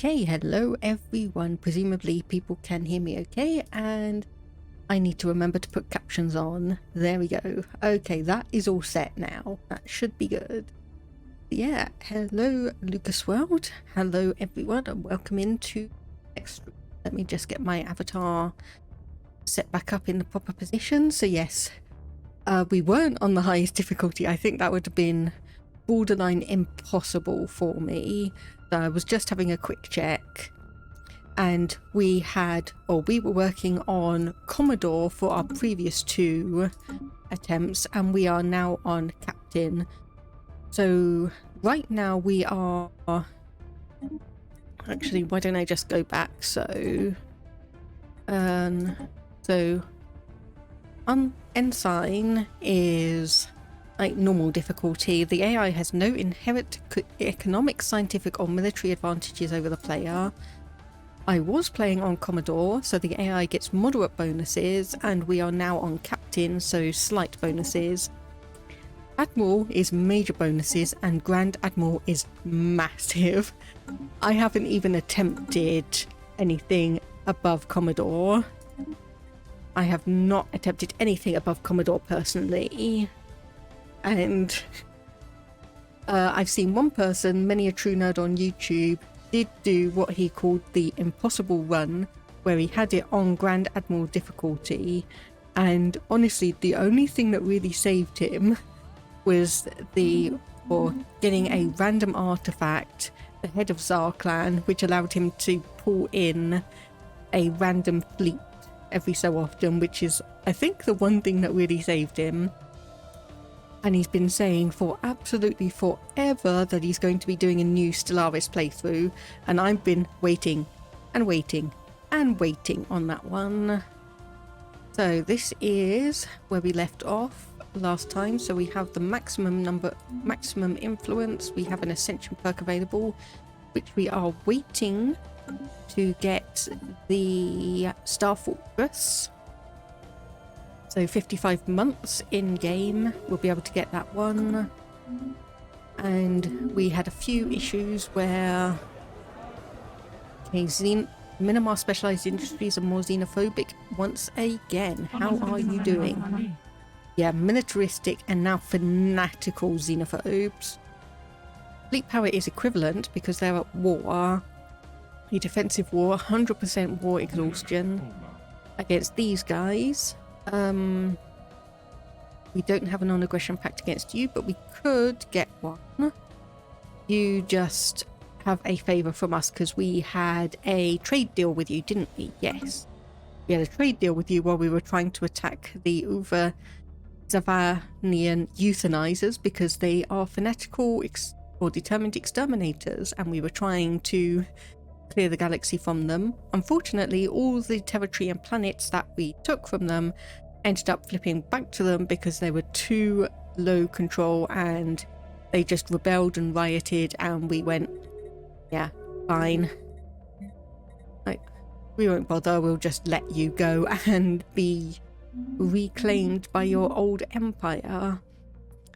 Okay, hello everyone. Presumably people can hear me okay, and I need to remember to put captions on. There we go. Okay, that is all set now. That should be good. Yeah, hello Lucas World. Hello everyone and welcome into Extra. Let me just get my avatar set back up in the proper position. So yes, we weren't on the highest difficulty. I think that would have been borderline impossible for me. So I was just having a quick check, and we were working on Commodore for our previous two attempts, and we are now on Captain. So right now we are actually, why don't I just go back? So Ensign is like normal difficulty. The AI has no inherent economic, scientific or military advantages over the player. I was playing on Commodore, so the AI gets moderate bonuses, and we are now on Captain, so slight bonuses. Admiral is major bonuses, and Grand Admiral is massive. I haven't even attempted anything above Commodore. I have not attempted anything above Commodore personally. And I've seen one person, many a true nerd on YouTube, did do what he called the impossible run, where he had it on Grand Admiral difficulty, and honestly the only thing that really saved him was getting a random artifact, the head of Tsar clan, which allowed him to pull in a random fleet every so often, which is I think the one thing that really saved him. And he's been saying for absolutely forever that he's going to be doing a new Stellaris playthrough, and I've been waiting and waiting and waiting on that one. So this is where we left off last time. So we have the maximum influence, we have an ascension perk available, which we are waiting to get the Star Fortress. So 55 months in game, we'll be able to get that one. And we had a few issues where Minimar Specialist Industries are more xenophobic once again. How are you doing? Yeah, militaristic and now fanatical xenophobes. Fleet power is equivalent because they're at war. A defensive war, 100% war exhaustion against these guys. We don't have a non-aggression pact against you, but we could get one. You just have a favor from us because we had a trade deal with you, didn't we? Yes. We had a trade deal with you while we were trying to attack the Zavanian euthanizers because they are fanatical or determined exterminators, and we were trying to clear the galaxy from them. Unfortunately, all the territory and planets that we took from them ended up flipping back to them because they were too low control, and they just rebelled and rioted, and we went, yeah, fine. Like, we won't bother, we'll just let you go and be reclaimed by your old empire.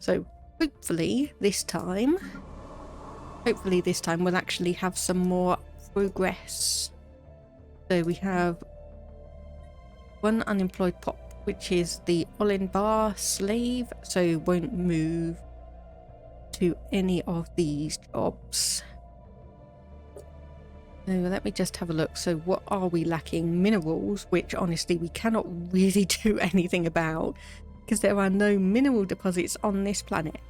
So hopefully this time we'll actually have some more progress. So we have one unemployed pop, which is the Olenbar slave, so won't move to any of these jobs. So let me just have a look. So what are we lacking? Minerals, which honestly we cannot really do anything about because there are no mineral deposits on this planet.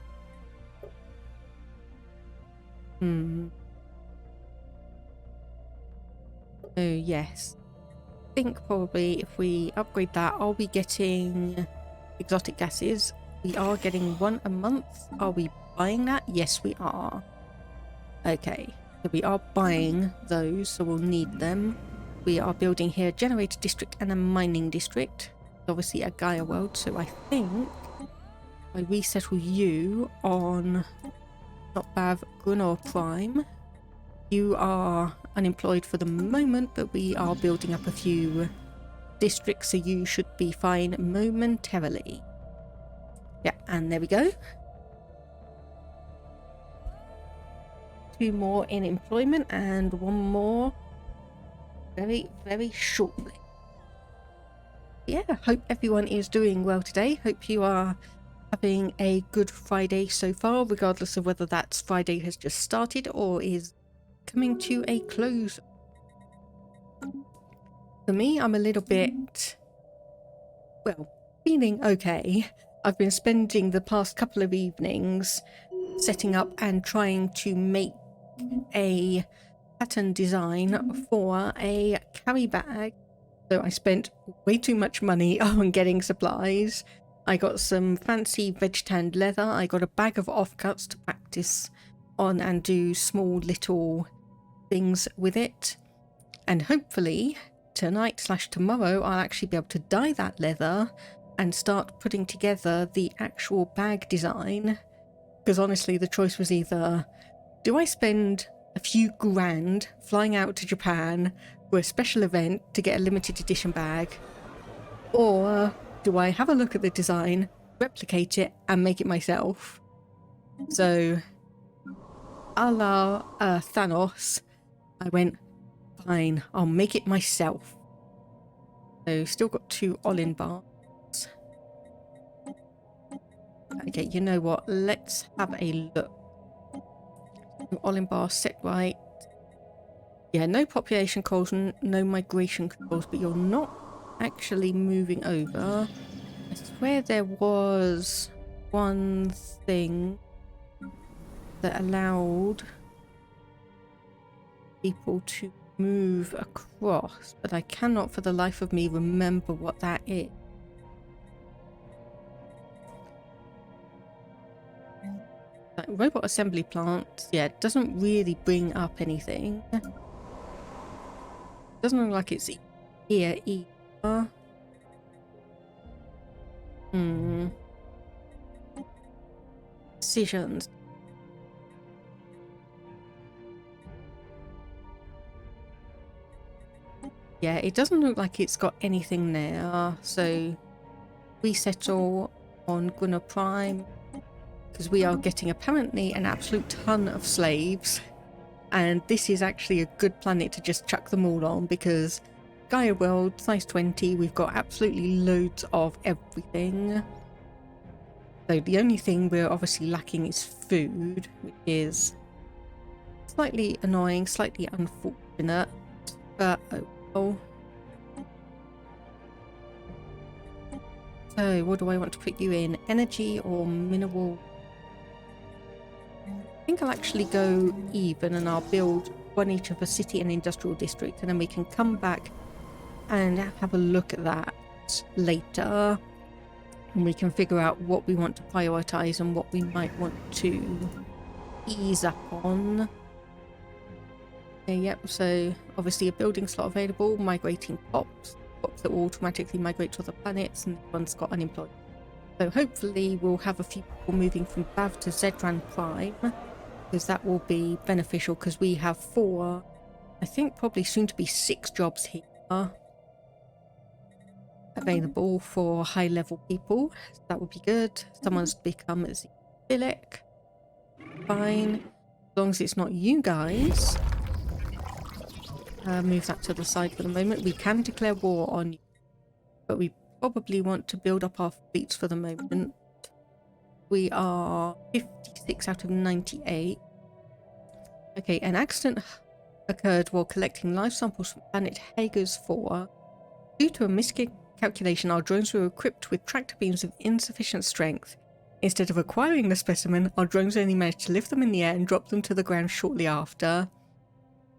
So yes, I think probably if we upgrade that, I'll be getting exotic gases. We are getting one a month. Are we buying that? Yes, we are. Okay, so we are buying those, so we'll need them. We are building here a generator district and a mining district. Obviously a Gaia world, so I think I resettle you on Notbav Grunor Prime. You are unemployed for the moment, but we are building up a few districts, so you should be fine momentarily. Yeah, and there we go. 2 more in employment, and 1 more very, very shortly. Yeah, hope everyone is doing well today. Hope you are having a good Friday so far, regardless of whether that's Friday has just started or is coming to a close. For me, I'm a little bit, well, feeling okay. I've been spending the past couple of evenings setting up and trying to make a pattern design for a carry bag. So I spent way too much money on getting supplies. I got some fancy veg-tanned leather. I got a bag of offcuts to practice on and do small little things with it. And hopefully tonight/tomorrow I'll actually be able to dye that leather and start putting together the actual bag design. Because honestly, the choice was either, do I spend a few grand flying out to Japan for a special event to get a limited edition bag, or do I have a look at the design, replicate it, and make it myself? So, a la Thanos, I went, fine, I'll make it myself. So, still got 2 all-in bars. Okay, you know what? Let's have a look. All-in bar set right. Yeah, no population controls, no migration controls, but you're not actually moving over. I swear there was one thing that allowed people to move across, but I cannot for the life of me remember what that is. Like robot assembly plant, yeah, it doesn't really bring up anything. Doesn't look like it's here either. Decisions. Yeah, it doesn't look like it's got anything there. So we settle on Gunnar Prime, because we are getting apparently an absolute ton of slaves, and this is actually a good planet to just chuck them all on, because Gaia world size 20, we've got absolutely loads of everything. So the only thing we're obviously lacking is food, which is slightly annoying, slightly unfortunate, but oh well. So what do I want to put you in? Energy or mineral? I think I'll actually go even, and I'll build one each of a city and industrial district, and then we can come back and have a look at that later, and we can figure out what we want to prioritize and what we might want to ease up on. Yep, so obviously a building slot available, migrating pops that will automatically migrate to other planets, and this one's got unemployed. So hopefully we'll have a few people moving from Bav to Zedran Prime, because that will be beneficial, because we have 4, I think probably soon to be 6 jobs here available for high level people. So that would be good. Someone's become Zilic. Fine. As long as it's not you guys. Move that to the side for the moment. We can declare war on you, but we probably want to build up our fleets for the moment. We are 56 out of 98. Okay, an accident occurred while collecting live samples from planet Hager's 4. Due to a miscalculation, our drones were equipped with tractor beams of insufficient strength. Instead of acquiring the specimen, our drones only managed to lift them in the air and drop them to the ground shortly after.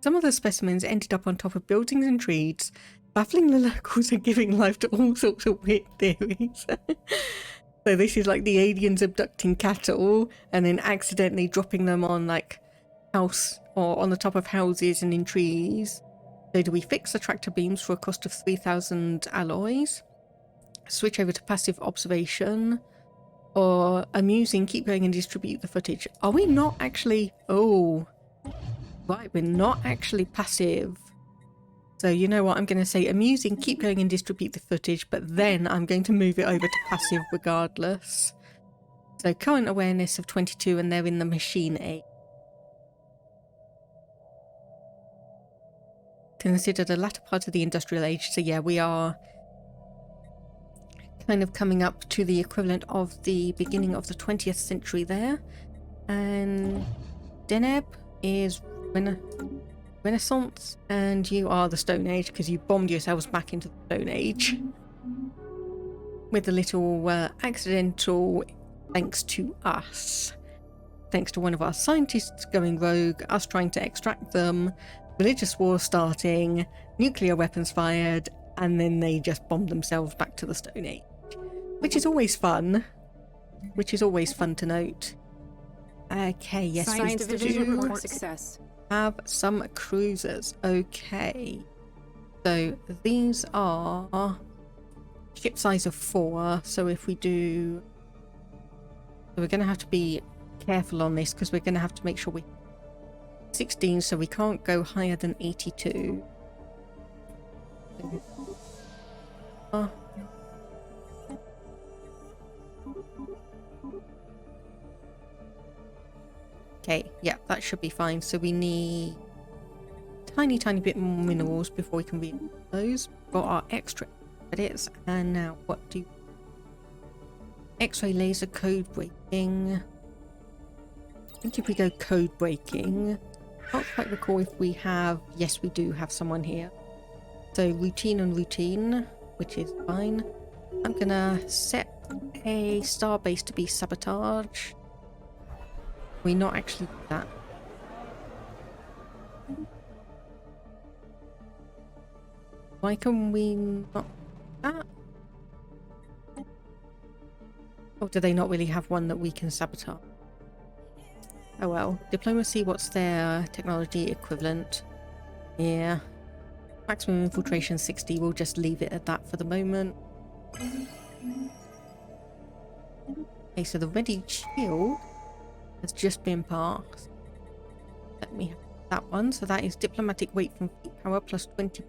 Some of the specimens ended up on top of buildings and trees, baffling the locals and giving life to all sorts of weird theories. So this is like the aliens abducting cattle and then accidentally dropping them on like house or on the top of houses and in trees. So do we fix the tractor beams for a cost of 3,000 alloys? Switch over to passive observation? Or amusing, keep going and distribute the footage? Are we not actually... Oh... Right, we're not actually passive. So you know what, I'm going to say amusing, keep going and distribute the footage, but then I'm going to move it over to passive regardless. So current awareness of 22, and they're in the machine 8. considered the latter part of the industrial age. So yeah, we are kind of coming up to the equivalent of the beginning of the 20th century there. And Deneb is Renaissance, and you are the Stone Age because you bombed yourselves back into the Stone Age with a little accidental thanks to us. Thanks to one of our scientists going rogue, us trying to extract them, religious war starting, nuclear weapons fired, and then they just bombed themselves back to the Stone Age. Which is always fun. Which is always fun to note. Okay, yes, Science Division report success. Have some cruisers. Okay. So these are ship size of 4. So if we do... So we're going to have to be careful on this because we're going to have to make sure we... 16, so we can't go higher than 82. Okay, yeah, that should be fine. So we need tiny bit more minerals before we can read those. Got our extra credits, and now what do... X-ray laser code breaking. I think if we go code breaking, I can't quite recall if we have... Yes, we do have someone here. So routine and routine, which is fine. I'm gonna set a starbase to be sabotage. We not actually do that. Why can we not do that? Or do they not really have one that we can sabotage? Oh well. Diplomacy, what's their technology equivalent? Yeah. Maximum infiltration 60, we'll just leave it at that for the moment. Okay, so the ready shield has just been passed. Let me have that one. So that is diplomatic weight from fleet power plus 20%.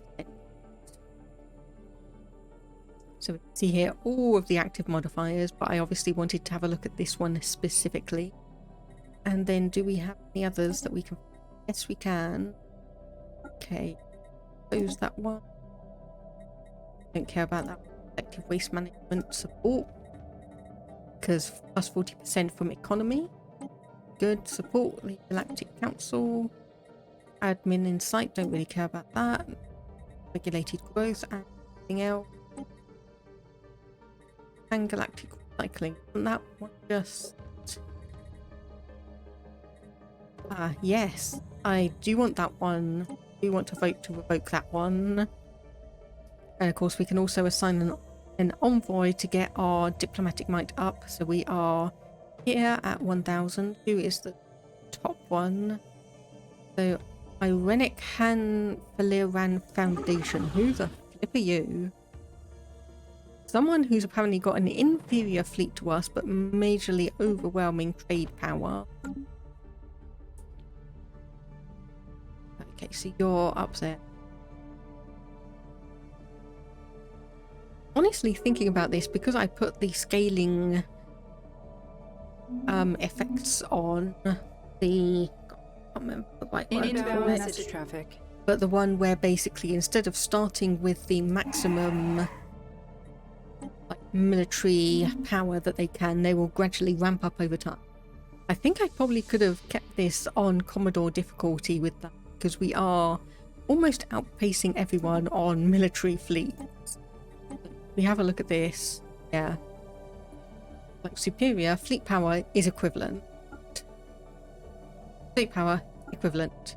So we can see here all of the active modifiers, but I obviously wanted to have a look at this one specifically. And then do we have any others that we can... Yes, we can. Okay. Close that one. Don't care about that. Effective waste management support. Because plus 40% from economy. Good. Support the Galactic Council. Admin insight, don't really care about that. Regulated growth and anything else. And galactic recycling. And that one just... Ah, yes. I do want that one. I do want to vote to revoke that one. And of course we can also assign an envoy to get our diplomatic might up. So we are here at 1000. Who is the top one? So Irenic Han Valiran Foundation. Who the flip are you? Someone who's apparently got an inferior fleet to us, but majorly overwhelming trade power. Okay, so you're up there. Honestly, thinking about this, because I put the scaling effects on the... I can't remember the right word. Inbound message traffic. But the one where basically instead of starting with the maximum military power that they can, they will gradually ramp up over time. I think I probably could have kept this on Commodore difficulty with that, because we are almost outpacing everyone on military fleets. We have a look at this. Yeah. Like superior, fleet power is equivalent. Fleet power, equivalent.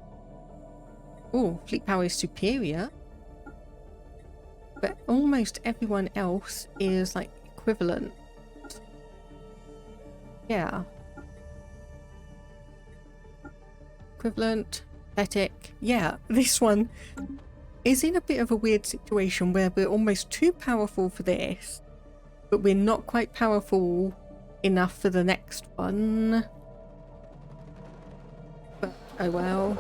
Oh, fleet power is superior. But almost everyone else is like equivalent. Yeah. Equivalent, pathetic. Yeah, this one is in a bit of a weird situation where we're almost too powerful for this, but we're not quite powerful enough for the next one. But oh well.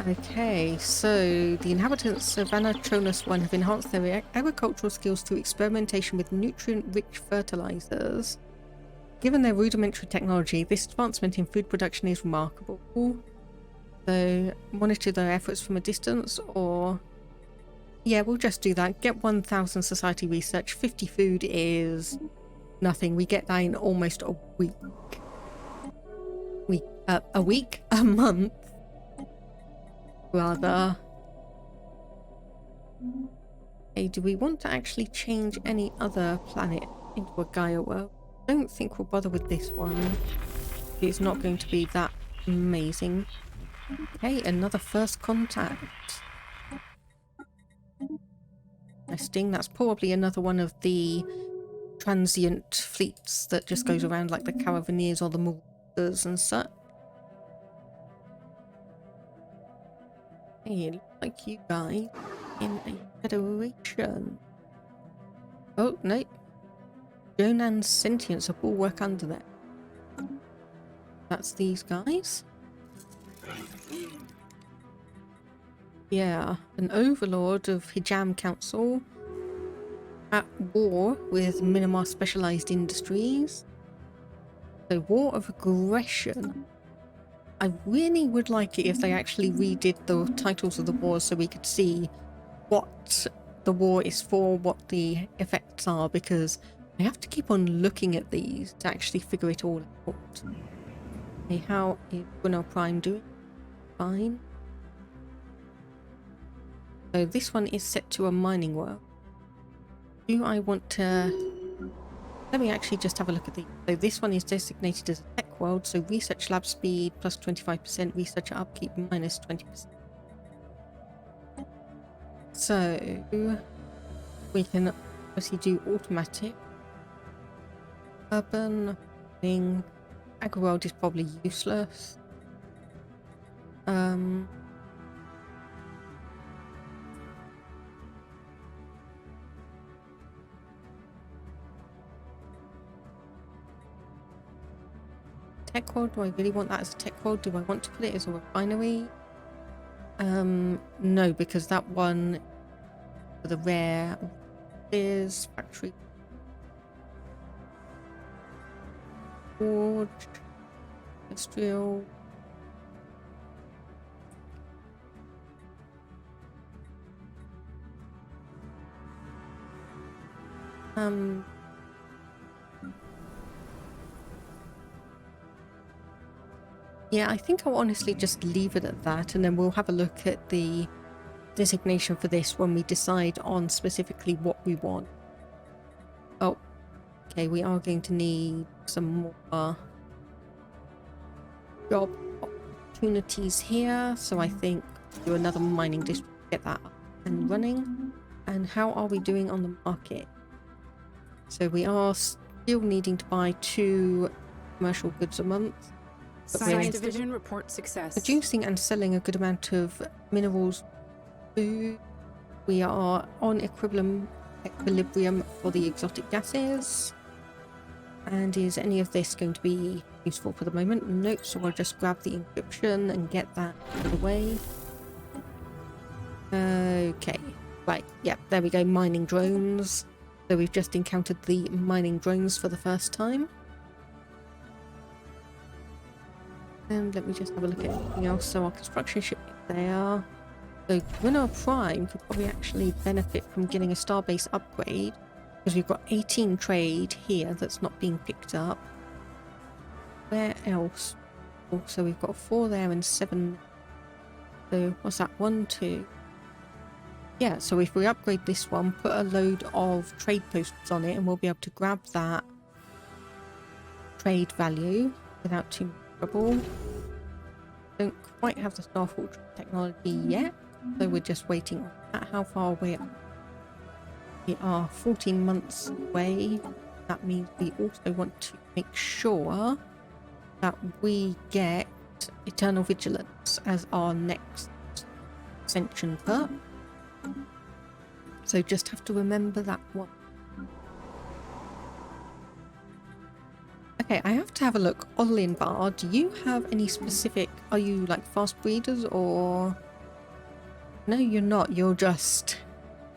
Okay, so the inhabitants of Anatronus 1 have enhanced their agricultural skills through experimentation with nutrient-rich fertilizers. Given their rudimentary technology, this advancement in food production is remarkable. So monitor their efforts from a distance, or yeah, we'll just do that. Get 1,000 society research. 50 food is nothing. We get that in almost a week. A week? A month? Rather. Hey, do we want to actually change any other planet into a Gaia world? I don't think we'll bother with this one. It's not going to be that amazing. Okay, another first contact. Interesting. That's probably another one of the transient fleets that just goes around like the Caravaneers or the Marauders and such. Hey, it looks like you guys in a federation. Oh, no. Jonan's sentience, a bulwark under there. That's these guys. Yeah, an overlord of Hijam Council at war with Minimar Specialist Industries. So, war of aggression. I really would like it if they actually redid the titles of the wars so we could see what the war is for, what the effects are, because I have to keep on looking at these to actually figure it all out. Okay, how is Brunel Prime doing? Fine. So this one is set to a mining world. Do I want to... Let me actually just have a look at these. So this one is designated as a tech world, so research lab speed plus 25%, researcher upkeep minus 20%. So we can obviously do automatic. Urban thing. Agri world is probably useless. Tech world, do I really want that as a tech world? Do I want to put it as a refinery? No, because that one for the rare is factory. Forge, industrial. Yeah, I think I'll honestly just leave it at that, and then we'll have a look at the designation for this when we decide on specifically what we want. Oh, okay, we are going to need some more job opportunities here, so I think do another mining district, get that up and running. And how are we doing on the market? So we are still needing to buy 2 commercial goods a month. Science Division report success. Producing and selling a good amount of minerals, food. We are on equilibrium for the exotic gases. And is any of this going to be useful for the moment? Nope, so I'll just grab the encryption and get that out of the way. Okay, right, yeah, there we go, mining drones. So we've just encountered the mining drones for the first time. And let me just have a look at anything else. So our construction ship there. So Brunel Prime could probably actually benefit from getting a starbase upgrade, because we've got 18 trade here that's not being picked up. Where else? Also, we've got 4 there and 7. So what's that? 1, 2. Yeah, so if we upgrade this one, put a load of trade posts on it, and we'll be able to grab that trade value without too much trouble. Don't quite have the Star Fortress technology yet, so we're just waiting on that. How far away are we? We are 14 months away. That means we also want to make sure that we get Eternal Vigilance as our next ascension perk. So just have to remember that one. Okay, I have to have a look. Olinbar, do you have any specific... Are you like fast breeders or... No, you're not. You're just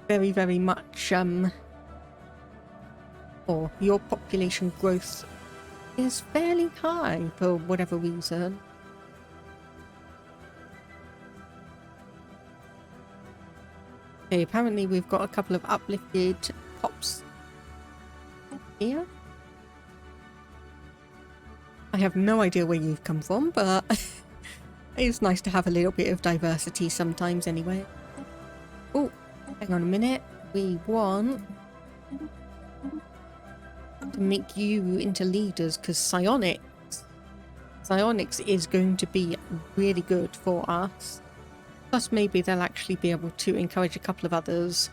very, very much... Or your population growth is fairly high for whatever reason. Okay, apparently we've got a couple of uplifted pops here. I have no idea where you've come from, but it's nice to have a little bit of diversity sometimes anyway. Oh, hang on a minute. We want to make you into leaders because psionics is going to be really good for us. Plus maybe they'll actually be able to encourage a couple of others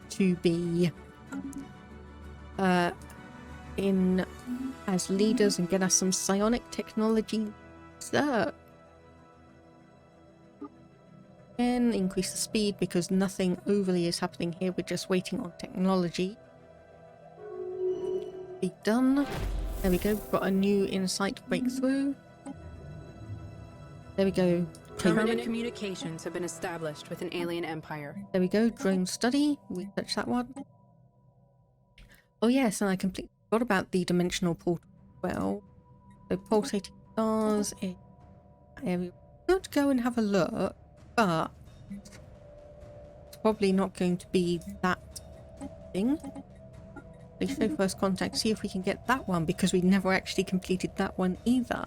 to be in as leaders and get us some psionic technology. So again, increase the speed because nothing overly is happening here. We're just waiting on technology. Be done. There we go. We've got a new insight breakthrough. There we go. Permanent communications have been established with an alien empire. There we go. Drone study. We touched that one. Oh yes, and I completely forgot about the dimensional portal as well. So pulsating stars. We could go and have a look, but it's probably not going to be that thing. Please show first contact. See if we can get that one because we never actually completed that one either.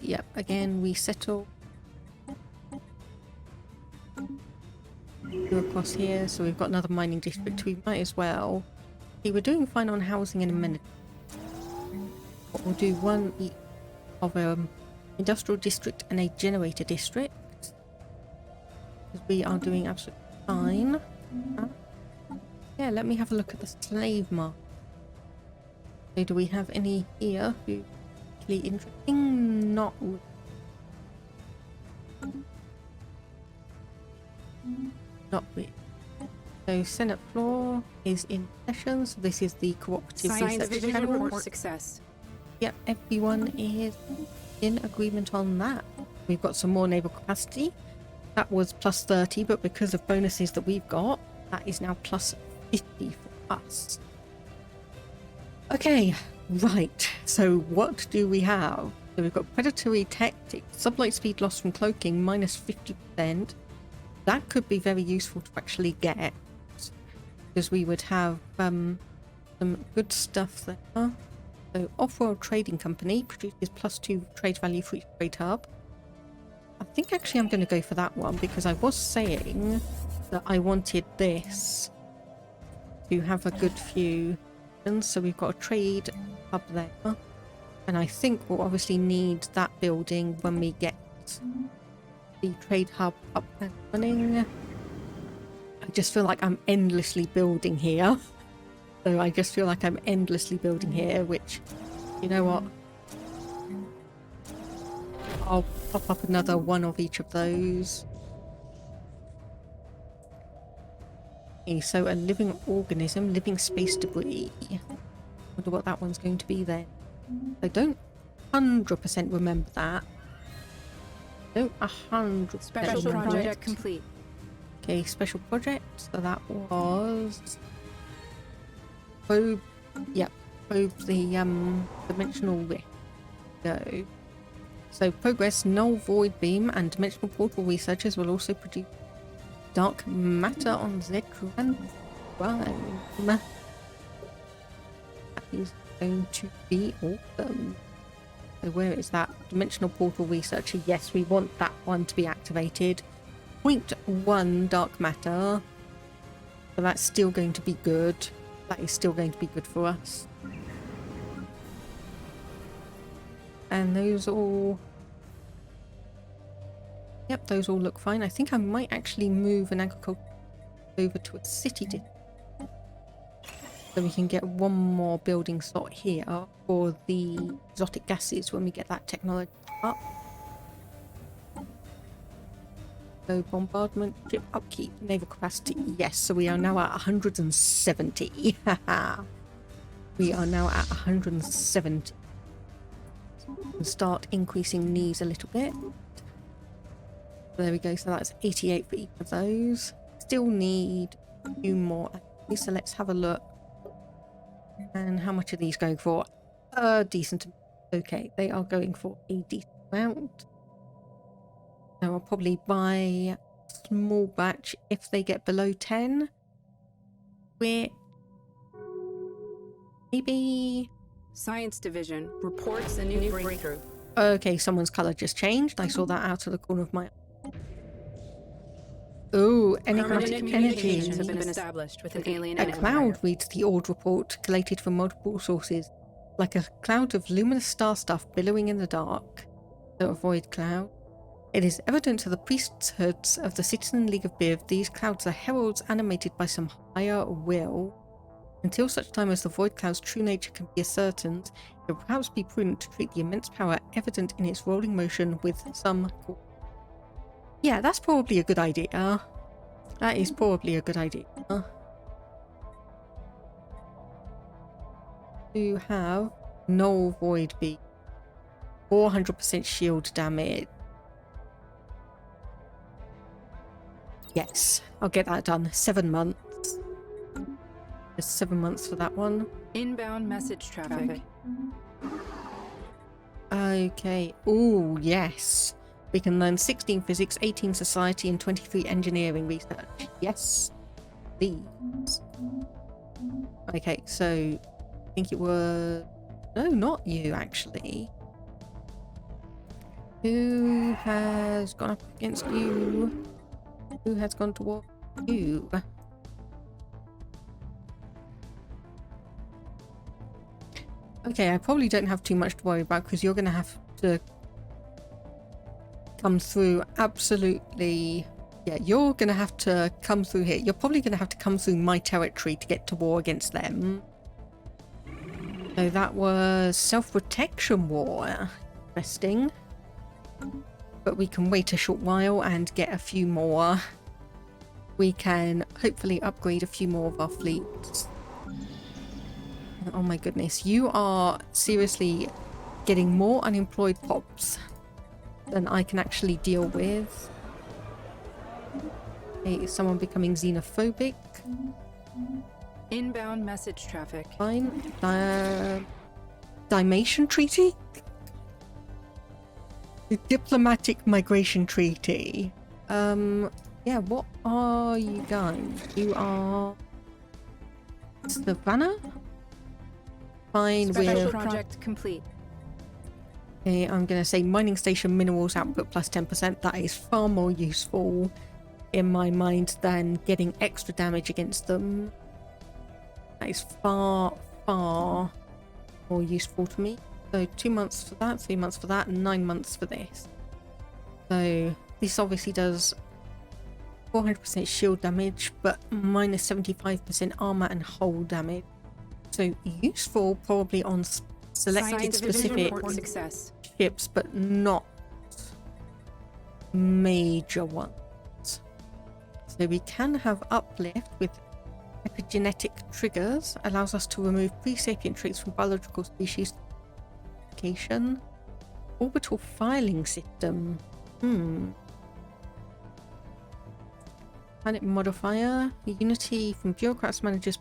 Yep, again we settle. Go across here, so we've got another mining district. We might as well. Okay, we're doing fine on housing in a minute. But we'll do one each of industrial district and a generator district. Because we are doing absolutely fine. Yeah, let me have a look at the slave market. So do we have any here who really interesting? Not really. So Senate floor is in session. So this is the cooperative Science research division channel. report success. Yep, everyone is in agreement on that. We've got some more naval capacity. That was plus 30, but because of bonuses that we've got, that is now plus 50 for us. Okay, right. So what do we have? So we've got predatory tactics, sublight speed loss from cloaking minus 50%. That could be very useful to actually get, because we would have some good stuff there. So off-world trading company produces +2 trade value for each trade hub. I think actually I'm going to go for that one because I was saying that I wanted this to have a good few. And so we've got a trade hub there, and I think we'll obviously need that building when we get the trade hub up and running. I just feel like I'm endlessly building here. So I just feel like I'm endlessly building here, which, you know what? I'll pop up another one of each of those. Okay, so a living organism, living space debris. Wonder what that one's going to be then. I don't 100% remember that. Don't 100% Special remember project it. complete. Okay, special project. So that was probe. Yep, probe the dimensional rift. Go. So progress, null void beam, and dimensional portal researchers will also produce dark matter on Zetran Prime. That is going to be awesome. So where is that? Dimensional portal researcher. Yes, we want that one to be activated. 0.1 dark matter. So that's still going to be good. That is still going to be good for us. And those all... Yep, those all look fine. I think I might actually move an agriculture over to a city district. So we can get one more building slot here for the exotic gases when we get that technology up. So bombardment, ship upkeep, naval capacity. Yes, so we are now at 170. We are now at 170. And start increasing these a little bit. There we go, so that's 88 for each of those. Still need a few more. So let's have a look. And how much are these going for? Decent. Okay, they are going for a decent amount. So I'll probably buy small batch if they get below 10. Which maybe... Science Division reports a new breakthrough. Okay, someone's colour just changed. I saw that out of the corner of my... Oh, enigmatic Communications have energy. been established with an alien A empire. cloud reads the old report, collated from multiple sources, like a cloud of luminous star stuff billowing in the dark. So avoid cloud. It is evident to the priesthoods of the Citizen League of Biv these clouds are heralds animated by some higher will. Until such time as the void cloud's true nature can be ascertained, it will perhaps be prudent to treat the immense power evident in its rolling motion with some caution. Yeah, that's probably a good idea. That is probably a good idea. To have null void be 400% shield damage. Yes, I'll get that done. 7 months. There's 7 months for that one. Inbound message traffic. Okay. Oh, yes. We can learn 16 physics, 18 society, and 23 engineering research. Yes. Please. Okay, so I think it was... No, not you, actually. Who has gone up against you? Who has gone toward you? Okay, I probably don't have too much to worry about because you're going to have to come through absolutely... Yeah, you're going to have to come through here. You're probably going to have to come through my territory to get to war against them. So that was self-protection war. Interesting. But we can wait a short while and get a few more. We can hopefully upgrade a few more of our fleets. Oh my goodness, you are seriously getting more unemployed pops than I can actually deal with. Okay, is someone becoming xenophobic? Inbound message traffic. Fine. Dimation treaty? The diplomatic migration treaty. Yeah, what are you guys? You are... Savannah? Fine Special with... project complete. Okay, I'm going to say mining station minerals output plus 10%. That is far more useful in my mind than getting extra damage against them. That is far, far more useful to me. So 2 months for that, 3 months for that, and 9 months for this. So this obviously does 400% shield damage, but minus 75% armor and hull damage. So useful probably on selected specific ships, but not major ones. So we can have uplift with epigenetic triggers, allows us to remove pre-sapient traits from biological species. Orbital filing system. Planet modifier. Unity from bureaucrats, managers,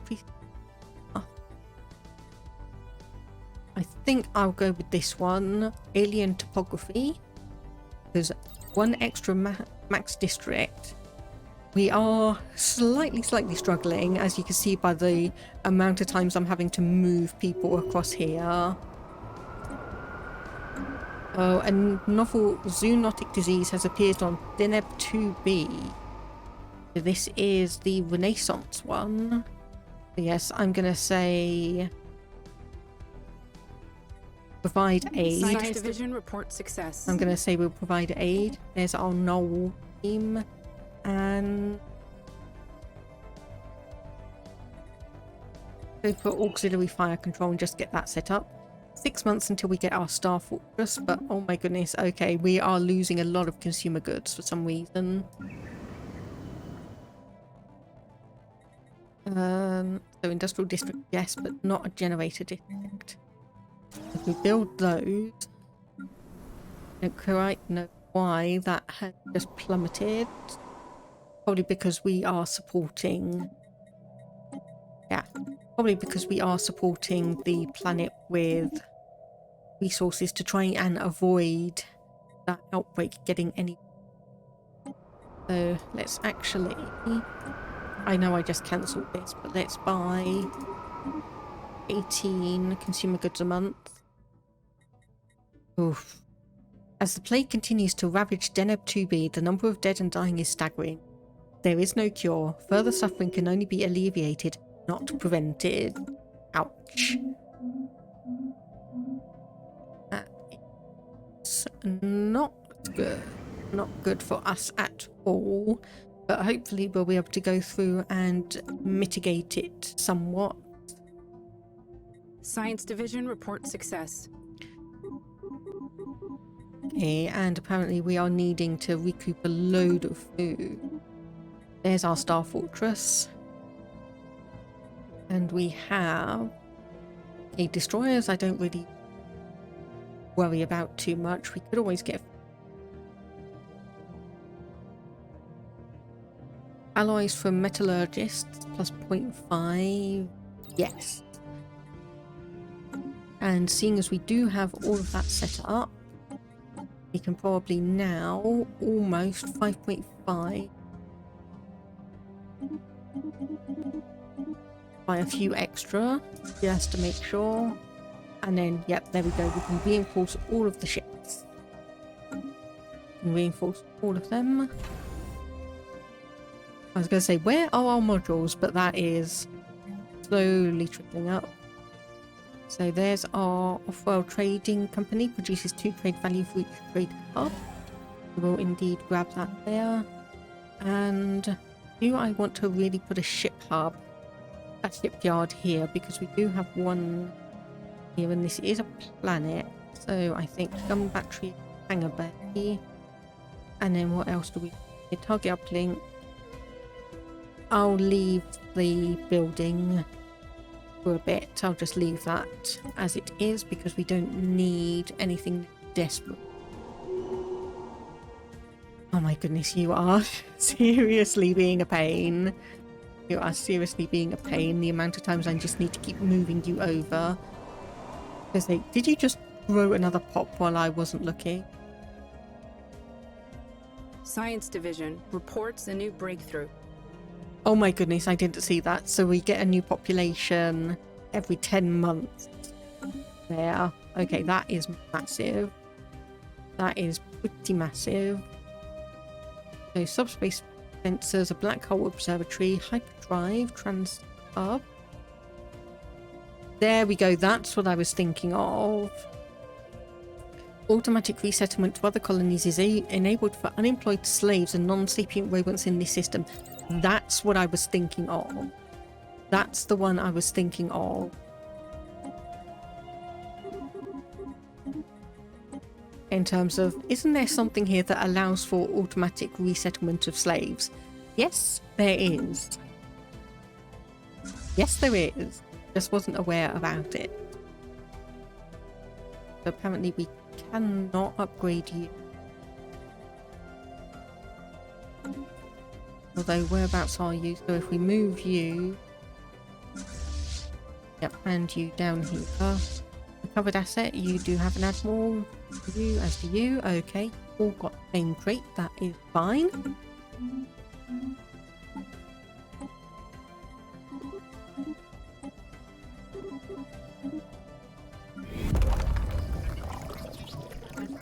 I think I'll go with this one. Alien topography. There's one extra max district. We are slightly struggling, as you can see by the amount of times I'm having to move people across here. Oh, a novel zoonotic disease has appeared on Deneb 2b. This is the Renaissance one. Yes, I'm going to say... provide aid. Science Division report success. I'm going to say we'll provide aid. There's our null team. And... go for auxiliary fire control and just get that set up. 6 months until we get our Star Fortress, but oh my goodness, okay, we are losing a lot of consumer goods for some reason. So industrial district, yes, but not a generator district. If we build those, I don't quite know why that has just plummeted. Probably because we are supporting... yeah, probably because we are supporting the planet with resources to try and avoid that outbreak getting any. So let's actually, I know I just cancelled this, but let's buy 18 consumer goods a month. Oof. As the plague continues to ravage Deneb 2B, the number of dead and dying is staggering. There is no cure. Further suffering can only be alleviated, not prevented. Ouch. That's not good. Not good for us at all. But hopefully we'll be able to go through and mitigate it somewhat. Science Division reports success. Okay, and apparently we are needing to recoup a load of food. There's our Star Fortress. And we have destroyers I don't really worry about too much. We could always get alloys from metallurgists plus 0.5. Yes. And seeing as we do have all of that set up, we can probably now almost 5.5 buy a few extra just to make sure. And then, yep, there we go. We can reinforce all of the ships. And reinforce all of them. I was going to say, where are our modules? But that is slowly trickling up. So there's our off-world trading company, produces 2 trade value for each trade hub. We'll indeed grab that there. And do I want to really put a shipyard here? Because we do have one here, and this is a planet. So I think gun battery, hangar bay. And then what else do we need? Target uplink. I'll leave the building for a bit. I'll just leave that as it is because we don't need anything desperate. Oh my goodness, you are seriously being a pain. You are seriously being a pain. The amount of times I just need to keep moving you over. Because did you just throw another pop while I wasn't looking? Science Division reports a new breakthrough. Oh my goodness, I didn't see that. So we get a new population every 10 months. There. Okay, that is massive. That is pretty massive. So subspace sensors, a black hole observatory, hyperdrive, trans-hub. There we go, that's what I was thinking of. Automatic resettlement to other colonies is enabled for unemployed slaves and non-sapient robots in this system. That's what I was thinking of. That's the one I was thinking of. In terms of, isn't there something here that allows for automatic resettlement of slaves? Yes, there is. Yes, there is. Just wasn't aware about it. So apparently we cannot upgrade you. Although, whereabouts are you? So if we move you... Yep, and you down here. Recovered asset, you do have an admiral. You, as do you. Okay, all got name crate, that is fine.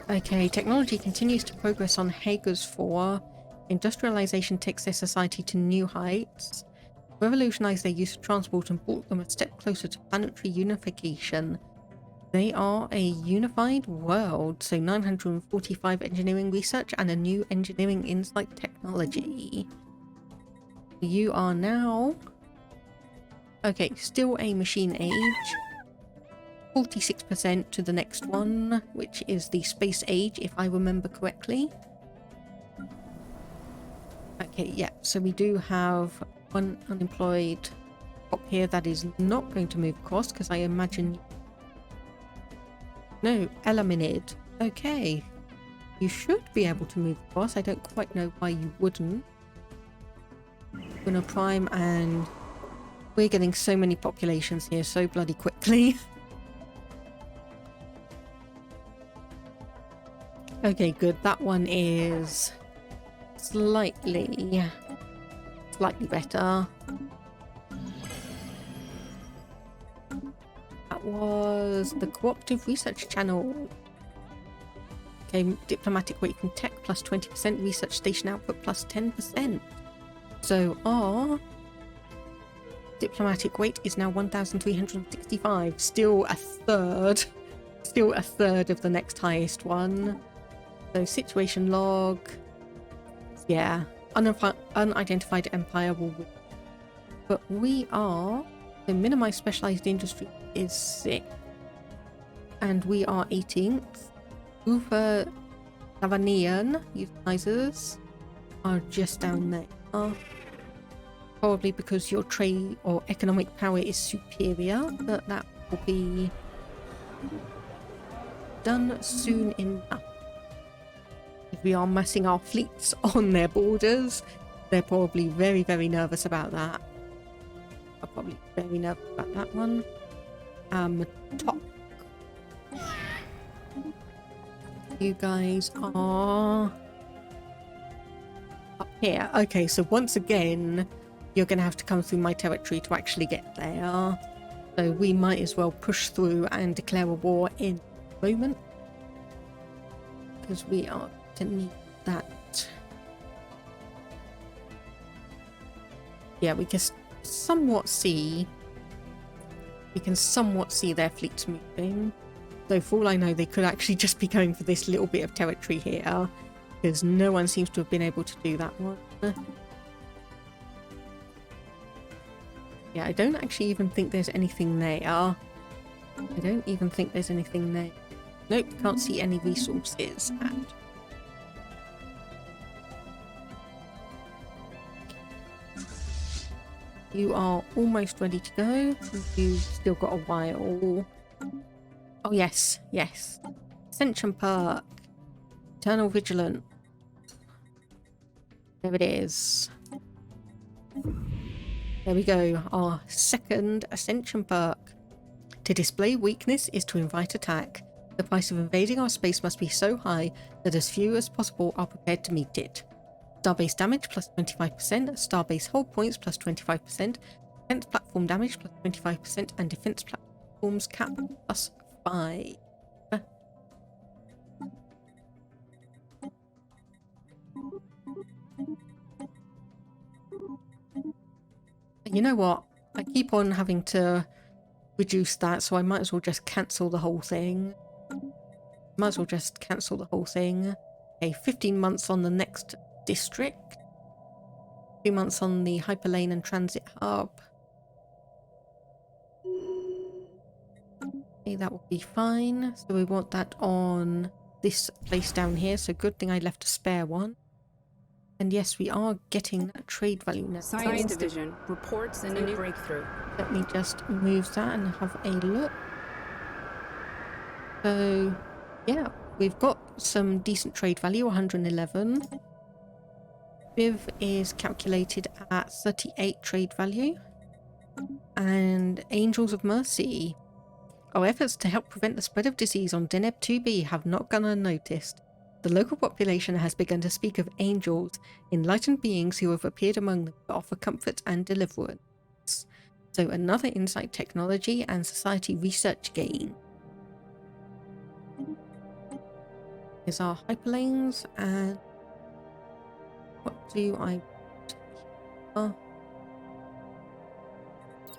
Okay, technology continues to progress on Hager's 4. Industrialization takes their society to new heights. Revolutionized their use of transport and brought them a step closer to planetary unification. They are a unified world, so 945 engineering research and a new engineering insight technology. You are now... Okay, still a machine age. 46% to the next one, which is the space age, if I remember correctly. Okay, yeah, so we do have one unemployed up here that is not going to move across, because I imagine... No, eliminated. Okay. You should be able to move across. I don't quite know why you wouldn't. Gonna prime, and we're getting so many populations here so bloody quickly. Okay, good. That one is slightly better. That was the Cooperative Research Channel. Okay, diplomatic weight from tech plus 20%, research station output plus 10%. So our diplomatic weight is now 1,365. Still a third of the next highest one. So situation log. Yeah, unidentified empire will win. But we are... The Minimar Specialist Industries is 6th. And we are 18th. Europa Universalis utilizers are just down there. Probably because your trade or economic power is superior, but that will be done soon enough. If we are massing our fleets on their borders, they're probably very, very nervous about that. I'm probably very nervous about that one. Top. You guys are up here. Okay, so once again, you're going to have to come through my territory to actually get there. So we might as well push through and declare a war in a moment. Because we are to need that. Yeah, we can somewhat see their fleets moving. So for all I know, they could actually just be going for this little bit of territory here, because no one seems to have been able to do that one. Yeah, I don't actually even think there's anything there. I don't even think there's anything there. Nope, can't see any resources. And you are almost ready to go. You've still got a while. Oh yes, yes. Ascension Perk. Eternal Vigilant. There it is. There we go. Our second Ascension Perk. To display weakness is to invite attack. The price of invading our space must be so high that as few as possible are prepared to meet it. Starbase damage plus 25%, starbase hull points plus 25%, defense platform damage plus 25%, and defense platforms cap plus 5. You know what? I keep on having to reduce that, so I might as well just cancel the whole thing. Okay, 15 months on the next district. 2 months on the hyperlane and transit hub. Okay, that will be fine. So we want that on this place down here. So good thing I left a spare one. And yes, we are getting that trade value now. Science Division reports a new breakthrough. Let me just move that and have a look. So, yeah, we've got some decent trade value, 111. Viv is calculated at 38 trade value. And Angels of Mercy. Our efforts to help prevent the spread of disease on Deneb 2B have not gone unnoticed. The local population has begun to speak of angels, enlightened beings who have appeared among them to offer comfort and deliverance. So another insight technology and society research gain. Here's our hyperlanes, and what do I... might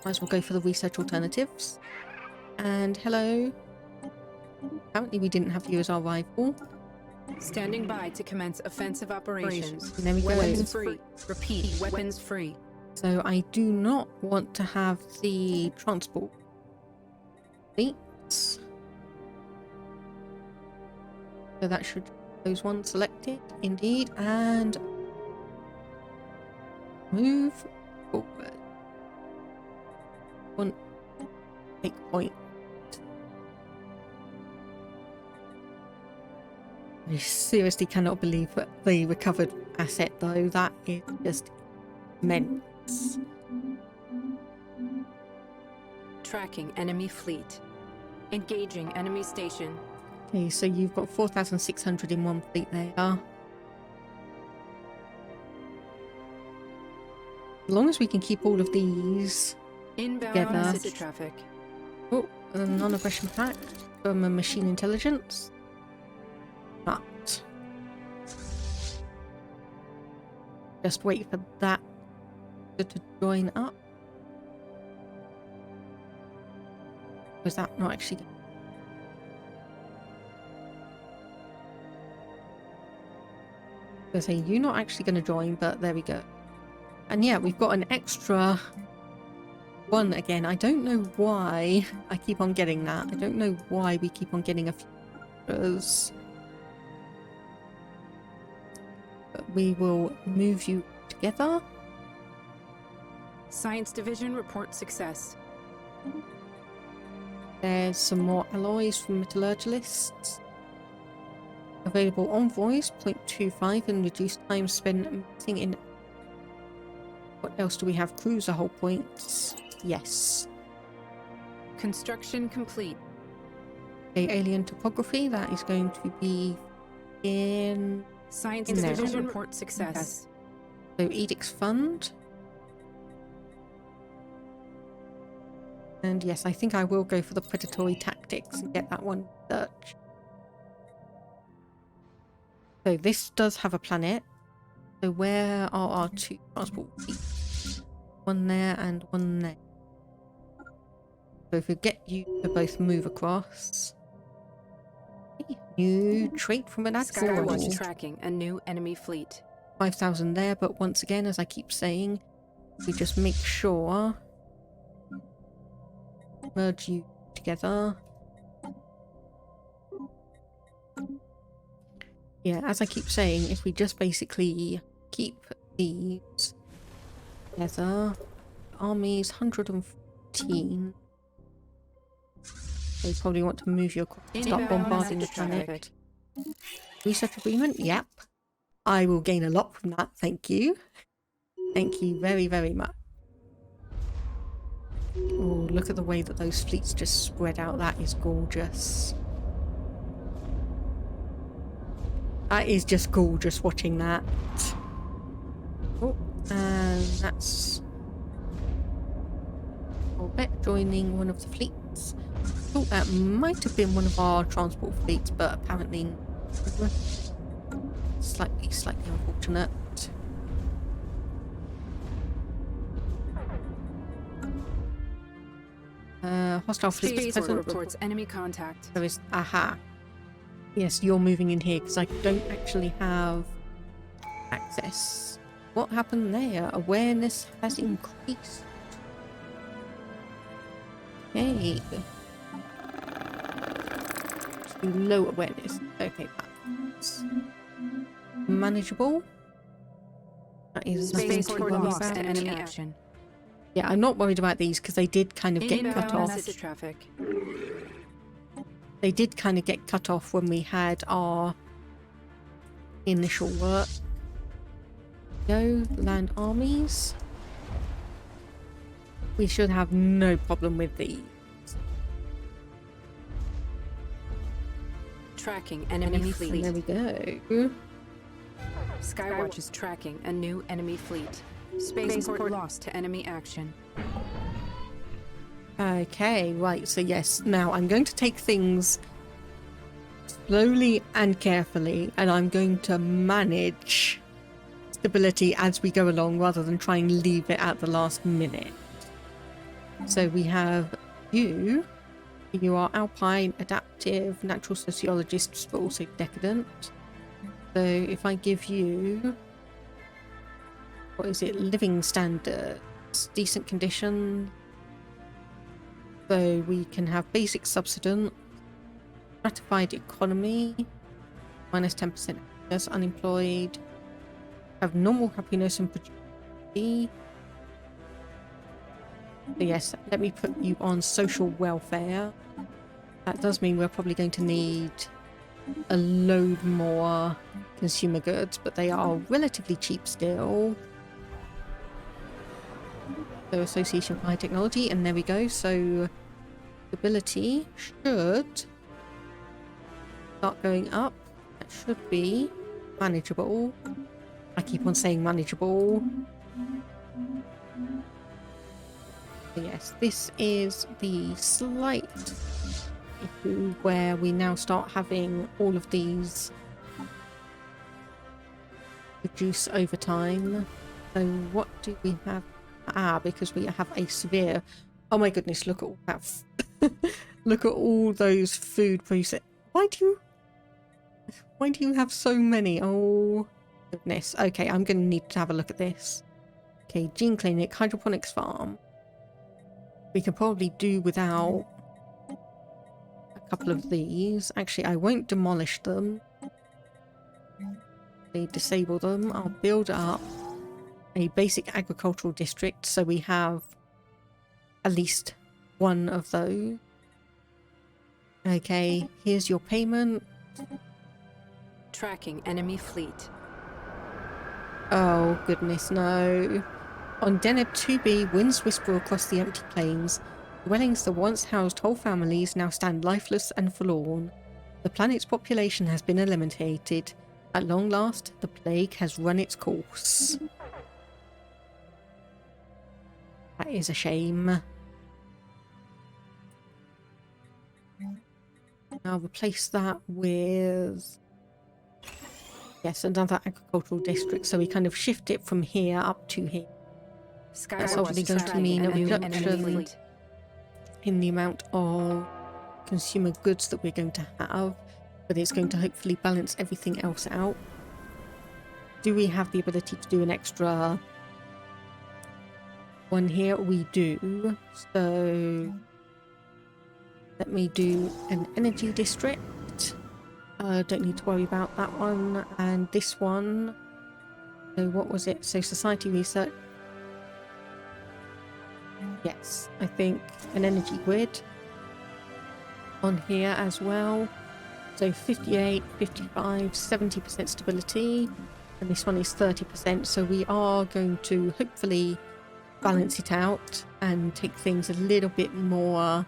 as well go for the research alternatives. And hello. Apparently we didn't have you as our rival. Standing by to commence offensive operations. There we go. Weapons free. Repeat, weapons free. So I do not want to have the transport fleets. So that should those ones selected indeed, and move forward. One take point. I seriously cannot believe that the recovered asset though. That is just immense. Tracking enemy fleet. Engaging enemy station. Okay, so you've got 4,600 in one fleet there. As long as we can keep all of these Inbound together. message traffic. Oh, a non-aggression pact from a machine intelligence. But just wait for that to join up. Was that not actually? I was gonna say, you're not actually going to join, but there we go. And yeah, we've got an extra one again. I don't know why I keep on getting that. I don't know why we keep on getting a few extras. But we will move you together. Science Division report success. There's some more alloys from metallurgists. Available envoys 0.25 and reduced time spent missing in. What else do we have? Cruiser hull points. Yes. Construction complete. Okay, alien topography. That is going to be in. Science In there. Division report success. So Edict's Fund. And yes, I think I will go for the predatory tactics and get that one searched. So this does have a planet. So where are our two transport fleets? One there and one there. So if we get you to both move across. New trait from an Skywatch admiral. tracking a new enemy fleet. 5,000 there, but once again, as I keep saying, we just make sure merge you together. Yeah, as I keep saying, if we just basically keep these together, armies 114. They probably want to move you across, start bombarding the planet. Research agreement, yep. I will gain a lot from that, thank you. Thank you very, very much. Oh, look at the way that those fleets just spread out. That is gorgeous. That is just gorgeous watching that. Oh, and that's Orbit joining one of the fleets. Oh, that might have been one of our transport fleets, but apparently slightly unfortunate. Hostile fleet present. Reports enemy contact. There is, aha. Yes, you're moving in here because I don't actually have access. What happened there? Awareness has increased. Okay. To low awareness. Okay, that's manageable. That is nothing to worry lost about. to enemy action. Yeah, I'm not worried about these because they did kind of get cut off. Message traffic. They did kind of get cut off when we had our initial work. Go, land armies. We should have no problem with these. Tracking enemy fleet. There we go. Skywatch is tracking a new enemy fleet. Spaceport lost to enemy action. Okay, right, so yes, now I'm going to take things slowly and carefully, and I'm going to manage stability as we go along rather than try and leave it at the last minute. So we have you. You are alpine, adaptive, natural sociologists, but also decadent. So if I give you, what is it, living standards, decent condition. So we can have basic subsistence, stratified economy, minus 10% happiness, unemployed, have normal happiness and productivity. So yes, let me put you on social welfare. That does mean we're probably going to need a load more consumer goods, but they are relatively cheap still. So Association for High Technology, and there we go. So stability should start going up. That should be manageable. I keep on saying manageable. So yes, this is the slight issue where we now start having all of these reduce over time. So what do we have? Because we have a severe... Oh my goodness, look at all that. Look at all those food process. Why do you have so many? Oh goodness. Okay, I'm going to need to have a look at this. Okay, gene clinic, hydroponics farm. We can probably do without a couple of these. Actually, I won't demolish them. They disable them. I'll build up a basic agricultural district so we have at least one of those. Okay, here's your payment. Tracking enemy fleet. Oh goodness, no. On Deneb 2B, winds whisper across the empty plains. Dwellings that once housed whole families now stand lifeless and forlorn. The planet's population has been eliminated. At long last, the plague has run its course. That is a shame. I'll replace that with... yes, another agricultural district, so we kind of shift it from here up to here. That's obviously going to mean a reduction in the amount of consumer goods that we're going to have, but it's going to hopefully balance everything else out. Do we have the ability to do an extra one here? We do. So let me do an energy district. Don't need to worry about that one. And this one, so what was it? So society research. Yes, I think an energy grid on here as well. So 58, 55, 70% stability, and this one is 30%. So we are going to hopefully balance it out and take things a little bit more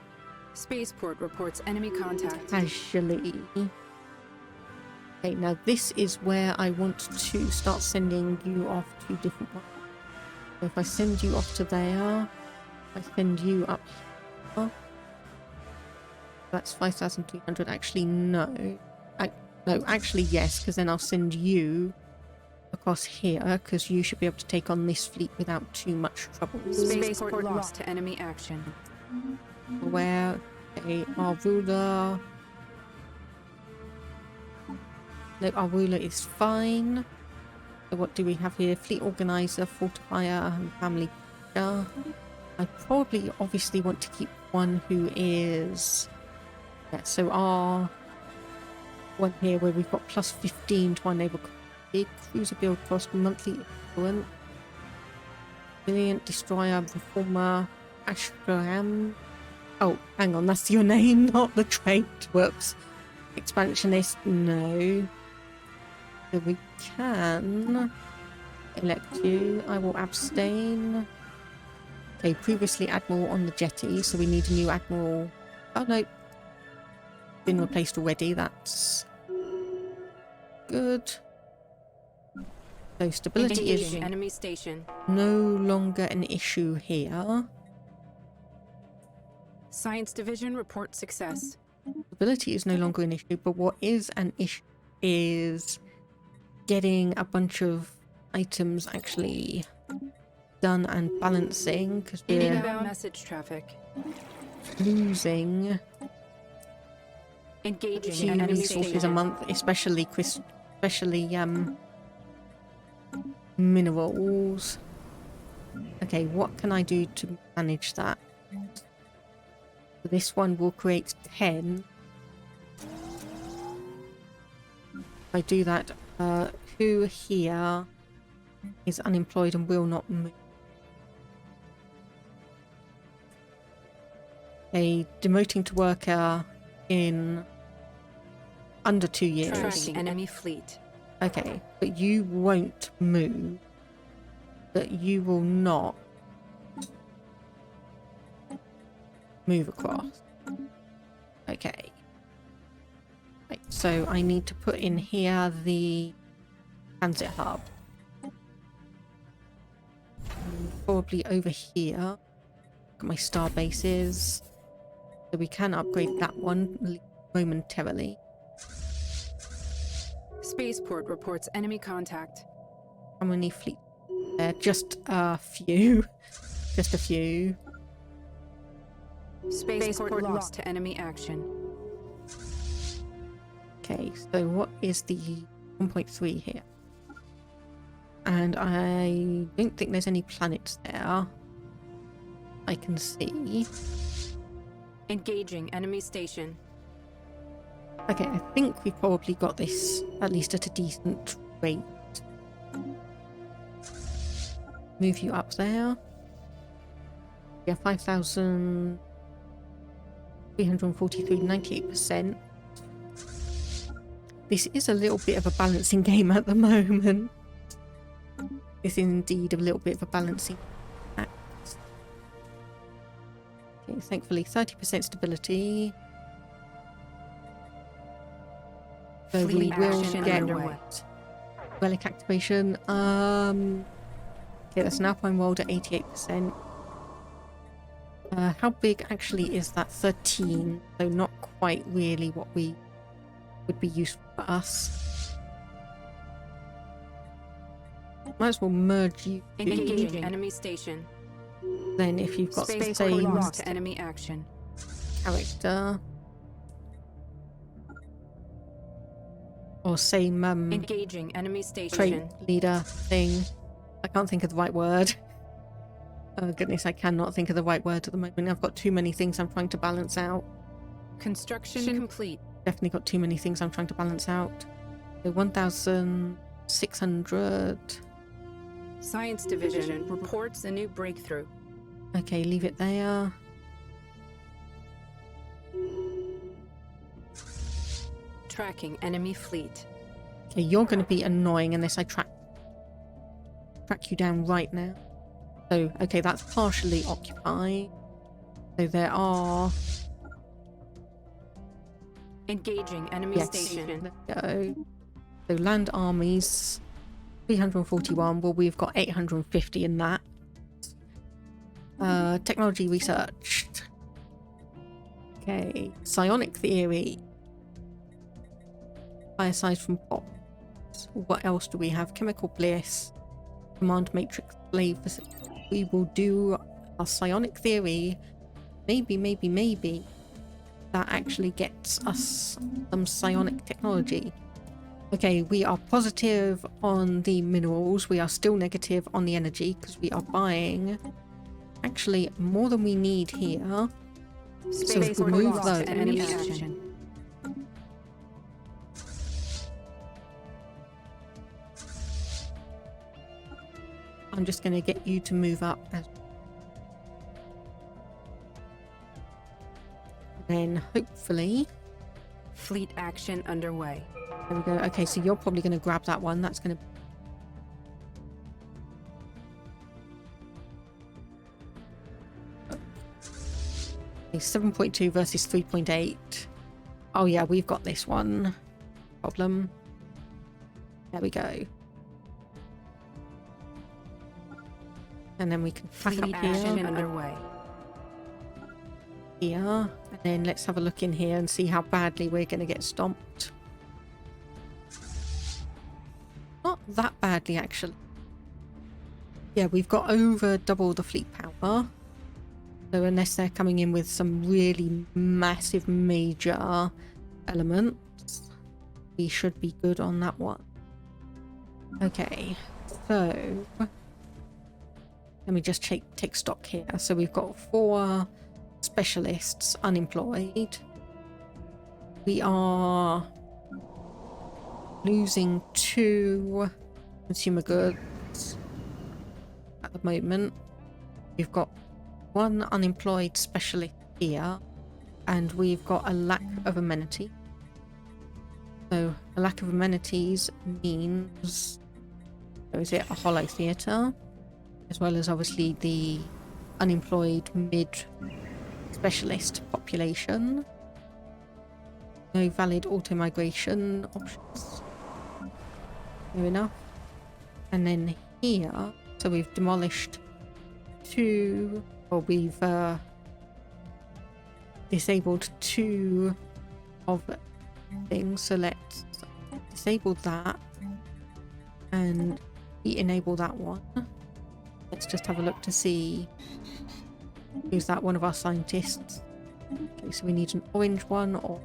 Spaceport reports enemy contact. casually. Okay, now this is where I want to start sending you off to different ones. So if I send you off to there, I send you up here. That's 5,300. Actually, no. No, actually, yes, because then I'll send you across here, because you should be able to take on this fleet without too much trouble. Spaceport lost to enemy action. Where our ruler... no, our ruler is fine. So what do we have here? Fleet organizer, fortifier, and family leader. I probably obviously want to keep one who is... yeah, so our one here where we've got plus 15 to our naval big cruiser build cost monthly equivalent. Brilliant destroyer, reformer, Ashgram. Oh, hang on, that's your name, not the trait. Whoops. Expansionist, no. So we can elect you. I will abstain. Okay, previously Admiral on the jetty, so we need a new Admiral. Oh no. Been replaced already, that's good. So stability is enemy station. no longer an issue here. Science division report success. Stability is no longer an issue, but what is an issue is getting a bunch of items actually done and balancing, because we're Inbound message traffic. losing Engaging few enemy resources a station. month, especially minerals. Okay, what can I do to manage that? This one will create 10. If I do that, who here is unemployed and will not move? A demoting to worker in under 2 years. Tracking enemy fleet. Okay, but you won't move. But you will not move across. Okay. Right. So I need to put in here the transit hub. And probably over here. Look at my star bases. So we can upgrade that one momentarily. Spaceport reports enemy contact. How many fleet? Just a few. Just a few. Spaceport lost to enemy action. Okay, so what is the 1.3 here? And I don't think there's any planets there. I can see. Engaging enemy station. Okay, I think we've probably got this at least at a decent rate. Move you up there. Yeah, 5,343, 98%. This is a little bit of a balancing game at the moment. This is indeed a little bit of a balancing act. Okay, thankfully 30% stability. So we will get relic activation. Okay, that's an Alpine world at 88%. How big actually is that? 13, so not quite really what we would be useful for us. Might as well merge you. Engaging enemy station. Then if you've got the same lost to enemy action. character or same Engaging enemy trait station. leader thing. I can't think of the right word. Oh goodness, I cannot think of the right word at the moment. I've got too many things I'm trying to balance out. Construction complete. Definitely got too many things I'm trying to balance out. So 1,600. Science Division reports a new breakthrough. Okay, leave it there. Tracking enemy fleet. Okay, you're going to be annoying unless I track you down right now. So, okay, that's partially occupied. So there are... Engaging enemy station. There we go. So land armies, 341. Well, we've got 850 in that. Technology researched. Okay, psionic theory. Fire size from pop. What else do we have? Chemical bliss. Command matrix slave facility. We will do a psionic theory. Maybe that actually gets us some psionic technology. Okay, we are positive on the minerals. We are still negative on the energy because we are buying actually more than we need here. So if we move those, enemy action. I'm just going to get you to move up as then hopefully Fleet action underway. there we go. Okay, so you're probably going to grab that one. That's going to 7.2 versus 3.8. Oh yeah, we've got this one. Problem. There we go. And then we can pack up Action here. underway. Here. And then let's have a look in here and see how badly we're going to get stomped. Not that badly, actually. Yeah, we've got over double the fleet power. So unless they're coming in with some really massive major elements, we should be good on that one. Okay, so let me just take stock here. So we've got 4 specialists unemployed. We are losing 2 consumer goods at the moment. We've got 1 unemployed specialist here, and we've got a lack of amenity. So a lack of amenities means, so is it a hollow theatre, as well as obviously the unemployed mid specialist population. No valid auto-migration options. Fair enough. And then here, so we've demolished two, or we've disabled two of things. So let's disable that and enable that one. Let's just have a look to see, is that one of our scientists? Okay, so we need an orange one or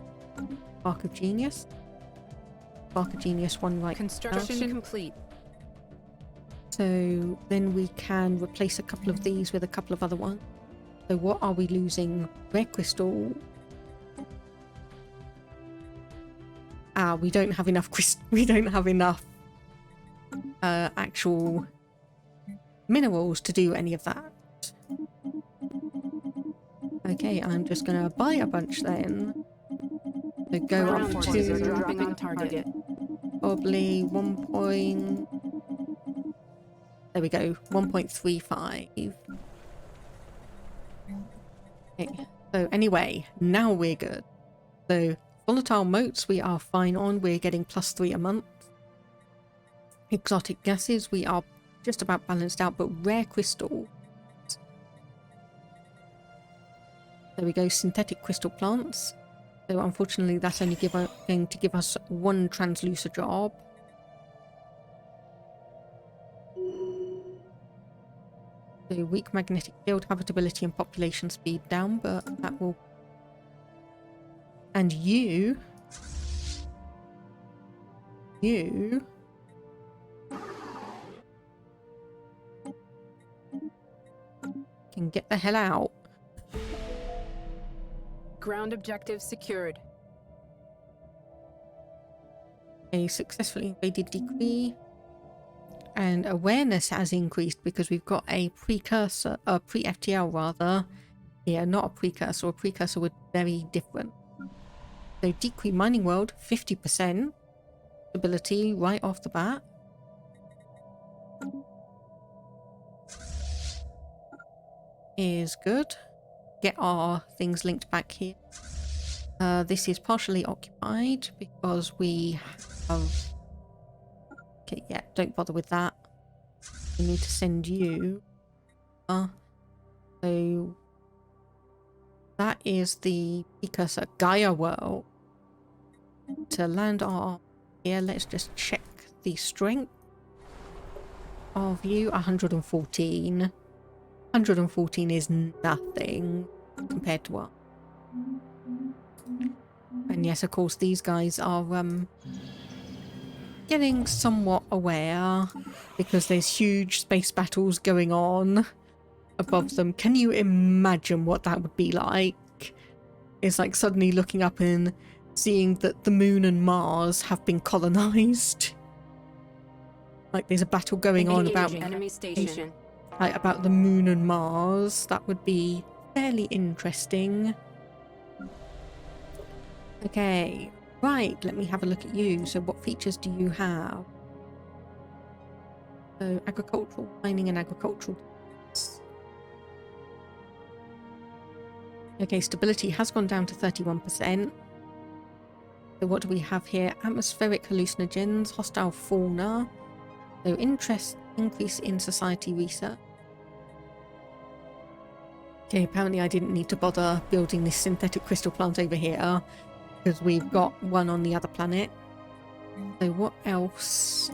Spark of Genius. Spark of Genius one right Construction now. complete. So then we can replace a couple of these with a couple of other ones. So what are we losing? Rare crystal. We don't have enough we don't have enough actual minerals to do any of that. Okay, I'm just gonna buy a bunch then. So go Ground up forces are to dropping on target. probably 1 point. There we go, 1.35. Okay, so anyway, now we're good. So volatile motes we are fine on, we're getting +3 a month. Exotic gases we are just about balanced out, but rare crystal. There we go, synthetic crystal plants. So unfortunately that's only going to give us one translucer job. So weak magnetic field, habitability and population speed down, but that will... And you can get the hell out. Ground objective secured. A successfully invaded decree. And awareness has increased because we've got a precursor, a pre-FTL rather. Yeah, not a precursor. A precursor would be very different. So decree mining world, 50% ability right off the bat. Is good. Get our things linked back here. This is partially occupied because we have... Okay, yeah, don't bother with that. We need to send you. So that is the precursor Gaia world. To land our here, let's just check the strength of you. 114. 114 is nothing compared to what. And yes, of course, these guys are getting somewhat aware because there's huge space battles going on above them. Can you imagine what that would be like? It's like suddenly looking up and seeing that the moon and Mars have been colonized. Like there's a battle going on about enemy station. like about the moon and Mars. That would be fairly interesting. Okay, right, let me have a look at you. So what features do you have? So agricultural, mining and agricultural. Okay, stability has gone down to 31%. So what do we have here? Atmospheric hallucinogens, hostile fauna. So interest increase in society research. Okay, apparently I didn't need to bother building this synthetic crystal plant over here because we've got one on the other planet. So what else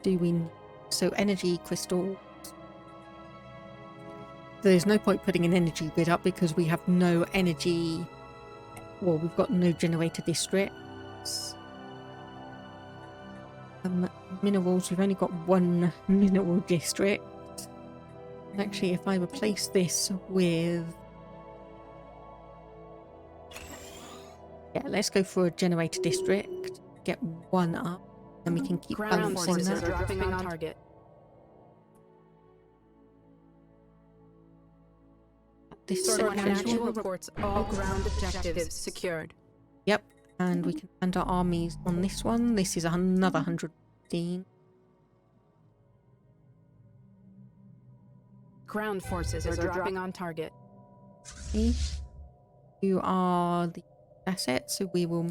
do we need? So energy crystal. There's no point putting an energy grid up because we have no energy. Well, we've got no generator districts. Minerals, we've only got one mineral district. Actually, if I replace this with... Yeah, let's go for a generator district. Get one up, then we can keep balancing Ground forces that. are dropping on target. This Sort actual reports all ground objectives secured. Yep, and we can land our armies on this one. This is another 115. Ground forces are dropping on target. See? You are the assets, so we will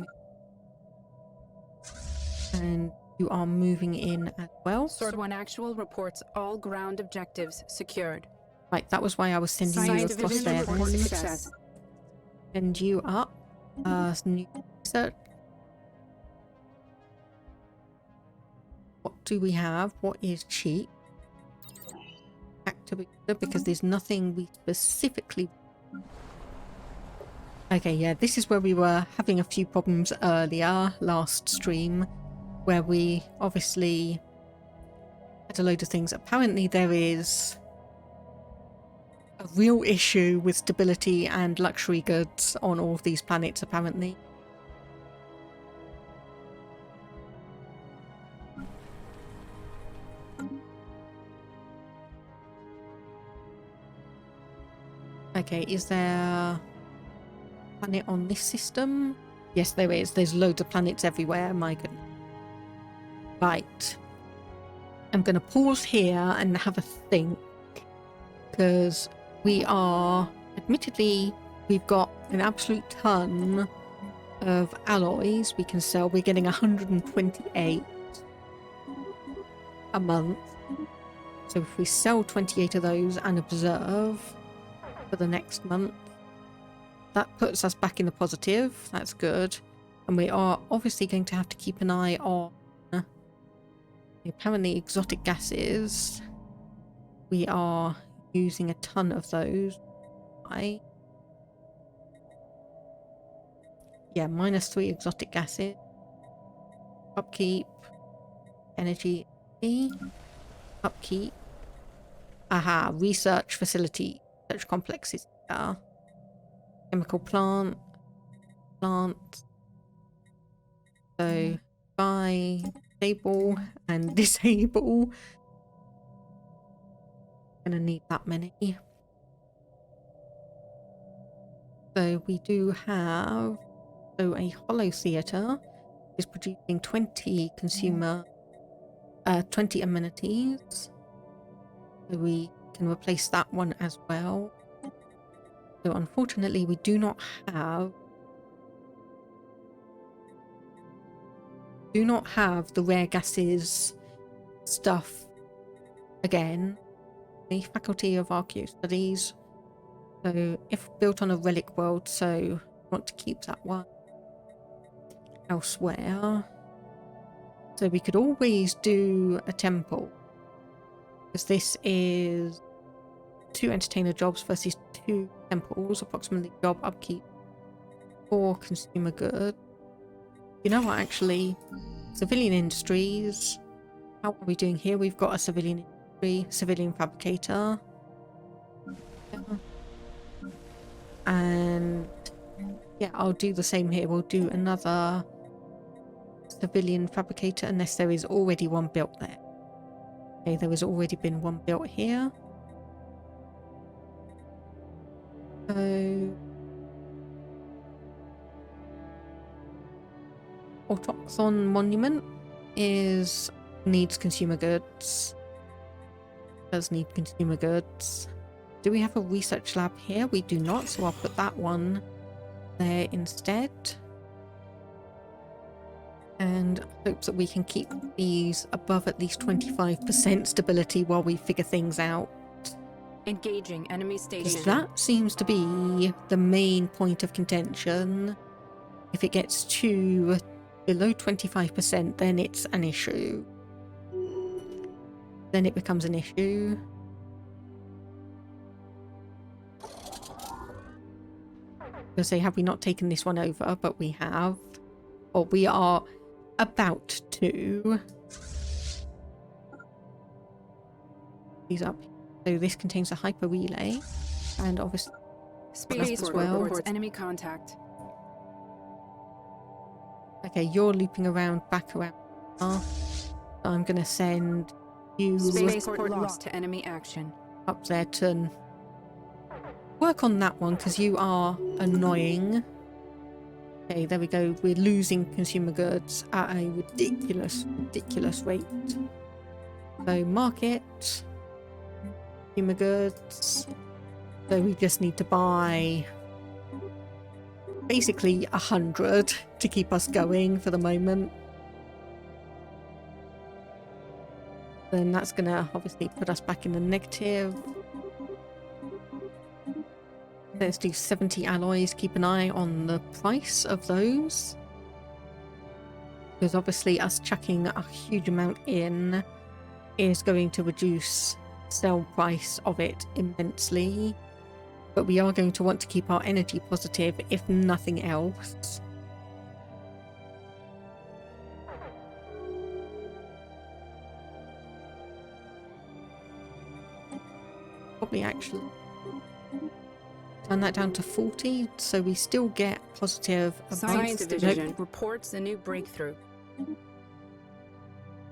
and you are moving in as well. Sword 1 Actual reports all ground objectives secured. Right, that was why I was sending you Science across division there. reports Then. success. Send you up. New research. What do we have? What is cheap? Activator, because there's nothing we specifically... Okay, yeah, this is where we were having a few problems earlier, last stream, where we obviously had a load of things. Apparently there is a real issue with stability and luxury goods on all of these planets, apparently. Okay, is there a planet on this system? Yes, there is. There's loads of planets everywhere, my goodness. Right. I'm going to pause here and have a think, because we are, admittedly, we've got an absolute ton of alloys we can sell. We're getting 128 a month. So if we sell 28 of those and observe for the next month, that puts us back in the positive. That's good. And we are obviously going to have to keep an eye on apparently exotic gases. We are using a ton of those. Yeah, -3 exotic gases. Upkeep. Energy. Upkeep. Aha, research facility. Research complexes. Chemical plant. So, buy, disable, and disable. Gonna need that many. So we do have a hollow theatre is producing 20 consumer 20 amenities. So we can replace that one as well. So unfortunately we do not have the rare gases stuff again. The Faculty of Archaeo Studies. So if built on a relic world, so want to keep that one elsewhere. So we could always do a temple, because this is 2 entertainer jobs versus 2 temples, approximately job upkeep, 4 consumer goods. You know what, actually, civilian industries, how are we doing here? We've got a civilian industry, civilian fabricator. And yeah, I'll do the same here. We'll do another civilian fabricator unless there is already one built there. Okay, there has already been one built here. So Autochthon Monument needs consumer goods. Does need consumer goods. Do we have a research lab here? We do not, so I'll put that one there instead. And hope that we can keep these above at least 25% stability while we figure things out. Engaging enemy station. That seems to be the main point of contention. If it gets to below 25%, then it's an issue. Then it becomes an issue. I'll say, have we not taken this one over? But we have. Or we are about to. These up. So this contains a hyper relay, and obviously Spaceport reports enemy contact. Okay, you're looping around back around. I'm gonna send you Spaceport lost to enemy action. Up there to work on that one, because you are annoying. Okay, there we go. We're losing consumer goods at a ridiculous rate. So market, consumer goods. So we just need to buy basically 100 to keep us going for the moment. Then that's going to obviously put us back in the negative. Let's do 70 alloys. Keep an eye on the price of those. Because obviously us chucking a huge amount in is going to reduce sell price of it immensely. But we are going to want to keep our energy positive, if nothing else. Probably actually turn that down to 40, so we still get positive. Science Division reports a new breakthrough.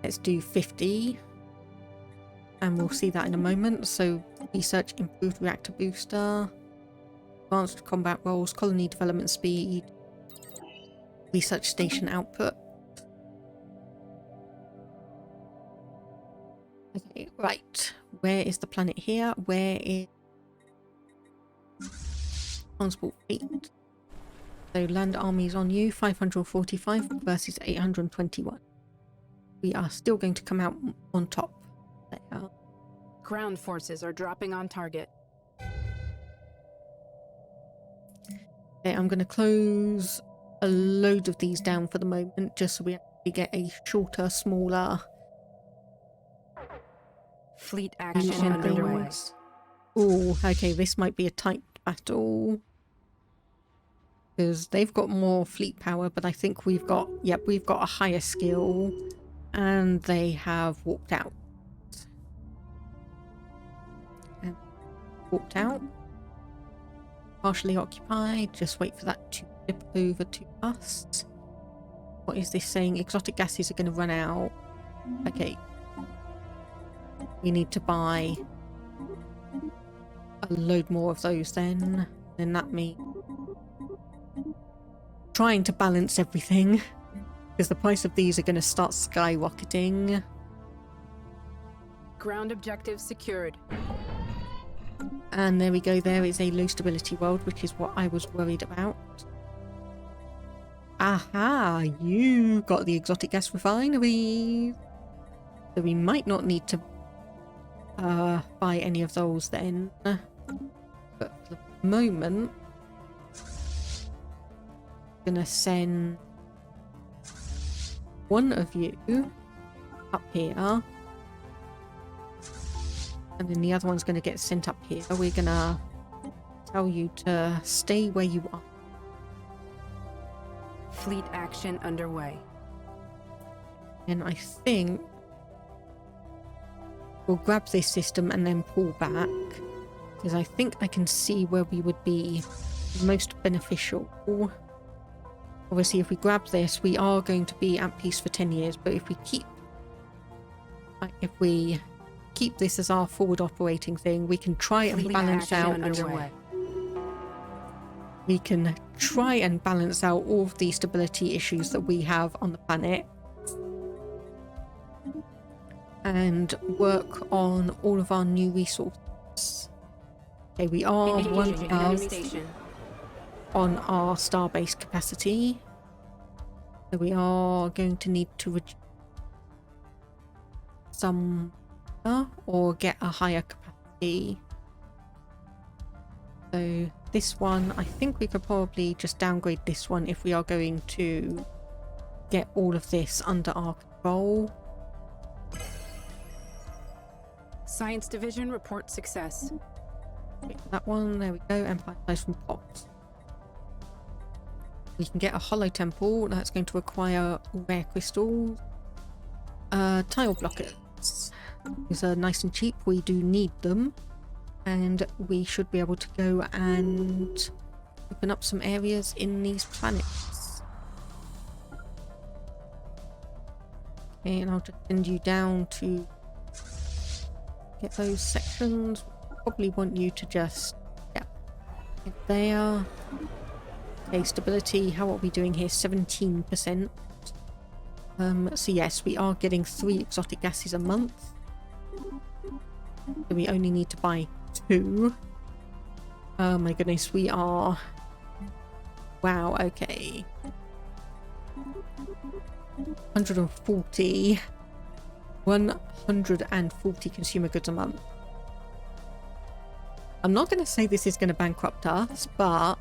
Let's do 50. And we'll see that in a moment. So, research improved reactor booster, advanced combat roles, colony development speed, research station output. Okay, right. Where is the planet here? Where is transport fleet? So, land armies on you, 545 versus 821. We are still going to come out on top. There. Ground forces are dropping on target. Okay, I'm going to close a load of these down for the moment, just so we actually get a shorter, smaller fleet action underway. Oh, okay, this might be a tight battle. Because they've got more fleet power, but I think we've got, yep, we've got a higher skill. And they have walked out. And walked out. Partially occupied. Just wait for that to flip over to us. What is this saying? Exotic gases are going to run out. Okay. We need to buy a load more of those then. Then that means trying to balance everything. Because the price of these are going to start skyrocketing. Ground objective secured. And there we go, there is a low stability world, which is what I was worried about. Aha, you got the exotic gas refinery. So we might not need to buy any of those then. But for the moment, I'm going to send one of you up here, and then the other one's going to get sent up here. We're going to tell you to stay where you are. Fleet action underway. And I think we'll grab this system and then pull back, because I think I can see where we would be most beneficial. Obviously, if we grab this, we are going to be at peace for 10 years, but if we keep this as our forward operating thing, we can try and balance out. We can try and balance out all of the stability issues that we have on the planet and work on all of our new resources. Okay, we are one on our starbase capacity, so we are going to need to reduce some or get a higher capacity. So this one, I think we could probably just downgrade this one if we are going to get all of this under our control. Science Division reports success. That one, there we go, Empire Place from Pops. We can get a hollow temple, that's going to require rare crystals. Tile blockers. These are nice and cheap, we do need them. And we should be able to go and open up some areas in these planets. Okay, and I'll just send you down to get those sections. Probably want you to just, yeah, get there. Okay, stability, how are we doing here? 17%. So yes, we are getting 3 exotic gases a month. So we only need to buy 2. Oh my goodness, we are Wow, okay. 140 consumer goods a month. I'm not going to say this is going to bankrupt us, but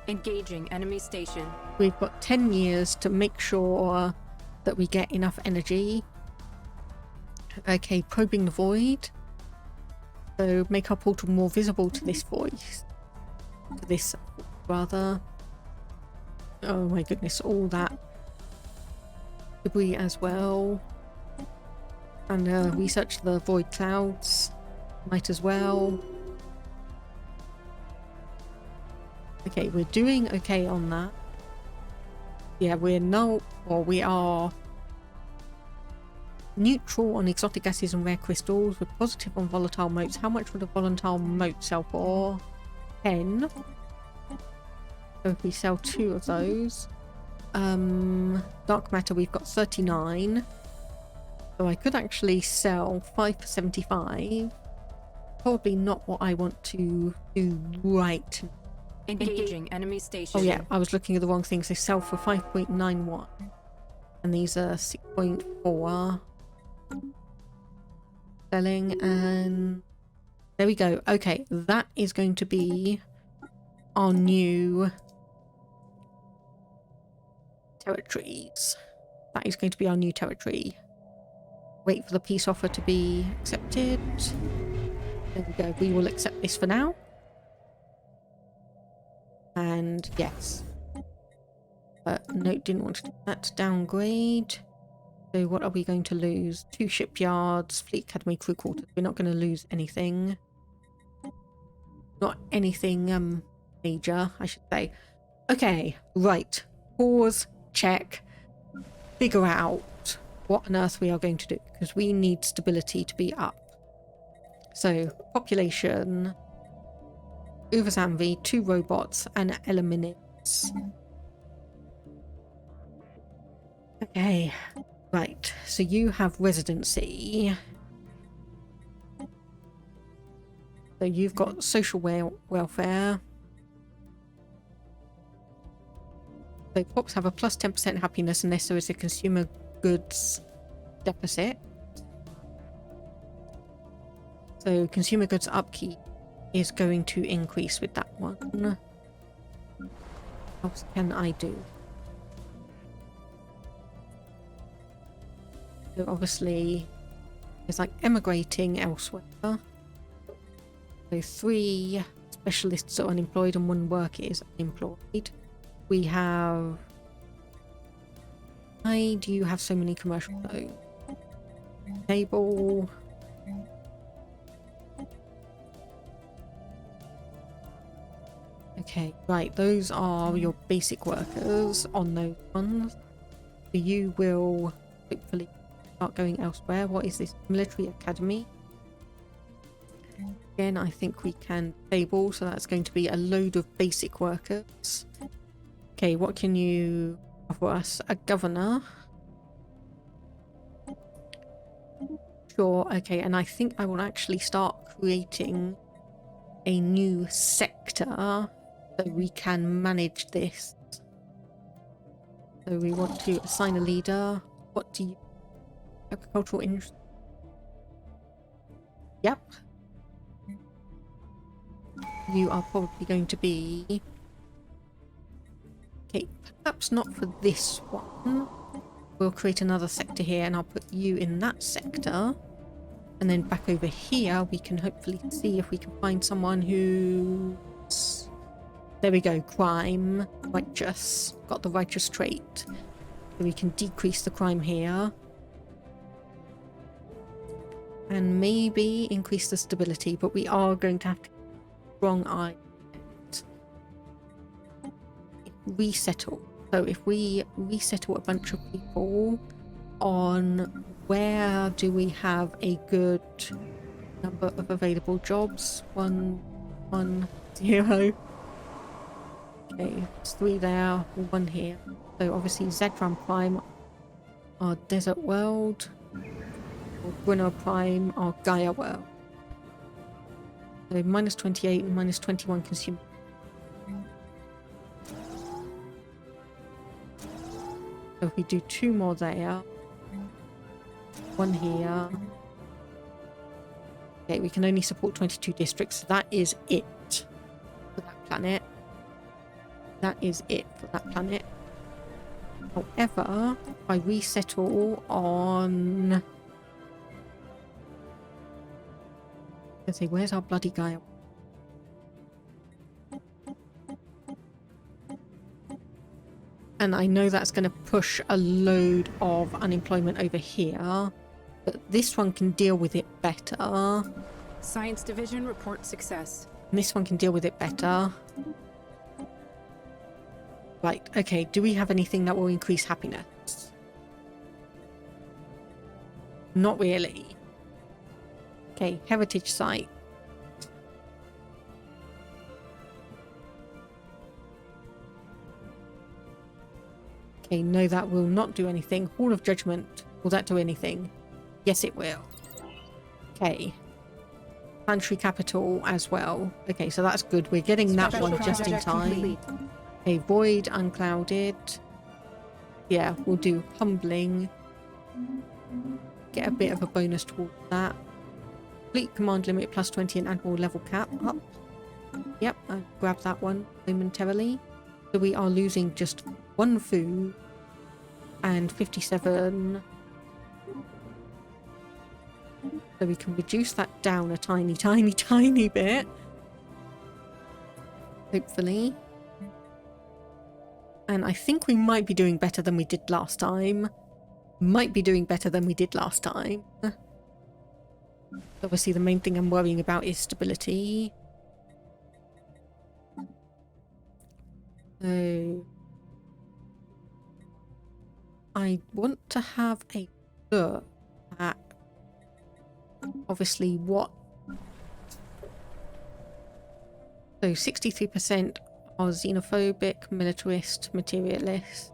Engaging enemy station. we've got 10 years to make sure that we get enough energy. Okay, probing the void. So make our portal more visible to this voice. To this, rather. Oh my goodness, all that debris as well. And research the void clouds. Might as well. Okay, we're doing okay on that. Yeah, we are neutral on exotic gases and rare crystals. We're positive on volatile motes. How much would a volatile mote sell for? 10. So if we sell 2 of those. Dark matter, we've got 39. So I could actually sell 5 for 75. Probably not what I want to do right. Engaging enemy station. Oh yeah, I was looking at the wrong things. They sell for 5.91. And these are 6.4. Selling, and there we go. Okay, that is going to be our new territories. That is going to be our new territory. Wait for the peace offer to be accepted. There we go. We will accept this for now. And yes. But no, didn't want to do that. Downgrade. So what are we going to lose? 2 shipyards, fleet academy, crew quarters. We're not going to lose anything. Not anything major, I should say. Okay, right. Pause, check, figure out what on earth we are going to do, because we need stability to be up. So, population, Uvazanvi, 2 robots, and eliminates. Okay, right. So you have residency. So you've got social welfare. So pops have a plus 10% happiness unless there is a consumer goods deficit. So consumer goods upkeep is going to increase with that one. What else can I do? So obviously there's like emigrating elsewhere. So 3 specialists are unemployed and 1 worker is unemployed. We have... Why do you have so many commercial nodes? Table... Okay, right, those are your basic workers on those ones. So you will hopefully start going elsewhere. What is this? Military Academy. Again, I think we can table, so that's going to be a load of basic workers. Okay, what can you offer us? A governor. Sure, okay, and I think I will actually start creating a new sector so we can manage this. So we want to assign a leader. What do you... Agricultural industry? Yep. You are probably going to be... Okay, perhaps not for this one. We'll create another sector here and I'll put you in that sector. And then back over here we can hopefully see if we can find someone who's... There we go, crime, righteous. Got the righteous trait. So we can decrease the crime here. And maybe increase the stability, but we are going to have to strong eye resettle. So if we resettle a bunch of people on where do we have a good number of available jobs? 1, 1, 0. Okay, it's 3 there, 1 here. So obviously Zedran Prime, our Desert World, or Brunner Prime, our Gaia World. So minus 28 and minus 21 consume. So if we do 2 more there, 1 here. Okay, we can only support 22 districts, so that is it for that planet. That is it for that planet. However, if I resettle on... Let's see, where's our bloody guy? And I know that's going to push a load of unemployment over here, but this one can deal with it better. Science Division report success. And this one can deal with it better. Right, okay, do we have anything that will increase happiness? Not really. Okay, heritage site. Okay, no, that will not do anything. Hall of Judgment, will that do anything? Yes, it will. Okay. Planetary Capital as well. Okay, so that's good. We're getting that one just in time. Okay, Void, Unclouded. Yeah, we'll do Humbling. Get a bit of a bonus towards that. Fleet Command Limit plus 20 and Admiral Level Cap up. Yep, I'll grab that one momentarily. So we are losing just 1 food and 57. So we can reduce that down a tiny, tiny, tiny bit. Hopefully. And I think we might be doing better than we did last time. Might be doing better than we did last time. Obviously the main thing I'm worrying about is stability. So I want to have a look at obviously what. So 63% are xenophobic, militarist, materialist,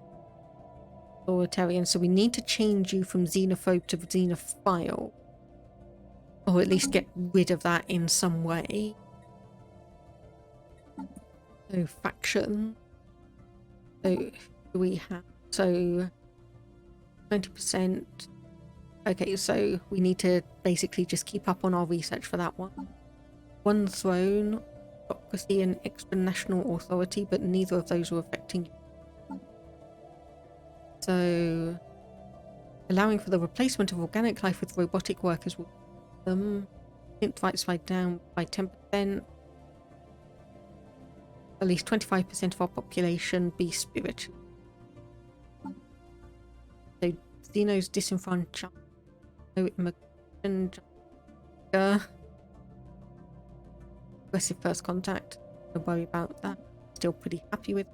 authoritarian. So we need to change you from xenophobe to xenophile. Or at least get rid of that in some way. So faction. So we have 20%. Okay, so we need to basically just keep up on our research for that one. One throne, democracy and extra national authority, but neither of those are affecting you. So allowing for the replacement of organic life with robotic workers will synth rights slide down by 10%. At least 25% of our population be spiritual. So Xeno's disenfranchised. No immigration. Aggressive first contact. Don't worry about that. Still pretty happy with.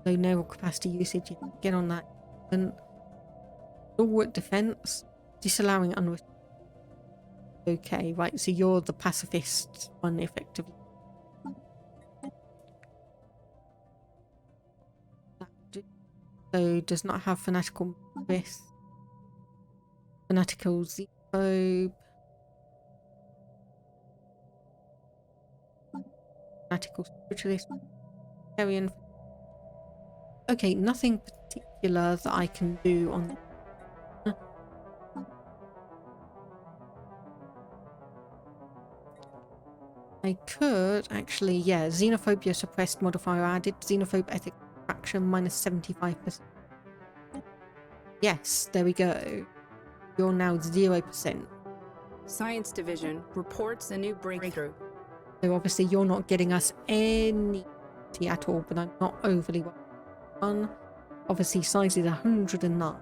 Low naval capacity usage. You can get on that. And stalwart defense. Disallowing unrestricted. Okay, right. So you're the pacifist one, effectively. So does not have fanatical myth. Fanatical xenophobe. Fanatical spiritualist. Arian. Okay, nothing particular that I can do on. I could actually, yeah, xenophobia suppressed modifier added, xenophobe ethic fraction minus 75%. Yes, there we go. You're now 0%. Science Division reports a new breakthrough. So obviously you're not getting us any at all, but I'm not overly worried on. Obviously size is 109,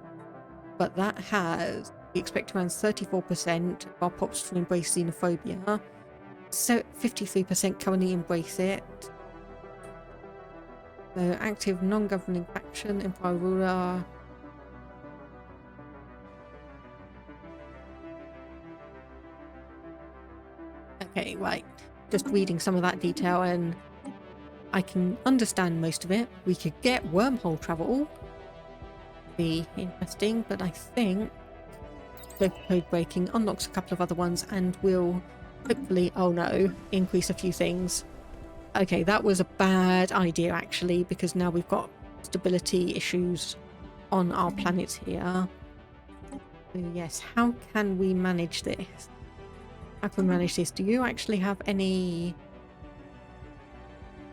but that has, we expect around 34% of our pops to embrace xenophobia. So 53% currently embrace it. So active non-governing faction, Empire ruler. Okay, right. Just reading some of that detail and I can understand most of it. We could get wormhole travel. Be interesting, but I think local code breaking unlocks a couple of other ones and will hopefully, oh no, increase a few things. Okay, that was a bad idea actually, because now we've got stability issues on our planet here. So yes, how can we manage this? How can we manage this? Do you actually have any...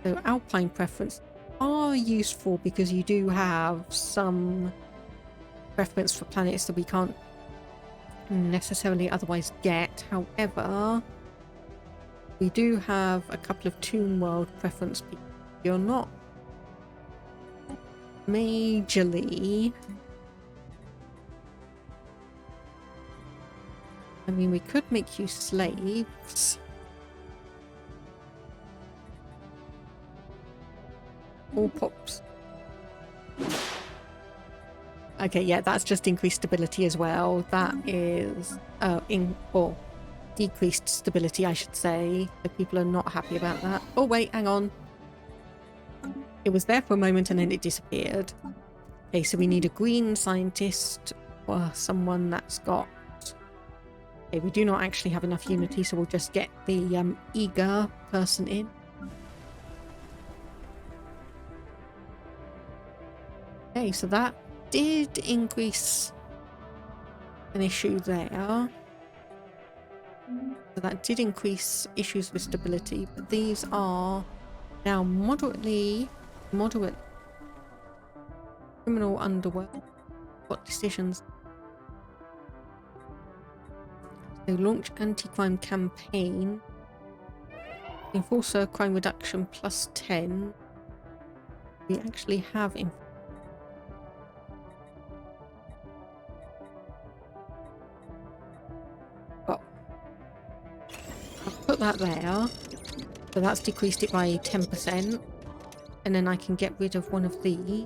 So alpine preference are useful because you do have some preference for planets that we can't necessarily otherwise get. However, we do have a couple of Toon World preference. You're not majorly... I mean, we could make you slaves. Or pops. Okay, yeah, that's just increased stability as well. That is or decreased stability, I should say. So people are not happy about that. Oh wait, hang on. It was there for a moment and then it disappeared. Okay, so we need a green scientist or someone that's got... Okay, we do not actually have enough unity, so we'll just get the eager person in. Okay, so that did increase an issue there. So that did increase issues with stability, but these are now moderate criminal underworld. What decisions? So launch anti-crime campaign. Enforcer crime reduction plus 10. We actually have put that there, so that's decreased it by 10%, and then I can get rid of one of these,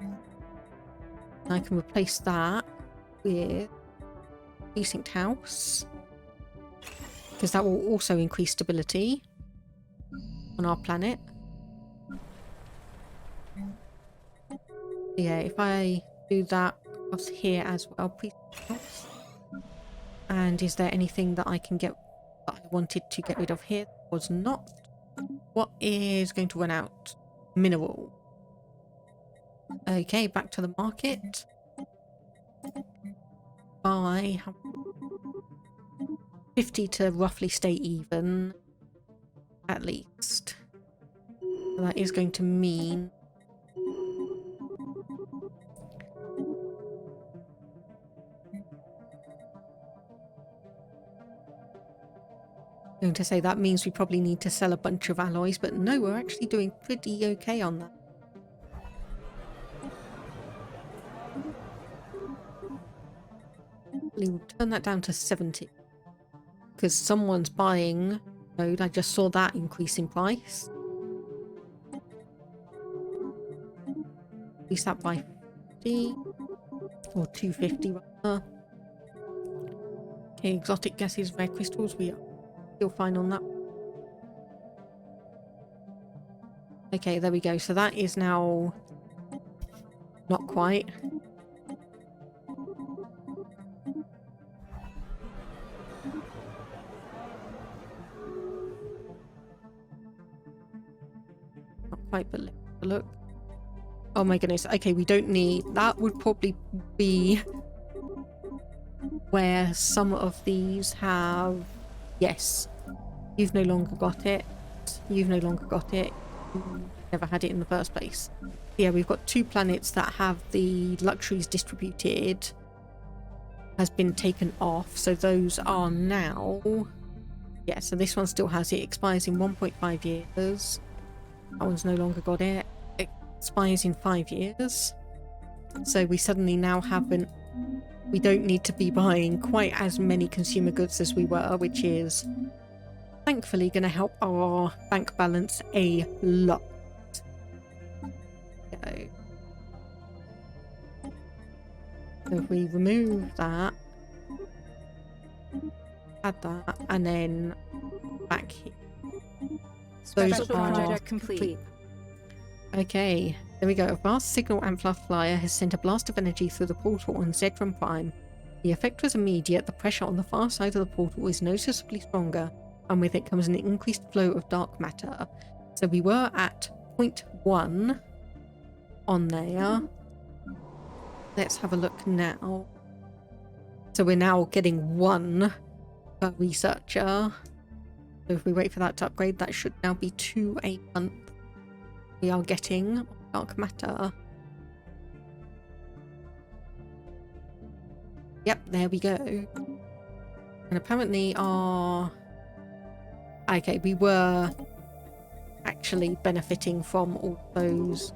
and I can replace that with precinct house, because that will also increase stability on our planet. Yeah, if I do that across here as well, precinct house. And is there anything that I can get that I wanted to get rid of here? Was not. What is going to run out? Mineral. Okay, back to the market. Buy 50 to roughly stay even, at least. So that is going to mean going to say that means we probably need to sell a bunch of alloys, but no, we're actually doing pretty okay on that. We'll turn that down to 70 because someone's buying mode. I just saw that increase in price. Increase that by 50 or 250 rather. Okay, exotic gases, rare crystals, we are still fine on that. Okay, there we go. So that is now not quite. Not quite, but look. Oh my goodness. Okay, we don't need... That would probably be where some of these have... Yes, you've no longer got it. You've no longer got it. You never had it in the first place. Yeah, we've got 2 planets that have the luxuries distributed. Has been taken off. So those are now... Yeah, so this one still has it. Expires in 1.5 years. That one's no longer got it. It expires in 5 years. So we suddenly now haven't... We don't need to be buying quite as many consumer goods as we were, which is thankfully going to help our bank balance a lot. So if we remove that, add that, and then back here. Those are project complete. Okay, there we go. A vast signal amplifier has sent a blast of energy through the portal on Zedron Prime. The effect was immediate. The pressure on the far side of the portal is noticeably stronger. and with it comes an increased flow of dark matter. So we were at 0.1 on there. Let's have a look now. So we're now getting 1 per researcher. So if we wait for that to upgrade, that should now be 2 a month. We are getting dark matter. Yep, there we go. And apparently our... Okay, we were actually benefiting from all those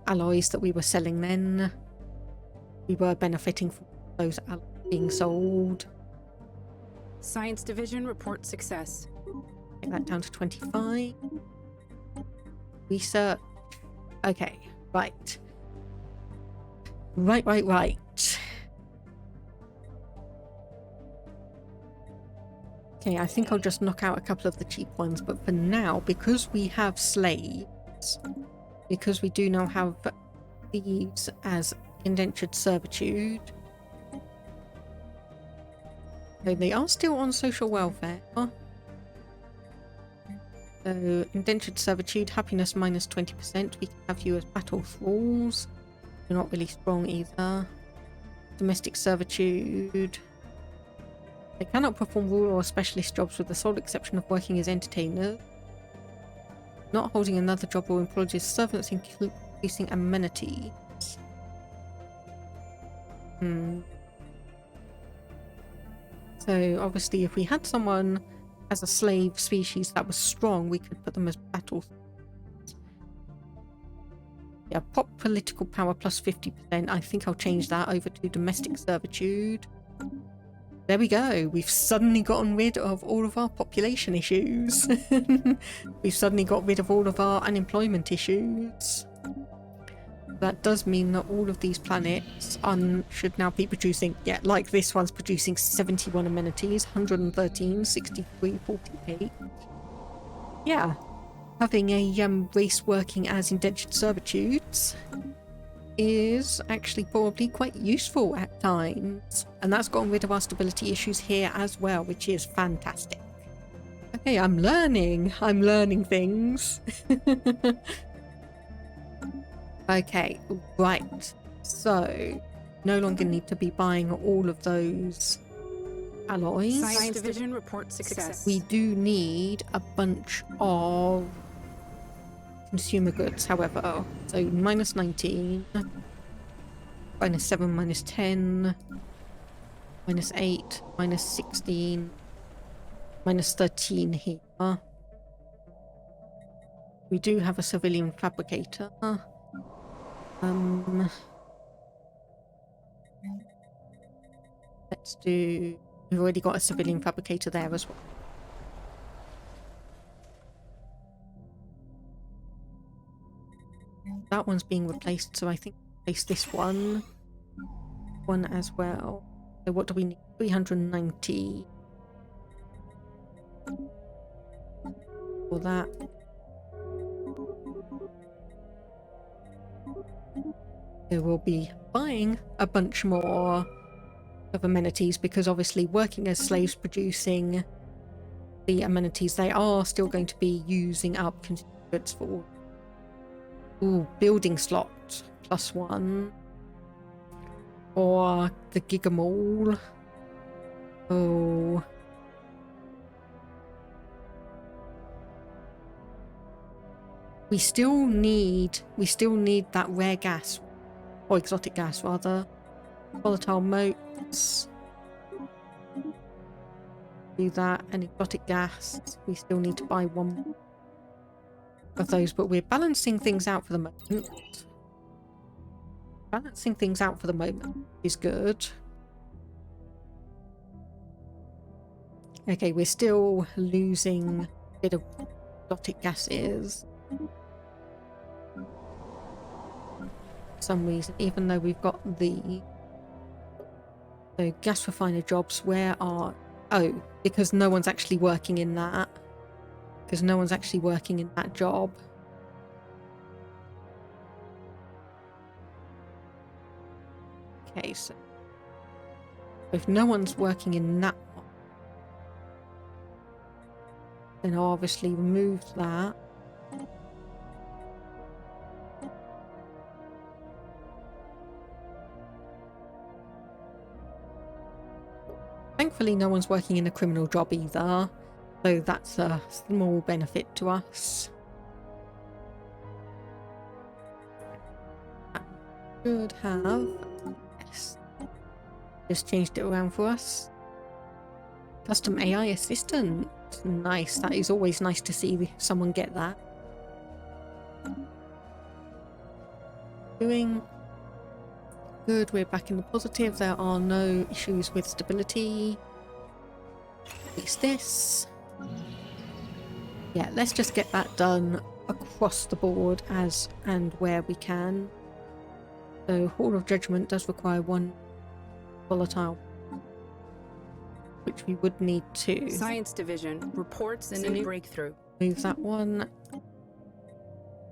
alloys that we were selling then. We were benefiting from those alloys being sold. Science Division report success. Take that down to 25. Research. Okay, right. Right. Okay, I think I'll just knock out a couple of the cheap ones, but for now, because we have slaves, because we do now have thieves as indentured servitude, so they are still on social welfare. So, indentured servitude, happiness minus 20%. We can have you as battle thralls. You're not really strong either. Domestic servitude. They cannot perform rural or specialist jobs with the sole exception of working as entertainers. Not holding another job or employed as servants, increasing amenities. So obviously if we had someone as a slave species that was strong, we could put them as battle. Yeah, pop political power plus 50%. I think I'll change that over to domestic servitude. There we go. We've suddenly gotten rid of all of our population issues. We've suddenly got rid of all of our unemployment issues. That does mean that all of these planets should now be producing, yeah, like this one's producing 71 amenities, 113, 63, 48. Yeah, having a race working as indentured servitudes is actually probably quite useful at times. And that's gotten rid of our stability issues here as well, which is fantastic. Okay, I'm learning things. Okay, right. So, no longer need to be buying all of those alloys. Science Division report success. We do need a bunch of consumer goods, however. So, minus 19, minus 7, minus 10, minus 8, minus 16, minus 13 here. We do have a civilian fabricator. Let's do... We've already got a civilian fabricator there as well. That one's being replaced, so I think replace this one as well. So what do we need? 390 for that. So we'll be buying a bunch more of amenities because obviously working as slaves producing the amenities, they are still going to be using up consumer goods for... Ooh, building slot +1. Or the Gigamall. Oh. We still need that rare gas, or exotic gas rather. Volatile motes. Do that, and exotic gas. We still need to buy one of those, but we're balancing things out for the moment. Balancing things out for the moment is good. Okay, we're still losing a bit of exotic gases. For some reason, even though we've got the gas refiner jobs, where are... Oh, because no one's actually working in that. Because no one's actually working in that job. Okay, so if no one's working in that one, Then I'll obviously remove that. Thankfully, no one's working in a criminal job either, so that's a small benefit to us. That should have... Yes. Just changed it around for us. Custom AI assistant. Nice. That is always nice to see someone get that. Doing good. We're back in the positive. There are no issues with stability. At least this. Yeah, let's just get that done across the board as and where we can. So Hall of Judgment does require one volatile, which we would need to. Science Division reports a new breakthrough. Move that one.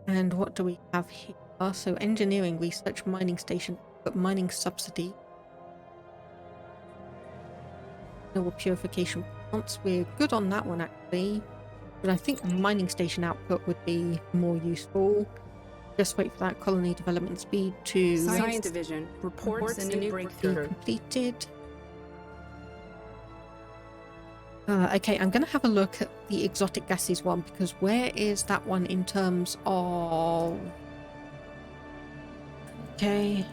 And what do we have here? So engineering, research, mining station, but mining subsidy. Mineral purification plants. We're good on that one actually. But I think mining station output would be more useful. Just wait for that colony development speed to... Science Division reports a new breakthrough. Completed. Okay, I'm going to have a look at the exotic gases one, because where is that one in terms of... Okay.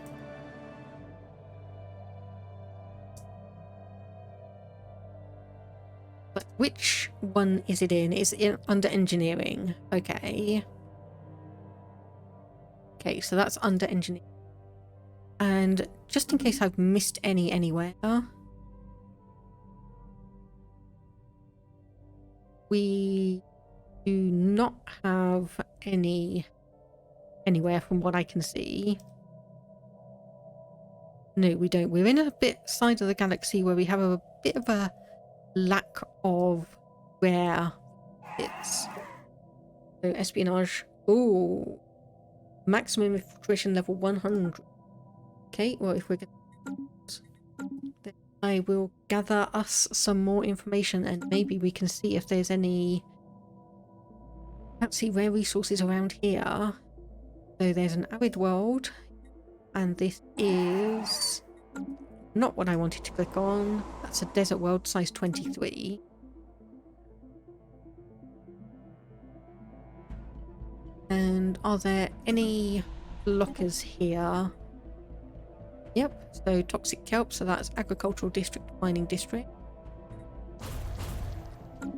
But which one is it in? Is it under engineering? Okay. Okay, so that's under engineering. And just in case I've missed any anywhere, we do not have any anywhere from what I can see. No, we don't. We're in a bit side of the galaxy where we have a bit of a lack of rare bits. So espionage. Oh, maximum infiltration level 100. Okay, well if we're going to... I will gather us some more information and maybe we can see if there's any... Can't see rare resources around here. So there's an arid world. And this is not what I wanted to click on. That's a desert world, size 23. And are there any blockers here? Yep, so toxic kelp, so that's agricultural district, mining district.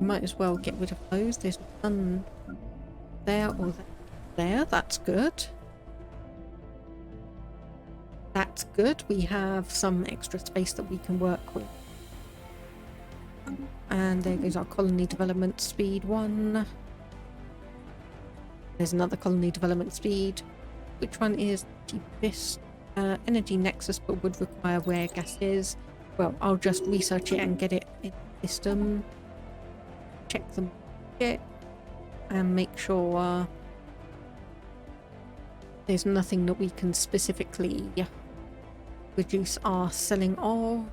Might as well get rid of those. There's none there or there. That's good. That's good. We have some extra space that we can work with. And there goes our colony development speed 1. There's another colony development speed. Which one is cheapest? Energy nexus, but would require rare gases. Well, I'll just research it and get it in the system. Check the market and make sure there's nothing that we can specifically reduce our selling of.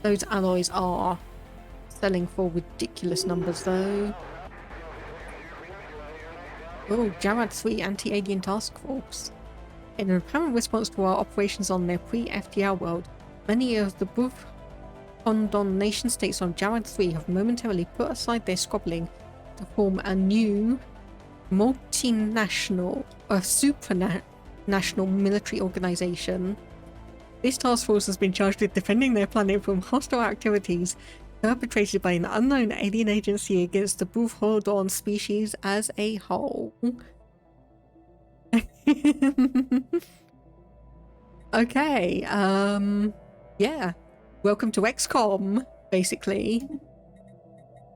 Those alloys are selling for ridiculous numbers though. Oh, Jarad 3 Anti-Alien Task Force. In an apparent response to our operations on their pre-FTL world, many of the Buf-Kondon nation states on Jarad 3 have momentarily put aside their squabbling to form a new multinational or supranational military organization. This task force has been charged with defending their planet from hostile activities perpetrated by an unknown alien agency against the Buf-Kondon species as a whole. Okay, yeah. Welcome to XCOM, basically.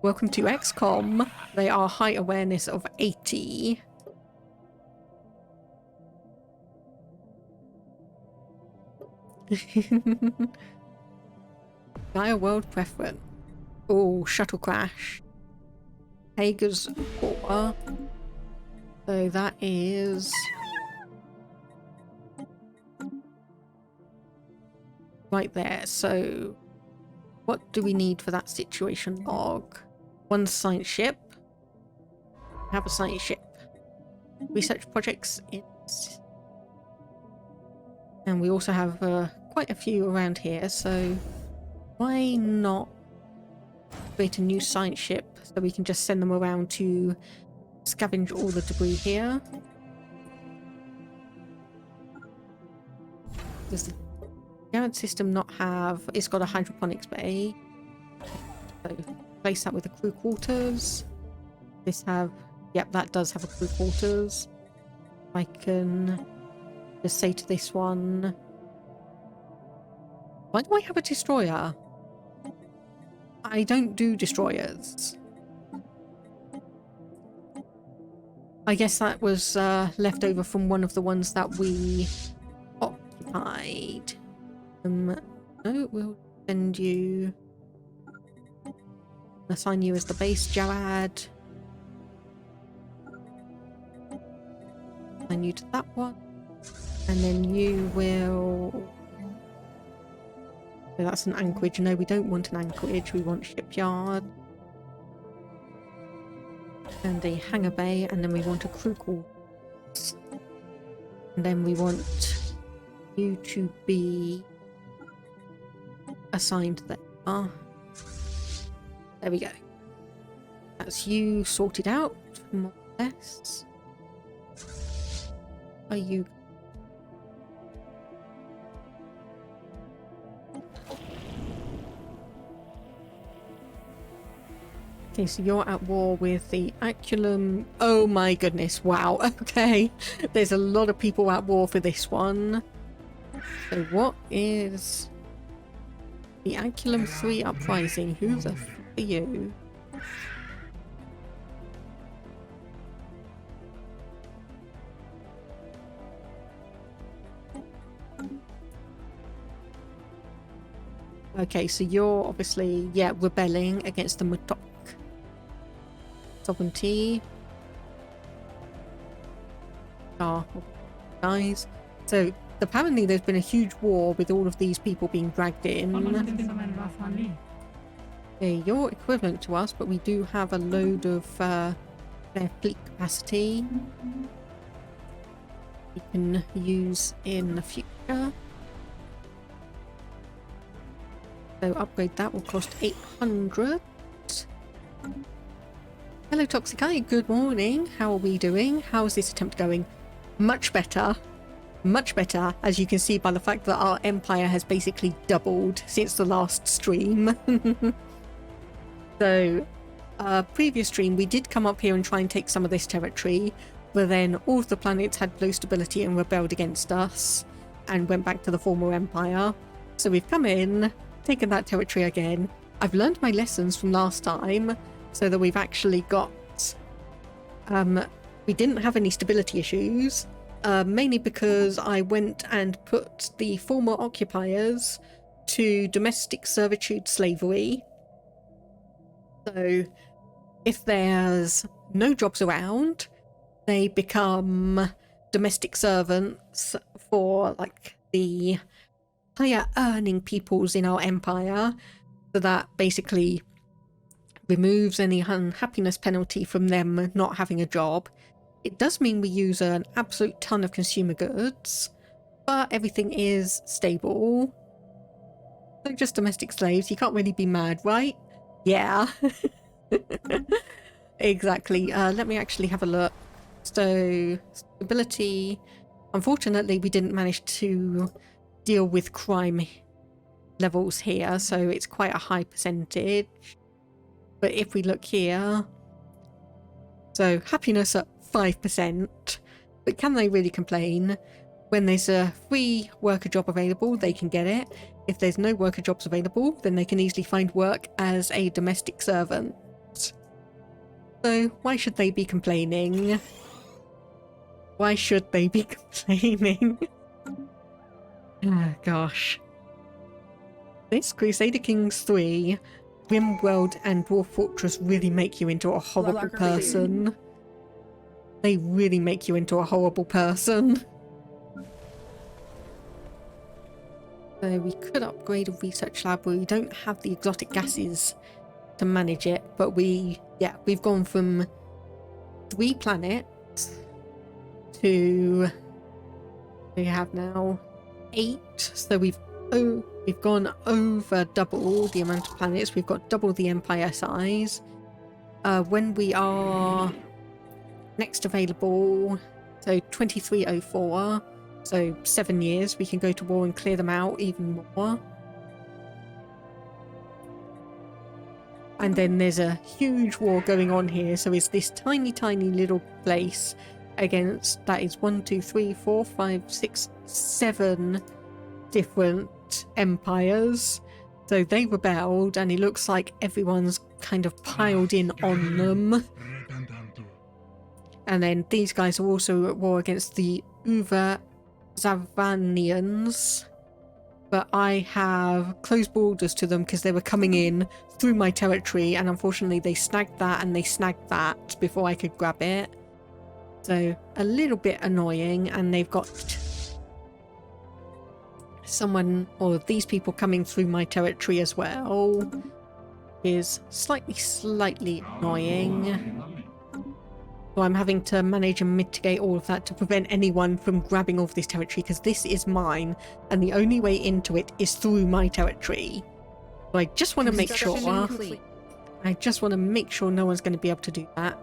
Welcome to XCOM. They are high awareness of 80. Gaia World Preference. Oh, shuttle crash. Hager's 4. So that is... right there. So What do we need for that situation log? One science ship. Have a science ship. Research projects. And we also have quite a few around here, so why not create a new science ship so we can just send them around to scavenge all the debris here. Does the current system not have... It's got a hydroponics bay. So place that with the crew quarters. This have... Yep, that does have a crew quarters. I can just say to this one... Why do I have a destroyer? I don't do destroyers. I guess that was left over from one of the ones that we occupied. No, we'll send you... Assign you as the base, Jawad. Assign you to that one. And then you will... So that's an anchorage. No, we don't want an anchorage. We want shipyard. And a hangar bay. And then we want a crew quarters. And then we want you to be assigned there. There we go. That's you sorted out, more or less. Are you... Okay, so you're at war with the Aculum. Oh my goodness, wow, okay. There's a lot of people at war for this one. So what is the Aculum 3 uprising? Who the f are you? Okay, so you're obviously, yeah, rebelling against the Matok sovereignty. Guys. So apparently there's been a huge war with all of these people being dragged in. Okay, you're equivalent to us, but we do have a load of their fleet capacity we can use in the future. So upgrade that will cost 800. Hello Toxic Eye, good morning. How are we doing? How is this attempt going? Much better. Much better, as you can see by the fact that our empire has basically doubled since the last stream. So, previous stream we did come up here and try and take some of this territory, but then all of the planets had low stability and rebelled against us and went back to the former empire. So we've come in, taken that territory again. I've learned my lessons from last time, so that we've actually got... we didn't have any stability issues, mainly because I went and put the former occupiers to domestic servitude slavery. So if there's no jobs around, they become domestic servants for like the higher earning peoples in our empire. So that basically removes any unhappiness penalty from them not having a job. It does mean we use an absolute ton of consumer goods, but everything is stable. So just domestic slaves, you can't really be mad, right? Yeah. Exactly. Let me actually have a look. So, stability. Unfortunately, we didn't manage to deal with crime levels here, so it's quite a high percentage. But if we look here, so happiness at 5%, but can they really complain? When there's a free worker job available, they can get it. If there's no worker jobs available, then they can easily find work as a domestic servant. So why should they be complaining? Why should they be complaining? Oh, gosh. This Crusader Kings 3, Rimworld and Dwarf Fortress really make you into a horrible person. They really make you into a horrible person. So we could upgrade a research lab where we don't have the exotic gases to manage it, but we've gone from 3 planets to we have now 8. So we've gone over double the amount of planets. We've got double the empire size. When we are next available, so 2304, so 7 years, we can go to war and clear them out even more. And then there's a huge war going on here, so it's this tiny little place against, that is 1, 2, 3, 4, 5, 6, 7 different empires. So they rebelled, and it looks like everyone's kind of piled in on them. And then these guys are also at war against the Zavanians. But I have closed borders to them because they were coming in through my territory, and unfortunately they snagged that and they snagged that before I could grab it. So a little bit annoying, and they've got someone or these people coming through my territory as well. Is slightly annoying. So I'm having to manage and mitigate all of that to prevent anyone from grabbing off this territory, because this is mine and the only way into it is through my territory. So I just want to make sure no one's going to be able to do that.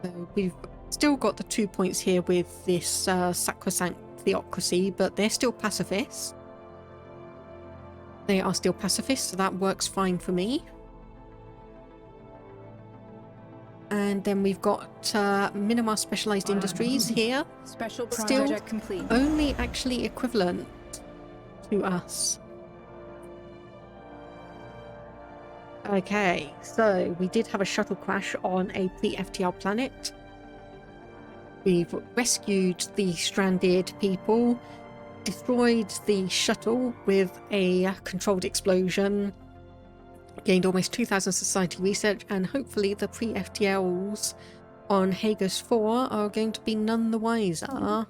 So we've still got the 2 points here with this sacrosanct theocracy, but they're still pacifists. They are still pacifists, so that works fine for me. And then we've got Minimar Specialist Industries here. Special still project complete. Only actually equivalent to us. Okay, so we did have a shuttle crash on a pre-FTL planet. We've rescued the stranded people, destroyed the shuttle with a controlled explosion, gained almost 2,000 society research, and hopefully the pre-FTLs on Hagos 4 are going to be none the wiser.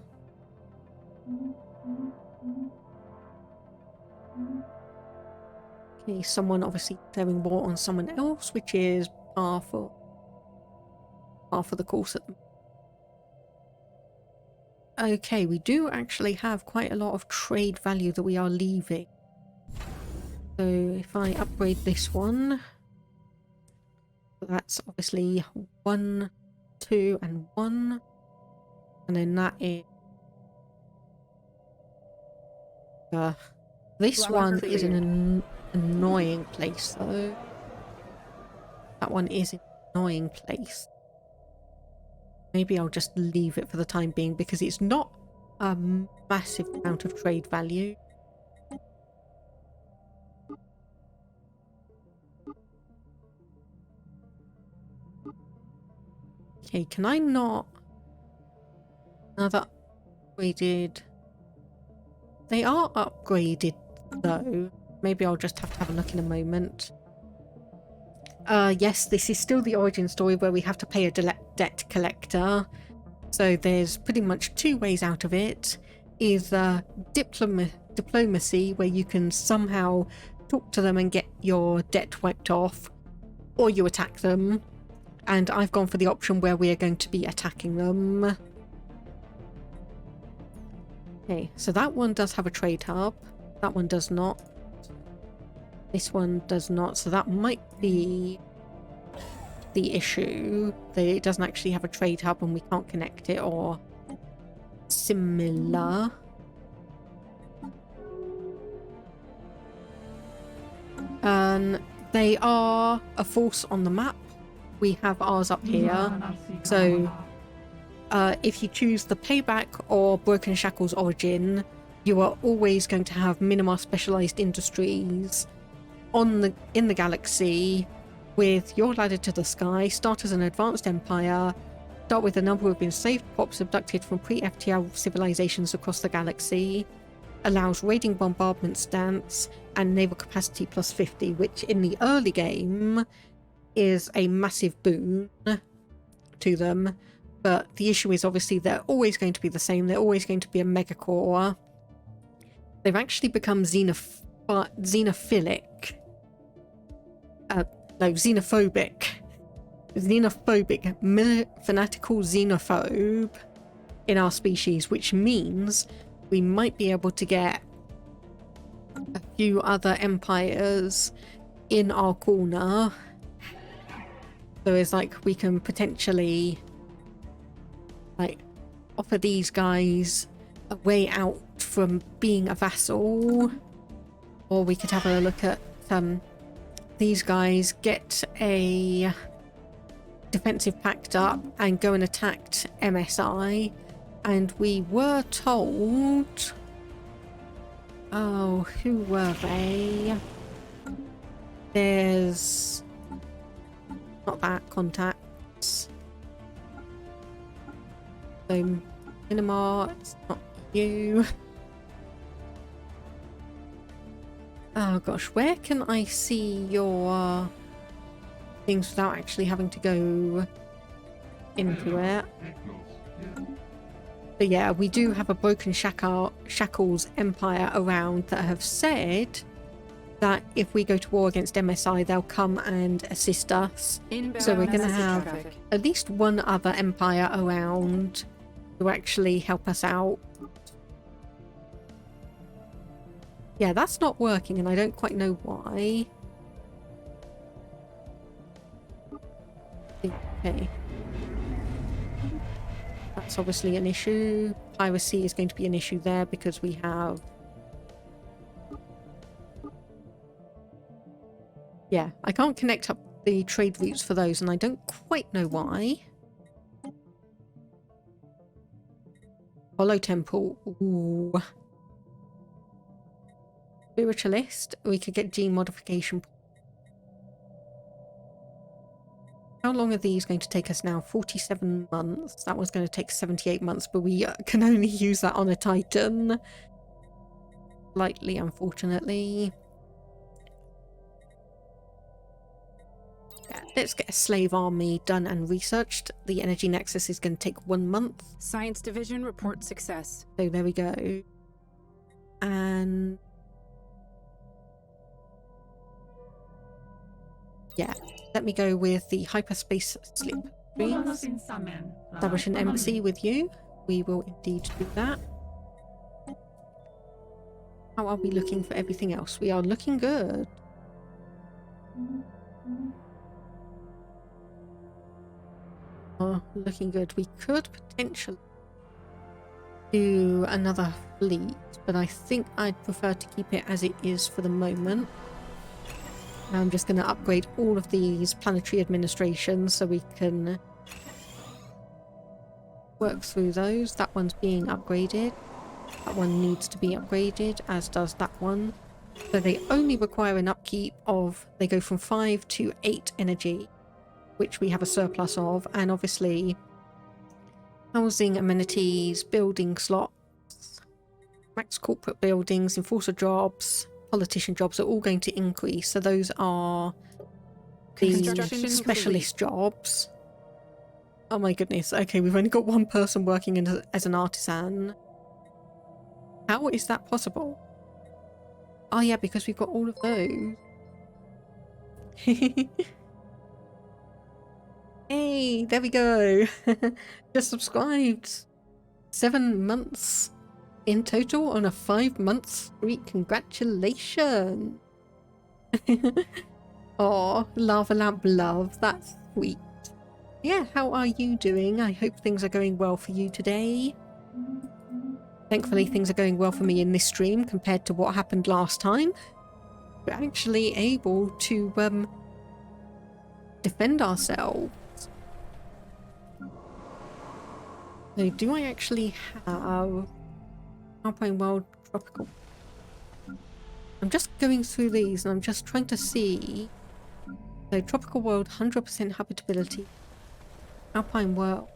Okay, someone obviously declaring war on someone else, which is par for the course at the moment. Okay, we do actually have quite a lot of trade value that we are leaving. So if I upgrade this one, that's obviously 1, 2, and 1. And then that is... this one is in an annoying place, though. That one is an annoying place. Maybe I'll just leave it for the time being, because it's not a massive amount of trade value. Okay, can I not... Now that upgraded... They are upgraded, though. Maybe I'll just have to have a look in a moment. Yes, this is still the origin story where we have to pay a debt collector. So there's pretty much 2 ways out of it. Either diplomacy, where you can somehow talk to them and get your debt wiped off, or you attack them. And I've gone for the option where we are going to be attacking them. Okay, so that one does have a trade hub. That one does not. This one does not, so that might be the issue, that it doesn't actually have a trade hub and we can't connect it, or similar. They are a force on the map. We have ours up here. So if you choose the Payback or Broken Shackles origin, you are always going to have Minimar Specialist Industries in the galaxy, with your ladder to the sky. Start as an advanced empire, start with a number who have been saved, pops abducted from pre-FTL civilizations across the galaxy, allows raiding bombardment stance, and naval capacity plus 50, which in the early game is a massive boon to them. But the issue is obviously they're always going to be the same. They're always going to be a megacore. They've actually become xenophobic. Fanatical xenophobe in our species, which means we might be able to get a few other empires in our corner. So it's like we can potentially like offer these guys a way out from being a vassal, or we could have a look at these guys get a defensive pact up and go and attack MSI. And we were told, oh, who were they? There's not that contacts. So Minimar, it's not you. Oh gosh, where can I see your things without actually having to go into it? But yeah, we do have a broken Shackles empire around that have said that if we go to war against MSI, they'll come and assist us. So we're going to have at least one other empire around to actually help us out. Yeah, that's not working, and I don't quite know why. Okay. That's obviously an issue. Piracy is going to be an issue there because we have... Yeah, I can't connect up the trade routes for those, and I don't quite know why. Hollow Temple. Ooh. Spiritualist. We could get gene modification. How long are these going to take us now? 47 months. That was going to take 78 months, but we can only use that on a Titan. Slightly, unfortunately. Yeah, let's get a slave army done and researched. The energy nexus is going to take 1 month. Science division report success. So there we go. And... yeah, let me go with the hyperspace slip streams. Establish an embassy with you. We will indeed do that. How are we looking for everything else? We are looking good. Oh, looking good. We could potentially do another fleet, but I think I'd prefer to keep it as it is for the moment. I'm just going to upgrade all of these planetary administrations so we can work through those. That one's being upgraded. That one needs to be upgraded, as does that one. So they only require an upkeep of, they go from 5 to 8 energy, which we have a surplus of, and obviously housing, amenities, building slots, max corporate buildings, enforcer jobs, politician jobs are all going to increase. So those are the specialist jobs. Oh my goodness. Okay, we've only got one person working as an artisan. How is that possible? Oh yeah, because we've got all of those. Hey, there we go. Just subscribed. 7 months in total on a 5-month streak. Congratulations. Oh, lava lamp love. That's sweet. Yeah, how are you doing? I hope things are going well for you today. Thankfully, things are going well for me in this stream compared to what happened last time. We're actually able to defend ourselves. So do I actually have Alpine World Tropical? I'm just going through these and I'm just trying to see. So Tropical World, 100% habitability. Alpine World.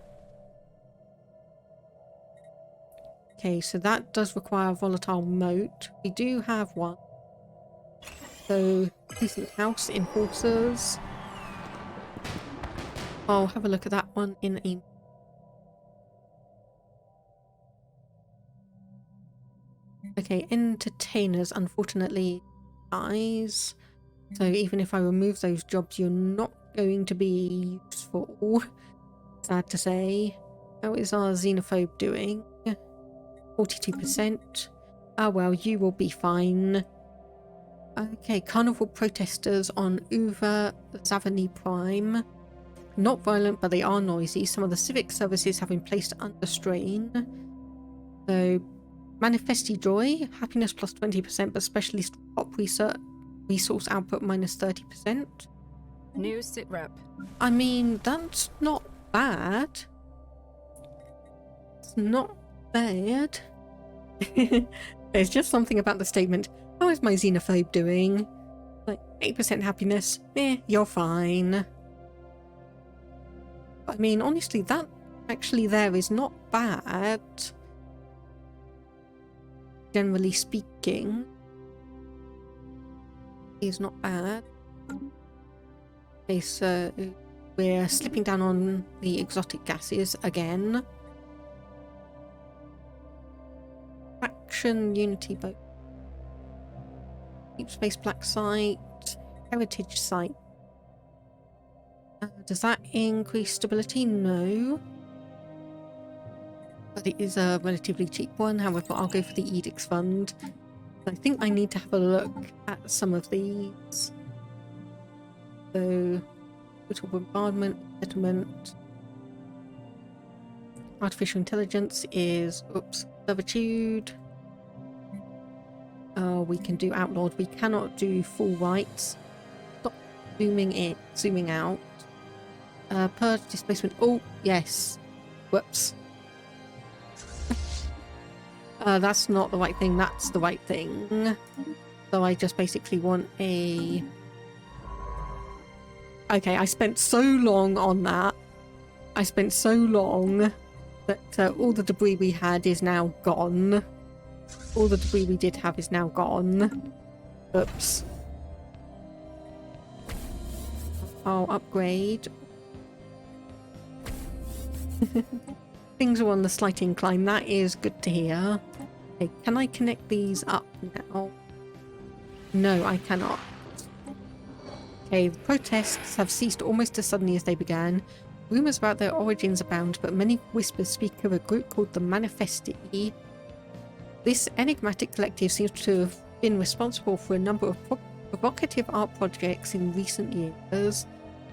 Okay, so that does require a volatile moat. We do have one. So, decent house enforcers. I'll have a look at that one in a... Okay, entertainers, unfortunately, dies. So even if I remove those jobs, you're not going to be useful. Sad to say. How is our xenophobe doing? 42%. Ah, well, you will be fine. Okay, carnival protesters on Uva Zavani Prime. Not violent, but they are noisy. Some of the civic services have been placed under strain. So, Manifesti Joy, happiness plus 20%, but specialist pop resource output minus 30%. New sit rep. I mean, that's not bad. It's not bad. There's just something about the statement, how is my xenophobe doing? Like, 8% happiness, you're fine. I mean, honestly, that actually there is not bad. Generally speaking, is not bad. Okay, so we're slipping down on the exotic gases again. Faction Unity boat. Deep Space Black Site. Heritage Site. Does that increase stability? No. But it is a relatively cheap one. However, I'll go for the Edicts Fund. I think I need to have a look at some of these. So, total bombardment, settlement. Artificial intelligence is, servitude. We can do outlawed. We cannot do full rights. Stop zooming in, zooming out. Purge, displacement. Oh, yes. Whoops. That's not the right thing. That's the right thing. So I just basically want a... Okay, I spent so long on that. I spent so long that all the debris we had is now gone. All the debris we did have is now gone. Oops. I'll upgrade. Things are on the slight incline. That is good to hear. Okay, can I connect these up now? No, I cannot. Okay, the protests have ceased almost as suddenly as they began. Rumours about their origins abound, but many whispers speak of a group called the Manifesti. This enigmatic collective seems to have been responsible for a number of provocative art projects in recent years.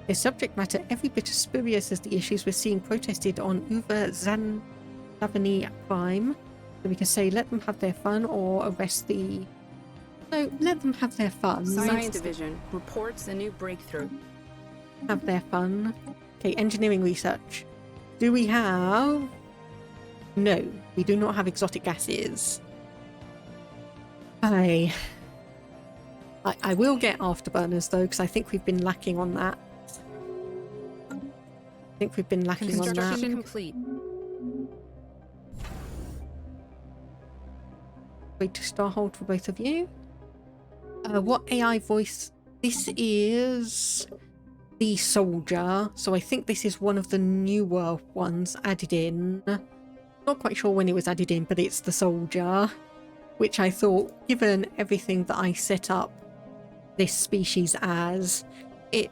Their subject matter every bit as spurious as the issues we're seeing protested on Uva Zavani Prime. So we can say let them have their fun or arrest the... No, let them have their fun. Science Division reports a new breakthrough. Have their fun. Okay, engineering research. Do we have... No, we do not have exotic gases. I will get afterburners though, because I think we've been lacking on that. I think we've been lacking on that. Construction complete. Wait to star hold for both of you. What AI voice? This is the soldier. So I think this is one of the newer ones added in. Not quite sure when it was added in, but it's the soldier. Which I thought, given everything that I set up this species as, it,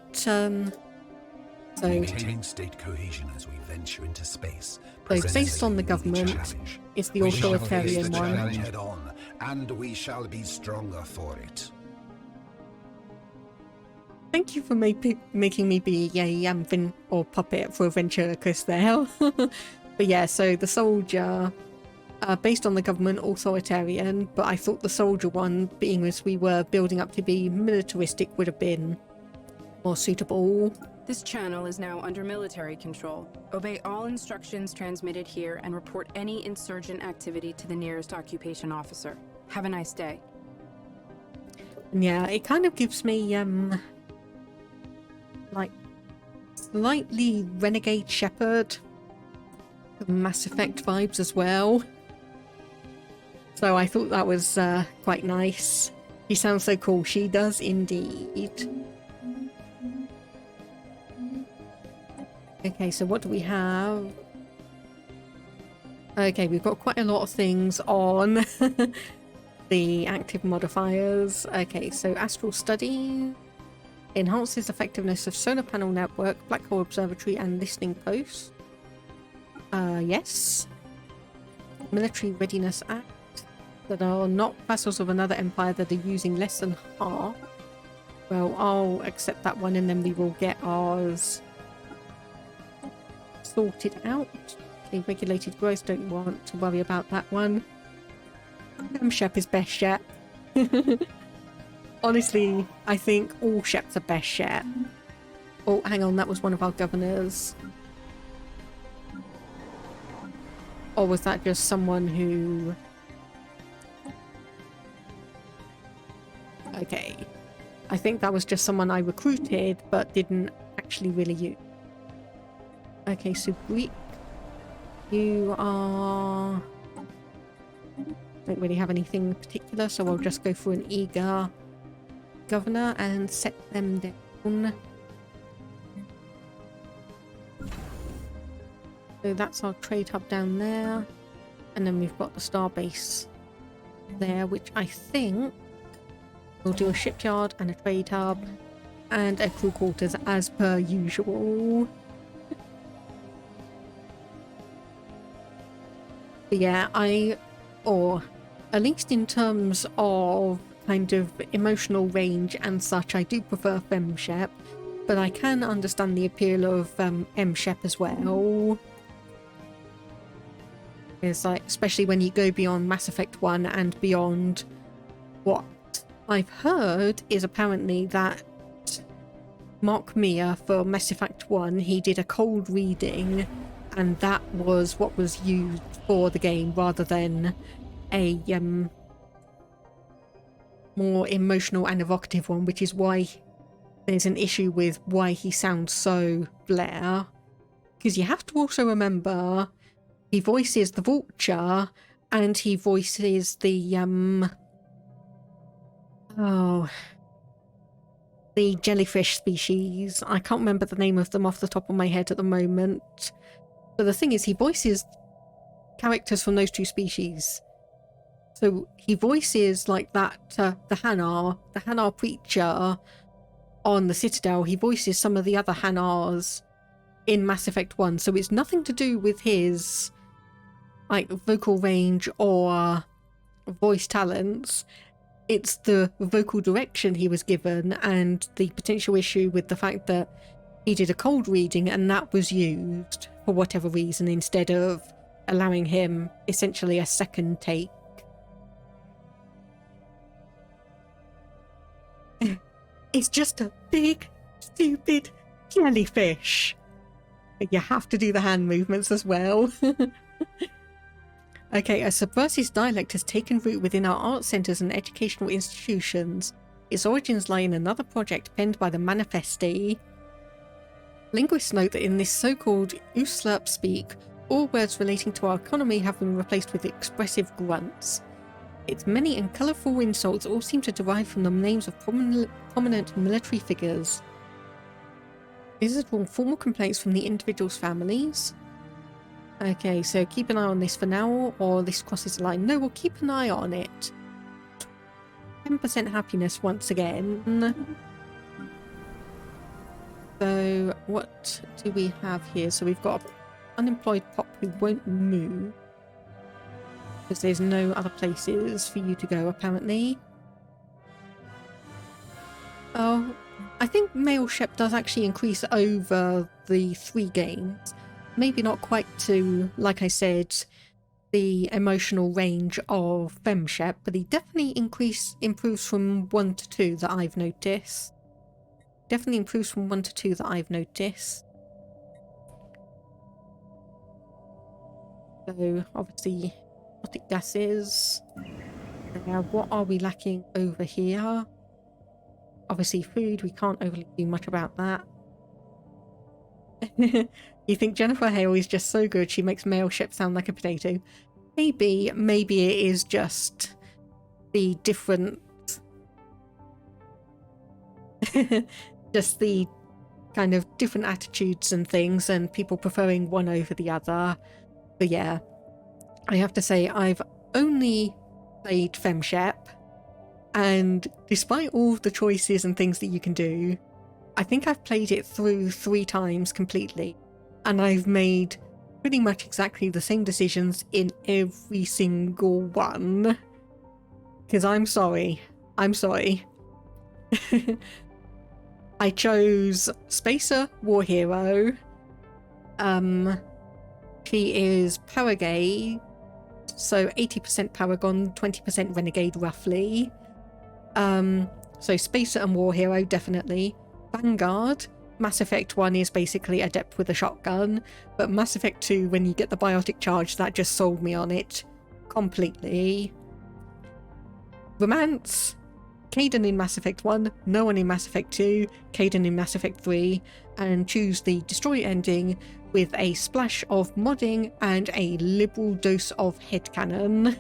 maintaining state cohesion as we venture into space. So based on the government, it's the authoritarian one. Head on, and we shall be stronger for it. Thank you for making me be a or puppet for a ventriloquist there. But yeah, so the soldier, based on the government, authoritarian, but I thought the soldier one, being as we were building up to be militaristic, would have been more suitable. This channel is now under military control. Obey all instructions transmitted here and report any insurgent activity to the nearest occupation officer. Have a nice day. And yeah, it kind of gives me, like, slightly Renegade Shepherd, Mass Effect vibes as well. So I thought that was quite nice. She sounds so cool. She does indeed. Okay, so what do we have? Okay, we've got quite a lot of things on. the active modifiers. Okay, so astral study enhances effectiveness of solar panel network, black hole observatory, and listening post. Yes. Military readiness act that are not vassals of another empire that are using less than half. Well, I'll accept that one, and then we will get ours sorted out. Okay, regulated growth, don't want to worry about that one. Shep is best yet. Honestly, I think all Sheps are best yet. Oh, hang on, that was one of our governors. Or was that just someone who... Okay. I think that was just someone I recruited, but didn't actually really use. Okay, so Greek. You are... Don't really have anything particular, so I'll just go for an eager governor and set them down. So that's our trade hub down there. And then we've got the starbase there, which I think we'll do a shipyard and a trade hub and a crew quarters as per usual. But yeah, or at least in terms of kind of emotional range and such, I do prefer FemShep, but I can understand the appeal of MShep as well. It's like, especially when you go beyond Mass Effect 1 and beyond, what I've heard is apparently that Mark Mia for Mass Effect 1, he did a cold reading, and that was what was used for the game rather than a more emotional and evocative one, which is why there's an issue with why he sounds so Blair. Because you have to also remember, he voices the Vulture, and he voices the the jellyfish species. I can't remember the name of them off the top of my head at the moment. But the thing is, he voices characters from those two species. So he voices like that, the Hanar preacher on the Citadel. He voices some of the other Hanars in Mass Effect 1. So it's nothing to do with his like vocal range or voice talents. It's the vocal direction he was given and the potential issue with the fact that he did a cold reading and that was used for whatever reason instead of allowing him essentially a second take. It's just a big, stupid jellyfish. But you have to do the hand movements as well. Okay, a subversive dialect has taken root within our art centres and educational institutions. Its origins lie in another project penned by the Manifesti. Linguists note that in this so-called Uslurp speak, all words relating to our economy have been replaced with expressive grunts. Its many and colourful insults all seem to derive from the names of prominent military figures. These are all formal complaints from the individuals' families. Okay, so keep an eye on this for now, or this crosses the line. No, we'll keep an eye on it. 10% happiness once again. So, what do we have here? So we've got an unemployed pop who won't move. Because there's no other places for you to go, apparently. Oh, I think male Shep does actually increase over the 3 games. Maybe not quite to, like I said, the emotional range of FemShep, but he definitely improves from 1 to 2 that I've noticed. Definitely improves from 1 to 2 that I've noticed. So, obviously, exotic gases. Now, what are we lacking over here? Obviously, food. We can't overly do much about that. You think Jennifer Hale is just so good she makes male Shep sound like a potato? Maybe it is just the different... just the kind of different attitudes and things and people preferring one over the other. But yeah, I have to say I've only played FemShep, and despite all of the choices and things that you can do, I think I've played it through 3 times completely, and I've made pretty much exactly the same decisions in every single one. Because I'm sorry. I chose Spacer War Hero. She is Paragay, so 80% Paragon, 20% Renegade roughly. So Spacer and War Hero, definitely. Vanguard. Mass Effect 1 is basically adept with a shotgun, but Mass Effect 2, when you get the biotic charge, that just sold me on it completely. Romance. Kaidan in Mass Effect 1, no one in Mass Effect 2, Kaidan in Mass Effect 3, and choose the Destroy ending with a splash of modding and a liberal dose of headcanon.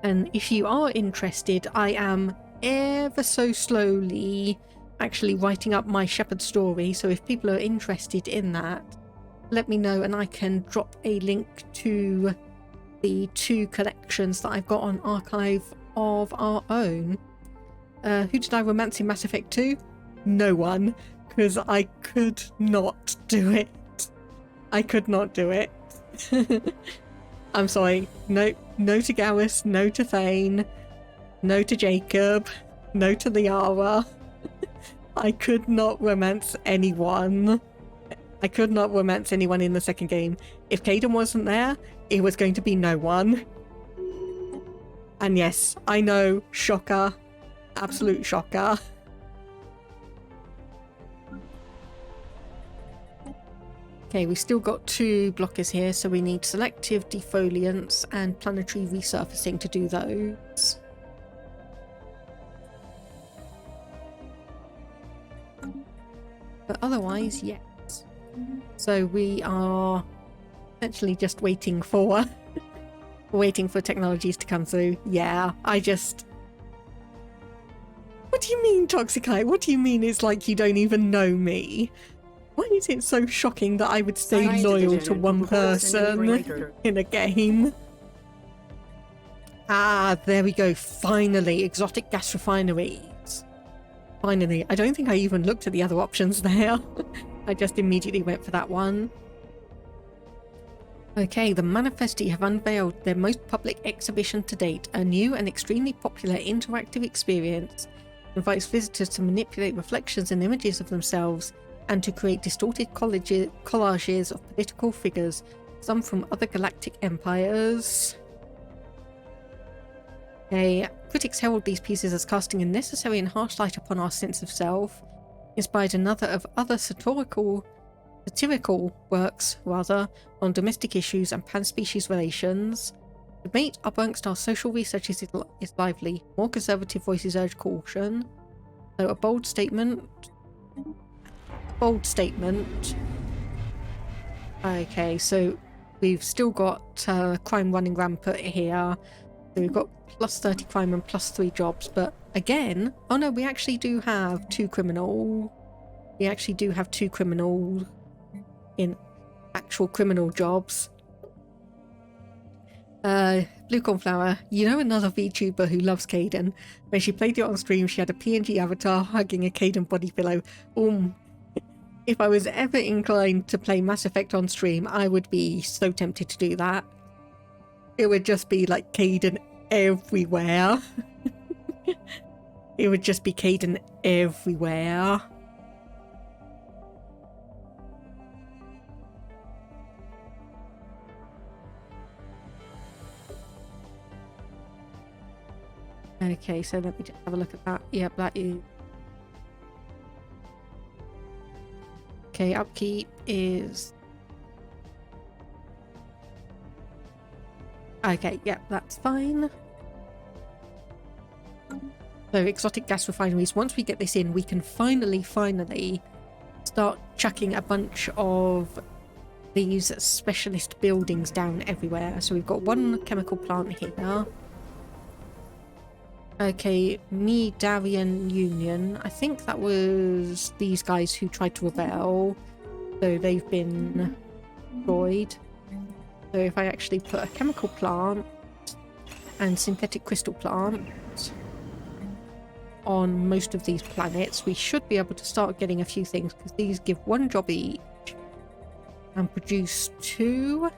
And if you are interested, I am ever so slowly actually writing up my Shepherd story, so if people are interested in that, let me know and I can drop a link to the 2 collections that I've got on Archive of Our Own. Who did I romance in Mass Effect 2? No one, because I could not do it. I could not do it. I'm sorry. No to Garrus, no to Thane, no to Jacob, no to Liara. I could not romance anyone. I could not romance anyone in the second game. If Kaidan wasn't there, it was going to be no one. And yes, I know, shocker. Absolute shocker. Okay, we still got 2 blockers here, so we need selective defoliants and planetary resurfacing to do those. But otherwise, yes. So we are essentially just waiting for technologies to come through. Yeah, What do you mean, Toxicite? What do you mean it's like you don't even know me? Why is it so shocking that I would stay loyal to one person in a game? Ah, there we go. Finally, exotic gas refineries. Finally. I don't think I even looked at the other options there. I just immediately went for that one. Okay, the Manifesti have unveiled their most public exhibition to date, a new and extremely popular interactive experience. Invites visitors to manipulate reflections and images of themselves and to create distorted collages of political figures, some from other galactic empires. Okay, critics herald these pieces as casting a necessary and harsh light upon our sense of self, inspired another of other satirical works on domestic issues and pan-species relations. Debate amongst our social research is lively. More conservative voices urge caution. So a bold statement. Okay, so we've still got crime running rampant here. So we've got plus 30 crime and plus 3 jobs, but again, oh no, we actually do have 2 criminal. We actually do have 2 criminals in actual criminal jobs. Blue Cornflower, you know another VTuber who loves Kaidan. When she played it on stream, she had a PNG avatar hugging a Kaidan body pillow. If I was ever inclined to play Mass Effect on stream, I would be so tempted to do that. It would just be like Kaidan everywhere. It would just be Kaidan everywhere. Okay, so let me just have a look at that. Yep, that is... Okay, upkeep is... Okay, yep, that's fine. So, exotic gas refineries. Once we get this in, we can finally start chucking a bunch of these specialist buildings down everywhere. So we've got 1 chemical plant here. Okay, Medarian Union. I think that was these guys who tried to rebel. So they've been destroyed. So if I actually put a chemical plant and synthetic crystal plant on most of these planets, we should be able to start getting a few things, because these give 1 job each and produce 2.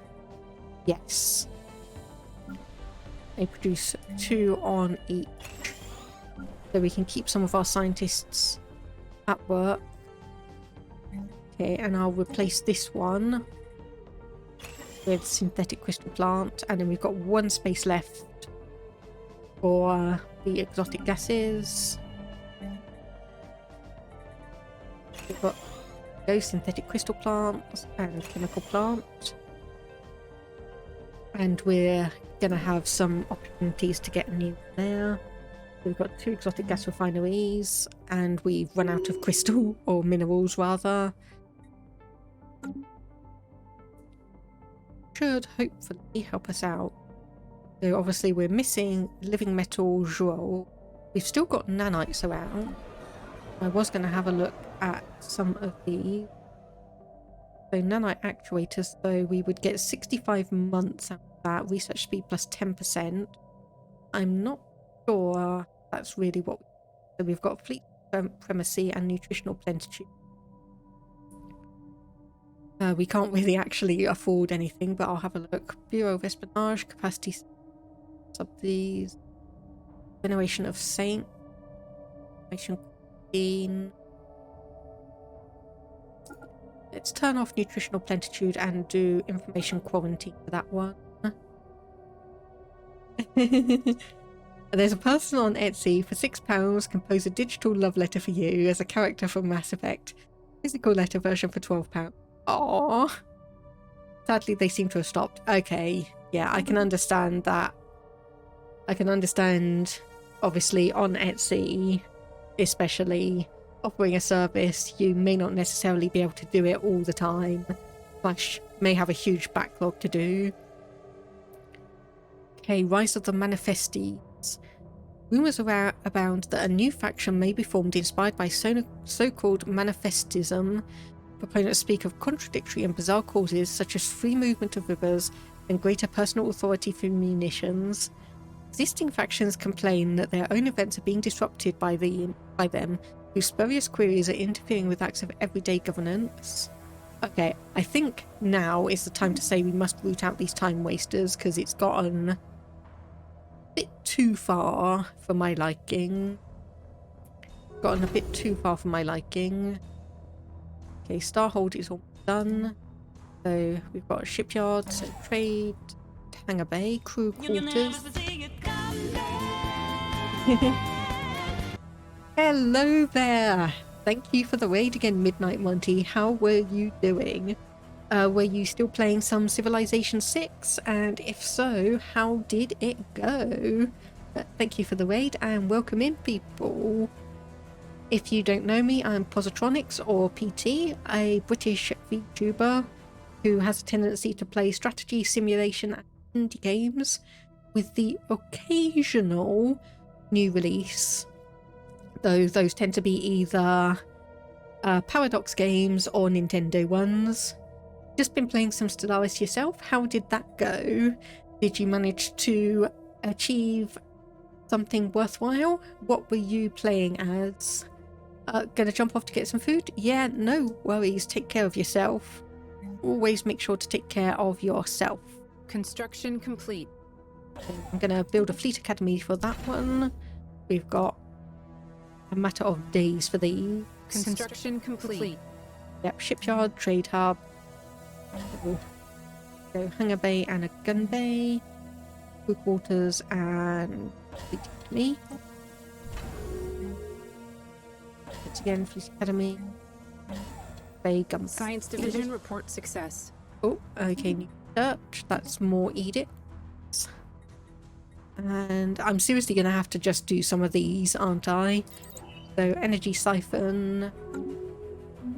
Yes, they produce 2 on each, so we can keep some of our scientists at work. Okay, and I'll replace this one with synthetic crystal plant, and then we've got 1 space left for the exotic gases. We've got those synthetic crystal plants and chemical plant, and we're gonna have some opportunities to get a new one there. We've got 2 exotic gas refineries, and we've run out of crystal, or minerals rather. Should hopefully help us out. So obviously we're missing living metal jewel. We've still got nanites around. I was going to have a look at some of these. So nanite actuators, though, we would get 65 months out of that. Research speed plus 10%. I'm not sure that's really what. So we've got fleet supremacy and nutritional plenitude. We can't really actually afford anything, but I'll have a look. Bureau of Espionage, capacity sub these. Veneration of Saint. Veneration Queen. Let's turn off nutritional plenitude and do information quarantine for that one. There's a person on Etsy for £6 compose a digital love letter for you as a character from Mass Effect. Physical letter version for £12. Aww. Sadly, they seem to have stopped. Okay, yeah, I can understand that. I can understand, obviously, on Etsy, especially, offering a service, you may not necessarily be able to do it all the time. Slash may have a huge backlog to do. Okay, Rise of the Manifesties. Rumours abound that a new faction may be formed inspired by so-called manifestism. Proponents speak of contradictory and bizarre causes such as free movement of rivers and greater personal authority for munitions. Existing factions complain that their own events are being disrupted by them, whose spurious queries are interfering with acts of everyday governance. Okay, I think now is the time to say we must root out these time wasters, because it's gotten a bit too far for my liking. Okay, Starhold is all done. So we've got shipyards, so trade, hangar bay, crew quarters. Hello there! Thank you for the raid again, Midnight Monty. How were you doing? Were you still playing some Civilization 6? And if so, how did it go? Thank you for the raid and welcome in, people. If you don't know me, I'm Positronics, or PT, a British VTuber who has a tendency to play strategy, simulation and indie games with the occasional new release. Though those tend to be either Paradox games or Nintendo ones. Just been playing some Stellaris yourself. How did that go? Did you manage to achieve something worthwhile? What were you playing as? Gonna jump off to get some food? Yeah, no worries. Take care of yourself. Always make sure to take care of yourself. Construction complete. I'm gonna build a fleet academy for that one. We've got a matter of days for these. Construction complete. Yep, shipyard, trade hub. So hangar bay and a gun bay. Crew quarters and fleet academy. Once again, fleet academy. Bay gun. Science division report success. Oh, okay, new search. That's more edicts. And I'm seriously going to have to just do some of these, aren't I? So, energy siphon.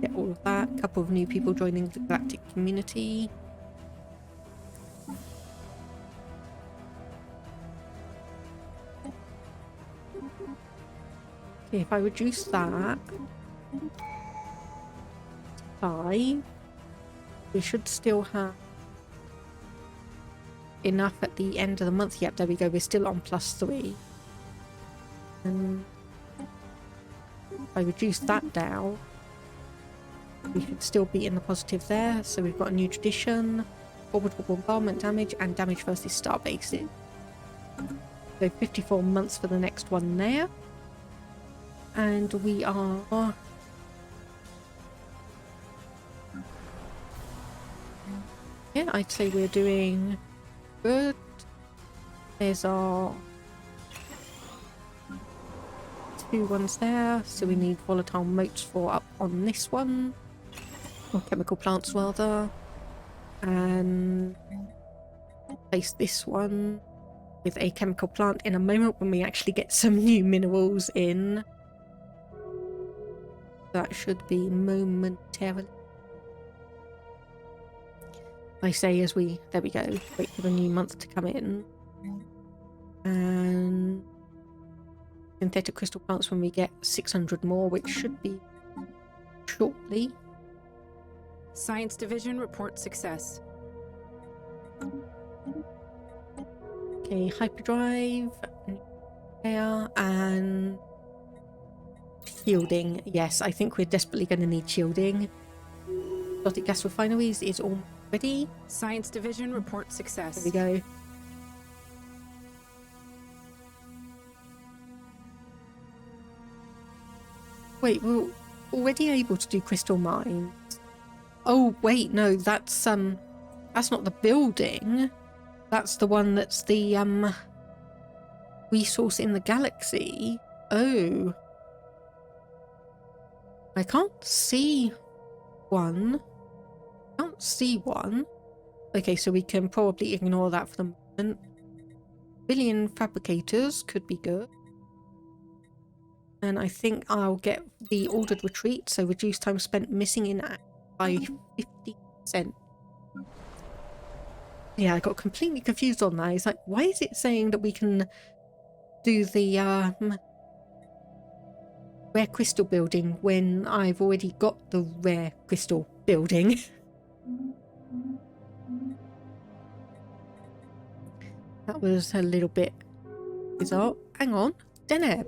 Get all of that. A couple of new people joining the galactic community. Okay, if I reduce that to 5, we should still have enough at the end of the month. Yep, there we go. We're still on +3. And if I reduce that down, we should still be in the positive there. So we've got a new tradition, orbital bombardment damage, and damage versus star bases. So 54 months for the next one there. And we are... yeah, I'd say we're doing good. There's our 2 ones there. So we need volatile motes for up on this one. Or chemical plants rather. And place this one with a chemical plant in a moment when we actually get some new minerals in. That should be momentarily. I say as we... there we go. Wait for the new month to come in. And synthetic crystal plants when we get 600 more, which should be shortly. Science Division reports success. Okay, hyperdrive, nuclear, and shielding. Yes, I think we're desperately going to need shielding. Exotic gas refineries is all ready. Science Division reports success. There we go. Wait, we're already able to do crystal mines. Oh wait, no, that's not the building. That's the one that's the resource in the galaxy. Oh. I can't see one. Can't see one. Okay, so we can probably ignore that for the moment. Billion fabricators could be good. And I think I'll get the ordered retreat, so reduce time spent missing in by 50%. Yeah, I got completely confused on that. It's like, why is it saying that we can do the rare crystal building when I've already got the rare crystal building? That was a little bit bizarre. Hang on, Deneb.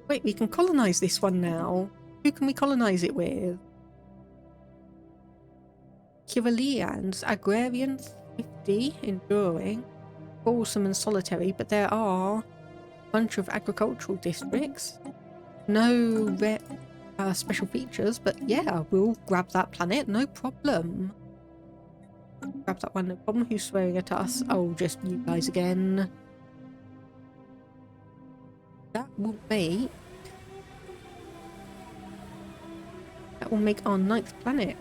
Wait, we can colonize this one now. Who can we colonize it with? Kiralians, agrarian 50, enduring, wholesome and solitary, but there are a bunch of agricultural districts. No rare special features, but yeah, we'll grab that planet, no problem. Grab that one, no problem. Who's swearing at us? Oh, just you guys again. That will make our 9th planet.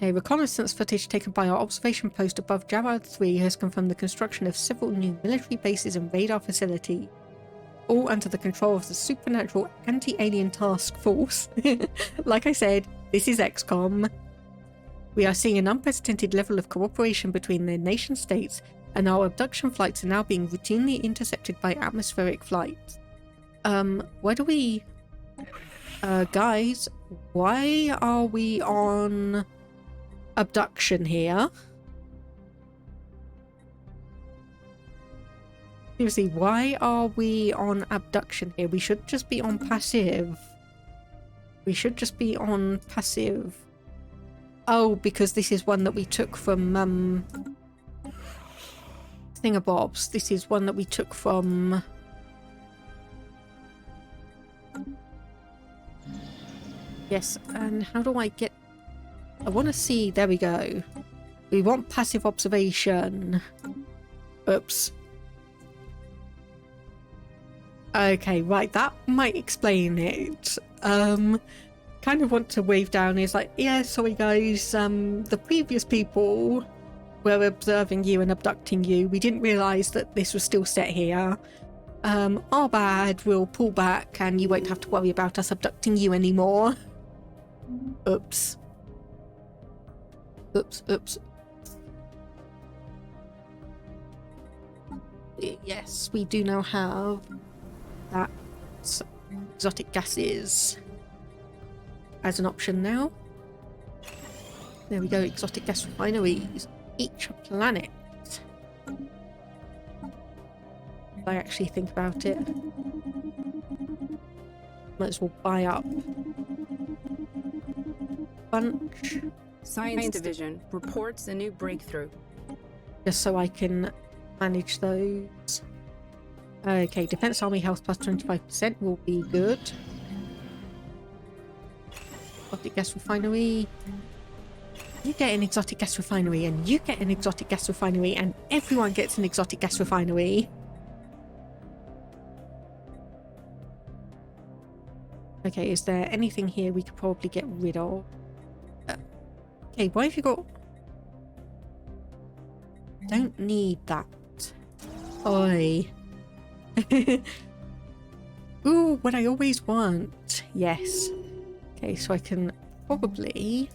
A reconnaissance footage taken by our observation post above Javad 3 has confirmed the construction of several new military bases and radar facilities, all under the control of the supernatural anti-alien task force. Like I said, this is XCOM. We are seeing an unprecedented level of cooperation between their nation states, and our abduction flights are now being routinely intercepted by atmospheric flights. Why do we... guys, why are we on abduction here? Seriously, why are we on abduction here? We should just be on passive. We should just be on passive. Oh, because this is one that we took from Thingamabobs. This is one that we took from... Yes, and how do I get... I want to see... There we go. We want passive observation. Oops. Okay, right, that might explain it. Kind of want to wave down is like, yeah, sorry guys, the previous people were observing you and abducting you. We didn't realise that this was still set here. Our bad, we'll pull back and you won't have to worry about us abducting you anymore. Oops. Oops, oops. Yes, we do now have that exotic gases as an option now. There we go, exotic gas refineries. each planet. If I actually think about it, might as well buy up a bunch. Science Division reports a new breakthrough. Just so I can manage those. Okay, Defense Army Health plus 25% will be good. Exotic gas refinery. You get an exotic gas refinery, and you get an exotic gas refinery, and everyone gets an exotic gas refinery. Okay, is there anything here we could probably get rid of? Okay, why have you got... Don't need that. Oi. Ooh, what I always want. Yes. Okay, so I can probably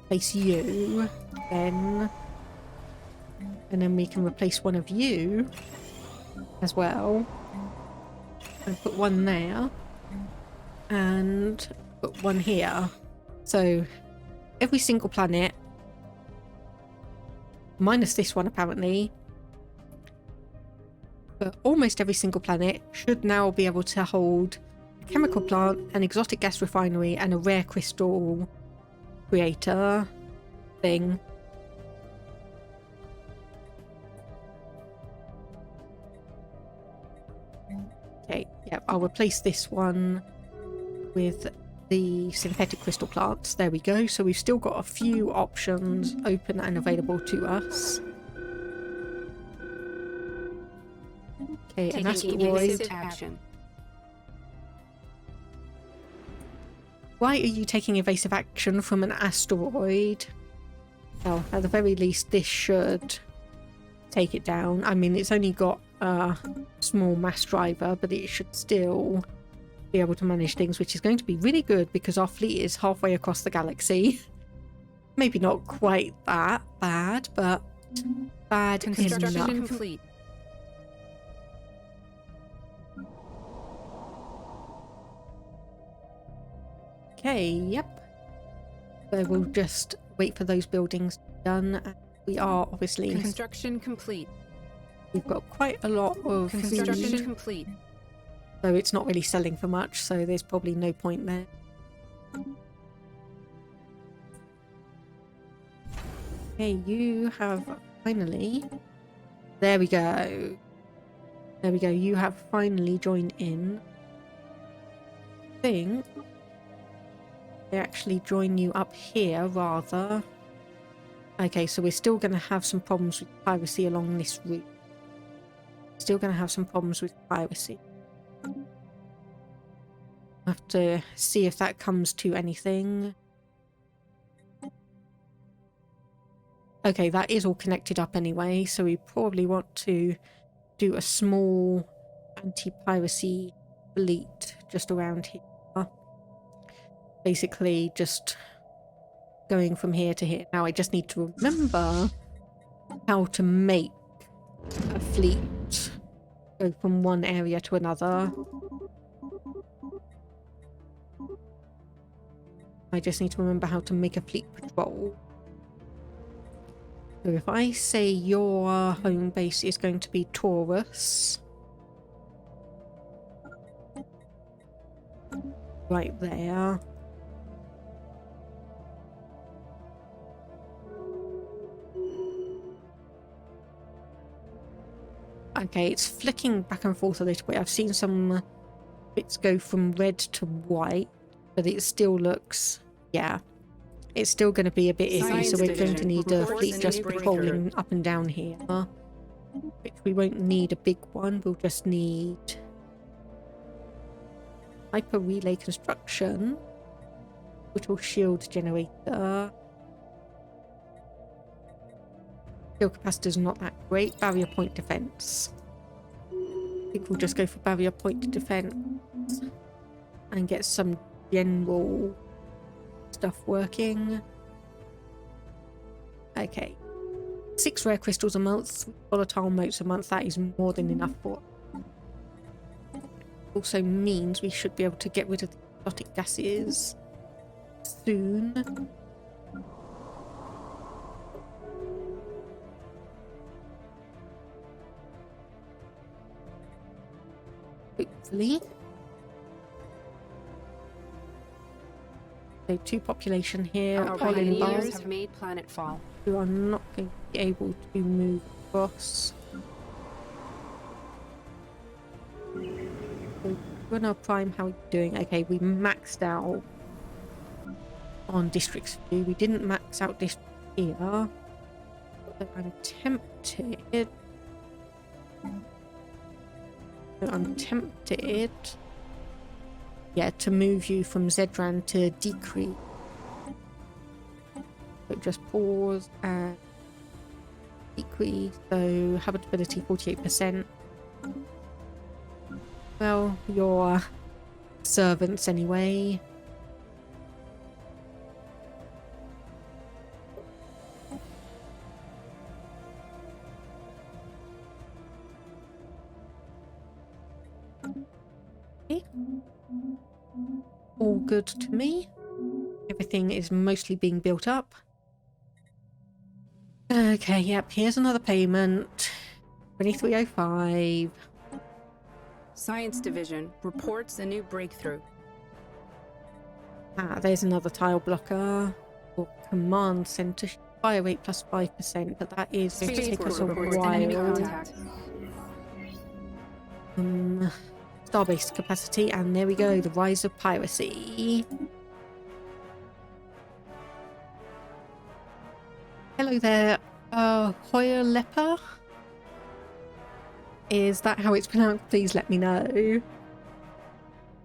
place you, then... And then we can replace one of you as well. And put one there. And put one here. So every single planet, minus this one apparently, but almost every single planet should now be able to hold a chemical plant, an exotic gas refinery, and a rare crystal creator thing. Okay, yep, I'll replace this one with the synthetic crystal plants. There we go. So we've still got a few options open and available to us. Okay, an asteroid. Action. Why are you taking evasive action from an asteroid? Well, at the very least, this should take it down. I mean, it's only got a small mass driver, but it should still be able to manage things, which is going to be really good because our fleet is halfway across the galaxy. Maybe not quite that bad, but bad Construction enough. complete. Okay, yep. So we'll just wait for those buildings to be done. We are obviously... Construction complete. We've got quite a lot of Construction food, complete. so it's not really selling for much, so there's probably no point there. Okay, you have finally... There we go. There we go. You have finally joined in. I think they actually join you up here, rather. Okay, so we're still going to have some problems with piracy along this route. Still going to have some problems with piracy. Have to see if that comes to anything. Okay, that is all connected up anyway, so we probably want to do a small anti-piracy fleet just around here. Basically just going from here to here. Now I just need to remember how to make a fleet go from one area to another. I just need to remember how to make a fleet patrol. So if I say your home base is going to be Taurus, right there. Okay, it's flicking back and forth a little bit. I've seen some bits go from red to white, but it still looks, yeah, it's still going to be a bit iffy, so we're going to need a fleet just patrolling up and down here, which we won't need a big one. We'll just need hyper relay construction, little shield generator. Shield capacitor's not that great. Barrier point defense. I think we'll just go for barrier point defense and get some general stuff working. Okay. 6 rare crystals a month, volatile motes a month. That is more than enough for. Also means we should be able to get rid of the exotic gases soon. Hopefully. So 2 population here, Our all pioneers involved, have made planetfall. who are not going to be able to move across. So we're now prime, how are we doing? Okay, we maxed out on districts view. We didn't max out this here. So I'm tempted. Yeah, to move you from Zedran to decrease. So just pause and decrease. So habitability 48%. Well, your servants anyway. Okay. All good to me. Everything is mostly being built up. Okay, yep, here's another payment. 2305. Science Division reports a new breakthrough. Ah, there's another tile blocker. For command center, fire rate plus 5%, but that is going to take us a reports enemy while. contact. Starbase capacity, and there we go, the rise of piracy. Hello there, Hoya Leper? Is that how it's pronounced? Please let me know.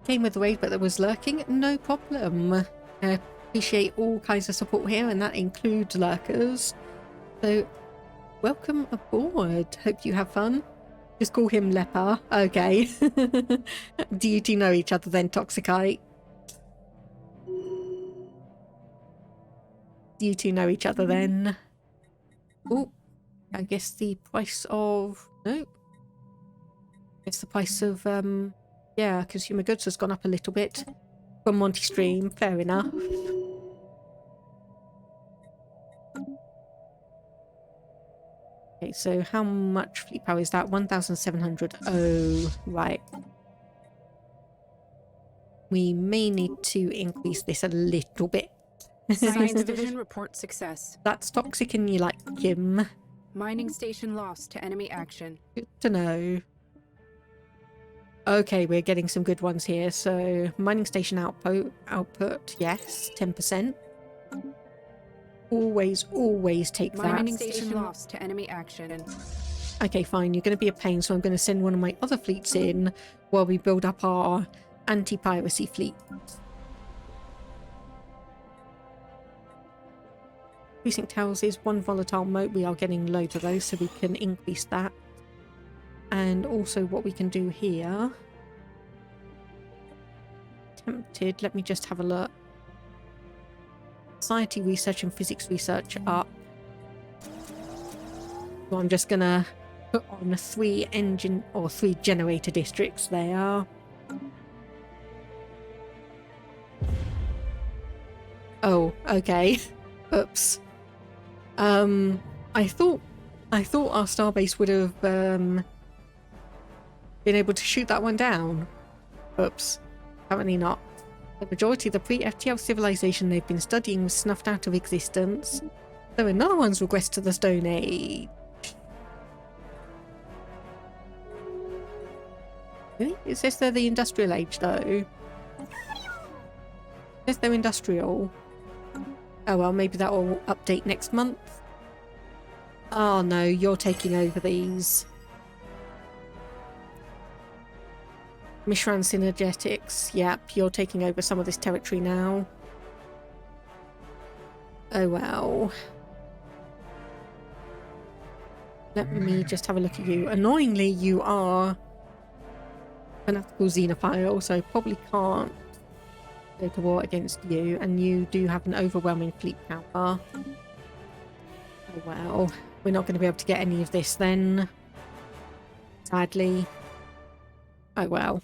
Came with the raid, but there was lurking. No problem. I appreciate all kinds of support here, and that includes lurkers. So, welcome aboard. Hope you have fun. Just call him Leper. Okay. Do you two know each other then, Toxicite? Do you two know each other then? Oh, I guess the price of... No. I guess the price of, yeah, consumer goods has gone up a little bit from Monty Stream. Fair enough. Okay, so how much fleet power is that? 1,700. Oh, right. We may need to increase this a little bit. Science Division reports success. That's toxic and you like him. Mining station lost to enemy action. Good to know. Okay, we're getting some good ones here. So, mining station output, yes, 10%. Always take that. Mining station lost to enemy action. Okay, fine, you're going to be a pain, so I'm going to send one of my other fleets in while we build up our anti-piracy fleet. Precinct towers is one volatile moat. We are getting loads of those, so we can increase that. And also what we can do here. Tempted, let me just have a look. Society research and physics research up. So I'm just gonna put on 3 engine or 3 generator districts there. Oh, okay. Oops. I thought our starbase would have been able to shoot that one down. Oops. Apparently not. The majority of the pre-FTL civilization they've been studying was snuffed out of existence. So another one's regressed to the Stone Age. Really? It says they're the Industrial Age, though. It says they're industrial. Oh well, maybe that will update next month. Oh no, you're taking over these. Mishran Synergetics, yep, you're taking over some of this territory now. Oh well. Let me just have a look at you. Annoyingly, you are fanatical xenophile, so probably can't go to war against you, and you do have an overwhelming fleet power. Oh well, we're not going to be able to get any of this then. Sadly. Oh well.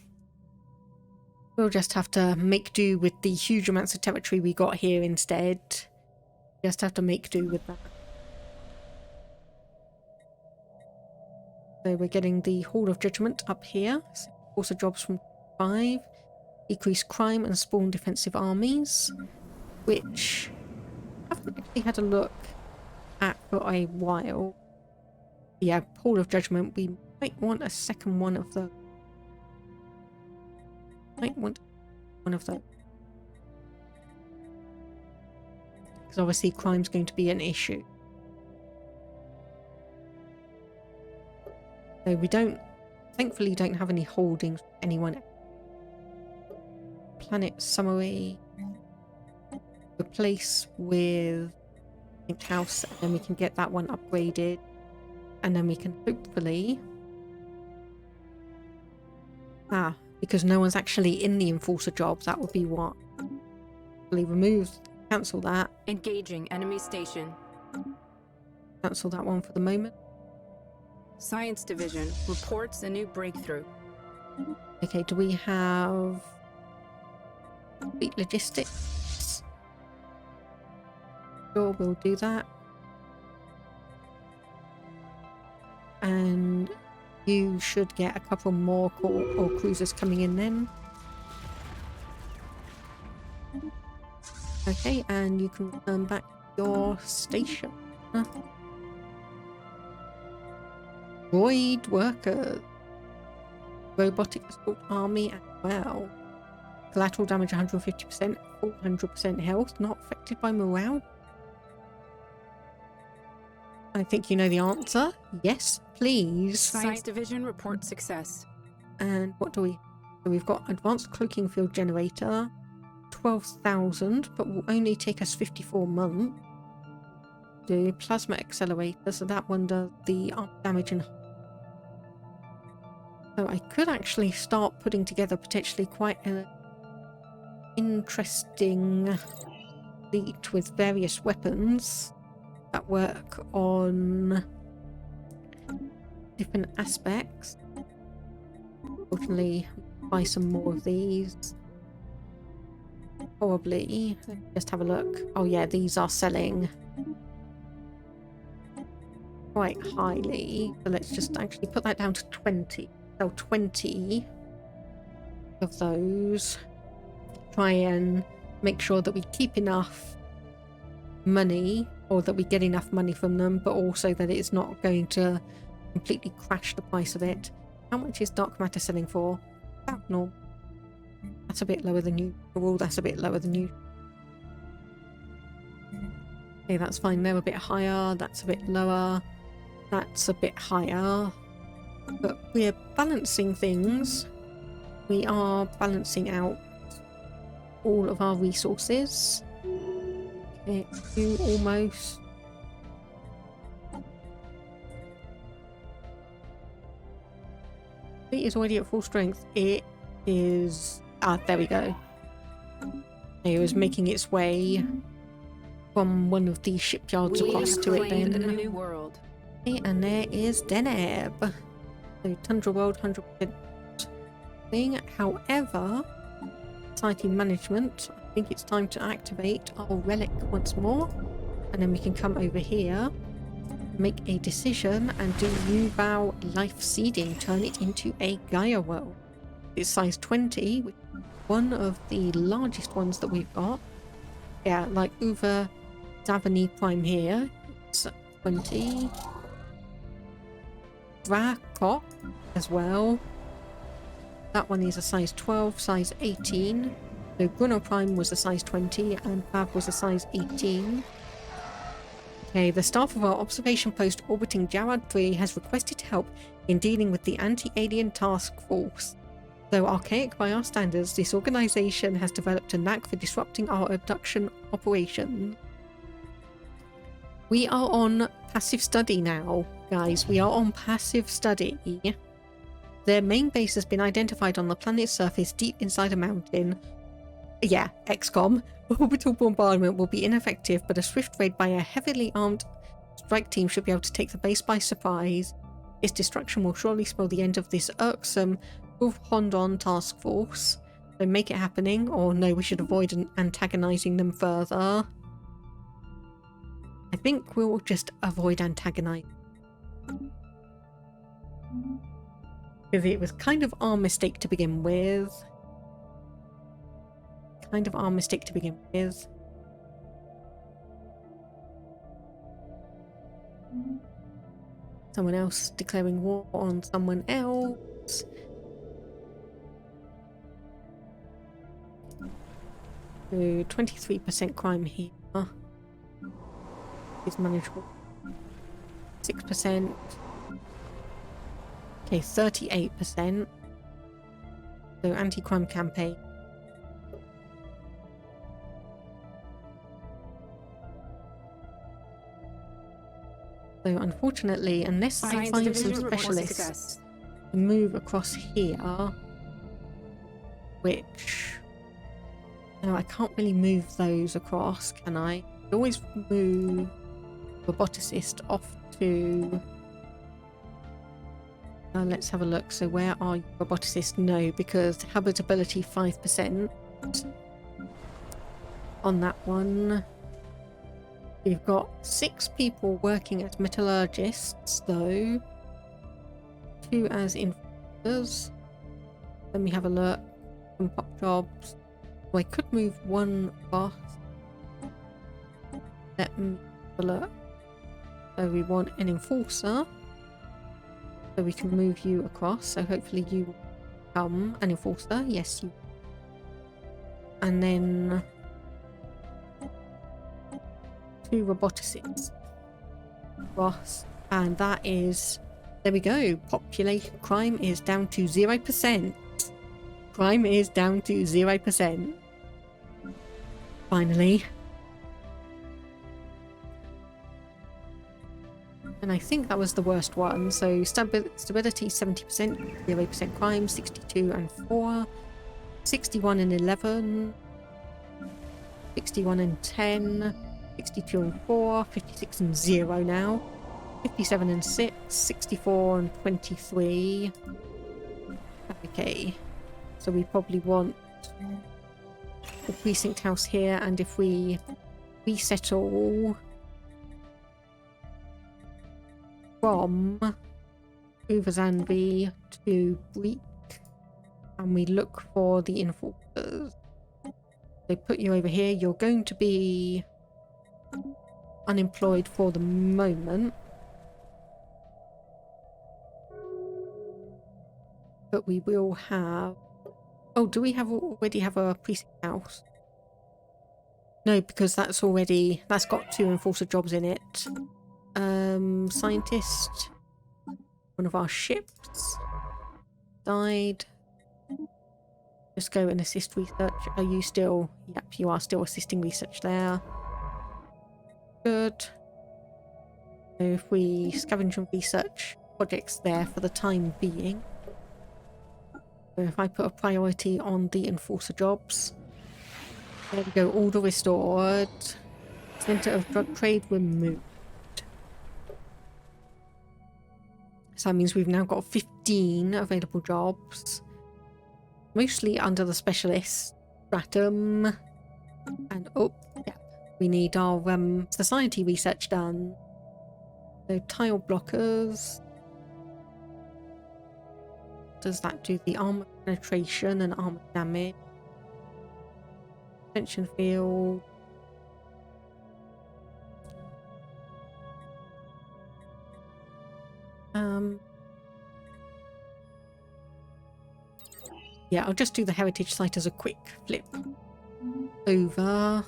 We'll just have to make do with the huge amounts of territory we got here instead. Just have to make do with that. So we're getting the Hall of Judgment up here. enforcer jobs from 5, decrease crime and spawn defensive armies, which I haven't actually had a look at for a while. Yeah, Pool of Judgment, we might want a second one of those. Might want one of those. Because obviously crime's going to be an issue. So we thankfully don't have any holdings with anyone. Planet summary. Replace with house, and then we can get that one upgraded. And then we can hopefully... because no one's actually in the enforcer job, that would be what? Cancel that. Engaging enemy station. Cancel that one for the moment. Science Division reports a new breakthrough. Okay, do we have fleet logistics? Sure, we'll do that. And you should get a couple more or cruisers coming in then. Okay, and you can return back to your station. Droid workers. Robotic assault army as well. Collateral damage 150%, 400% health, not affected by morale. I think you know the answer. Yes, please. Science Division report success. And what do we... So we've got advanced cloaking field generator, 12,000, but will only take us 54 months. The plasma accelerator, so that one does the arm damage and... So I could actually start putting together potentially quite an interesting fleet with various weapons that work on different aspects. Unfortunately, buy some more of these. Probably. Just have a look. Oh yeah, these are selling quite highly. So let's just actually put that down to 20. Sell 20 of those. Try and make sure that we keep enough money, or that we get enough money from them, but also that it's not going to completely crash the price of it. How much is dark matter selling for? About normal. That's a bit lower than usual. That's a bit lower than usual. Okay, that's fine. They're a bit higher. That's a bit lower. That's a bit higher. But we're balancing things. We are balancing out all of our resources. Okay, you almost. It is already at full strength. It is... there we go. It was making its way from one of the shipyards across to it then. A new world. Okay, and there is Deneb. So Tundra World 100% thing. However, society management, I think it's time to activate our relic once more, and then we can come over here, make a decision, and do Nubao life seeding, turn it into a Gaia world. It's size 20, which is one of the largest ones that we've got. Yeah, like Uva Davani Prime here, it's 20. Drakok as well. That one is a size 12, size 18. So Gruno Prime was a size 20 and Pav was a size 18. Okay, the staff of our observation post orbiting Jarad 3 has requested help in dealing with the anti-alien task force. Though archaic by our standards, this organization has developed a knack for disrupting our abduction operations. We are on passive study now, guys. We are on passive study. Their main base has been identified on the planet's surface deep inside a mountain. Yeah, XCOM. Orbital bombardment will be ineffective, but a swift raid by a heavily armed strike team should be able to take the base by surprise. Its destruction will surely spell the end of this irksome Hondon task force. So make it happening, or no, we should avoid antagonizing them further. I think we'll just avoid antagonizing. Because it was kind of our mistake to begin with. Someone else declaring war on someone else. So 23% crime here is manageable. 6%. Okay, 38%. So anti-crime campaign. So unfortunately, unless I find some specialists to move across here, which no, I can't really move those across, can I? I always move roboticist off to let's have a look. So where are you, roboticist? No, because habitability 5% on that one. We've got 6 people working as metallurgists, though. 2 as enforcers. Let me have a look. Some pop jobs. Well, I could move 1 boss. Let me have a look. So we want an enforcer. So we can move you across. So hopefully you will become an enforcer. Yes, you. And then 2 roboticists. Boss. And that is... There we go. Population crime is down to 0%. Crime is down to 0%. Finally. And I think that was the worst one. So stability 70%, 0% crime, 62 and 4, 61 and 11, 61 and 10, 62 and 4, 56 and 0 now, 57 and 6, 64 and 23. Okay, so we probably want the precinct house here, and if we resettle from Overzanby to Breek, and we look for the enforcers. They put you over here. You're going to be unemployed for the moment, but we will have... Oh, do we already have a precinct house? No, because that's got 2 enforcer jobs in it. Scientist, one of our ships died. Just go and assist research. Are you still... Yep, you are still assisting research there. Good. So if we scavenge and research projects there for the time being. So if I put a priority on the enforcer jobs. There we go, order restored. Center of drug trade removed. So that means we've now got 15 available jobs. Mostly under the specialist stratum. And oh, yeah, we need our society research done. So tile blockers. Does that do the armor penetration and armor damage? Tension field. Yeah, I'll just do the heritage site as a quick flip over.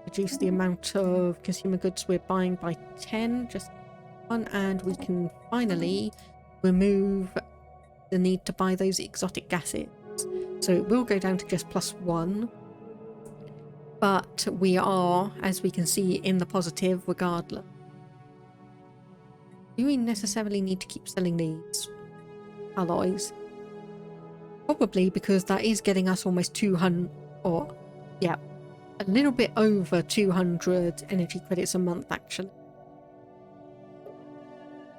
Reduce the amount of consumer goods we're buying by 10, just one, and we can finally remove the need to buy those exotic gases. So it will go down to just +1. But we are, as we can see, in the positive regardless. Do we necessarily need to keep selling these alloys? Probably, because that is getting us almost 200, or yeah, a little bit over 200 energy credits a month actually.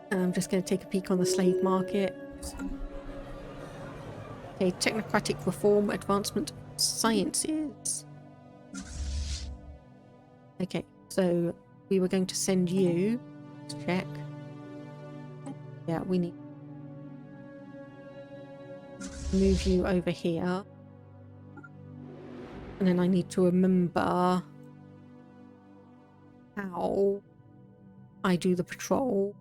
I'm just going to take a peek on the slave market. Okay, technocratic reform, advancement of sciences. Okay, so we were going to send you Let's check. Yeah, we need to move you over here. And then I need to remember how I do the patrol.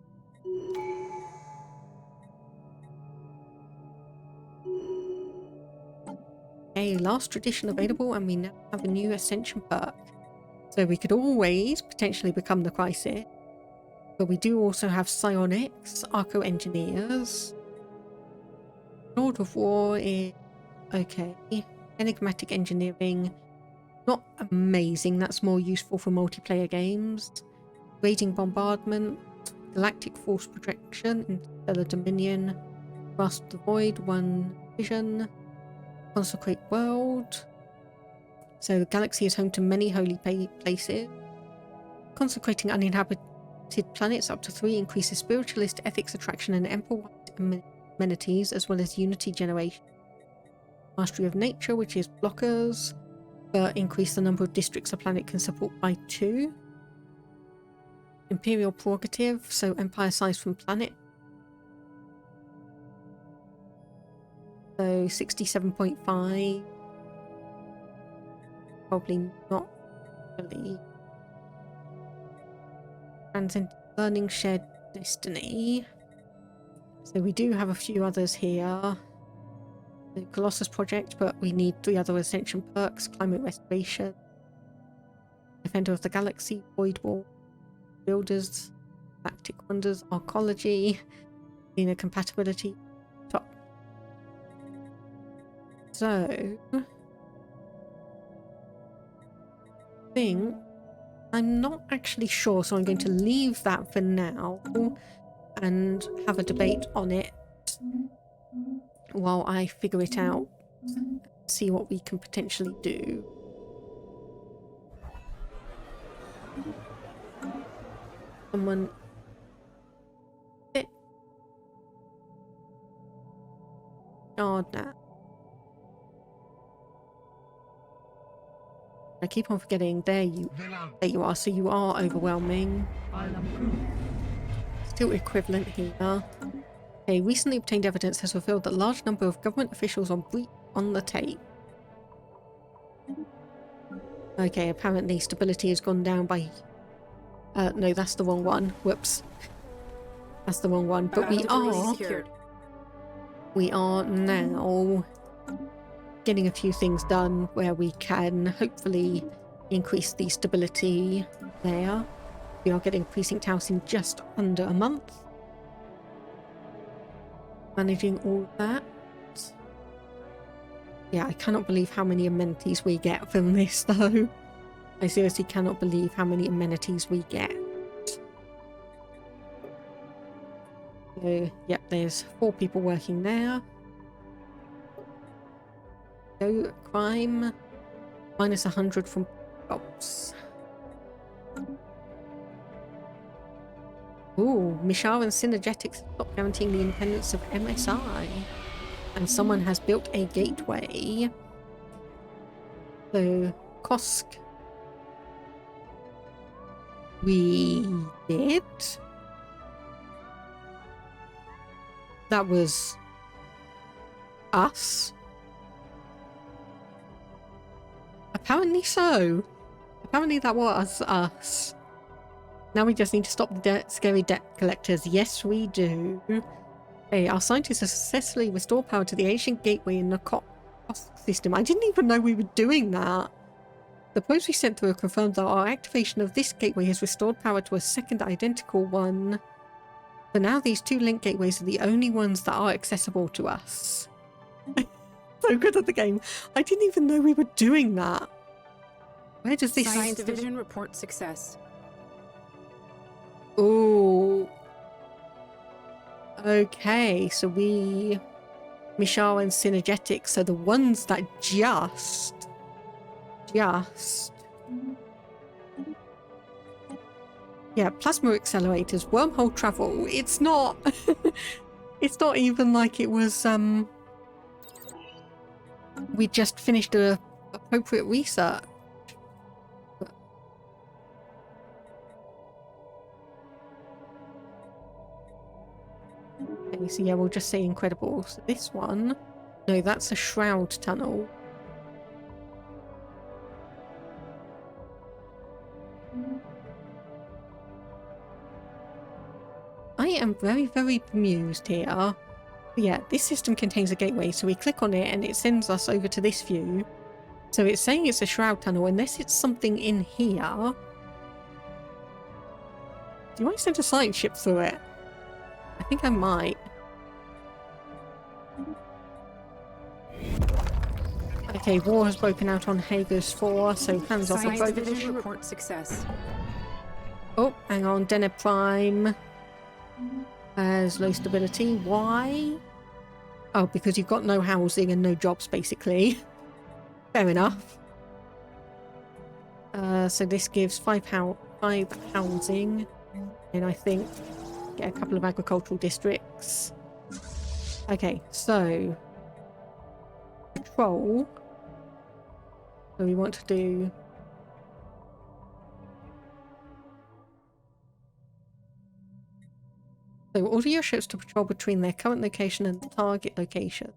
Okay, last tradition available, and we now have a new ascension perk. So we could always potentially become the Crisis. But we do also have psionics, arco engineers. Lord of War is okay. Enigmatic engineering, not amazing. That's more useful for multiplayer games. Raiding bombardment, galactic force projection, interstellar dominion, grasp the void, one vision, consecrate world. So the galaxy is home to many holy places. Consecrating uninhabited planets up to 3 increases spiritualist ethics attraction and emperor-wide amenities, as well as unity generation. Mastery of nature, which is blockers, but increase the number of districts a planet can support by 2. Imperial prerogative, so empire size from planet. So 67.5. Probably not really. Transcend learning, shared destiny. So we do have a few others here. The Colossus project, but we need 3 other ascension perks. Climate restoration, Defender of the Galaxy, Void Wall, Builders, Galactic Wonders, Arcology, Xena compatibility, top. So I think I'm not actually sure, so I'm going to leave that for now and have a debate on it while I figure it out, see what we can potentially do. Someone sit. Now. I keep on forgetting. There you are. So you are overwhelming. Still equivalent here. Okay, recently obtained evidence has revealed that a large number of government officials on the tape. Okay, apparently stability has gone down by... no, that's the wrong one. Whoops. That's the wrong one. But we are now getting a few things done where we can hopefully increase the stability there. We are getting a precinct house in just under a month. Managing all that. Yeah, I cannot believe how many amenities we get from this though. I seriously cannot believe how many amenities we get. So, yep, there's 4 people working there. So, crime, minus 100 from jobs. Ooh, Mishar and Synergetics stop guaranteeing the independence of MSI. And someone has built a gateway. So, Kosk. We did? That was us. Apparently so. Apparently that was us. Now we just need to stop the scary debt collectors. Yes, we do. Hey, our scientists have successfully restored power to the ancient gateway in the Kosk system. I didn't even know we were doing that. The probes we sent through confirmed that our activation of this gateway has restored power to a second identical one. For now, these 2 link gateways are the only ones that are accessible to us. So good at the game. I didn't even know we were doing that. Where does this... Science Division report success. Oh. Okay, so we... Mishar and Synergetics are the ones that just... Yeah, plasma accelerators, wormhole travel. It's not... it's not even like it was, we just finished a appropriate research. Okay, so yeah, we'll just say incredible. So this one... No, that's a shroud tunnel. I am very, very bemused here. Yeah, this system contains a gateway, so we click on it and it sends us over to this view. So it's saying it's a shroud tunnel, unless it's something in here. Do you want to send a science ship through it? I think I might. Okay, war has broken out on Hager's 4, so hands off Science the division report success. Oh, hang on, Deneb Prime has low stability. Why? Oh, because you've got no housing and no jobs, basically. Fair enough. So this gives 5 housing, and I think get a couple of agricultural districts. Okay, so patrol. So we want to do... So order your ships to patrol between their current location and the target location.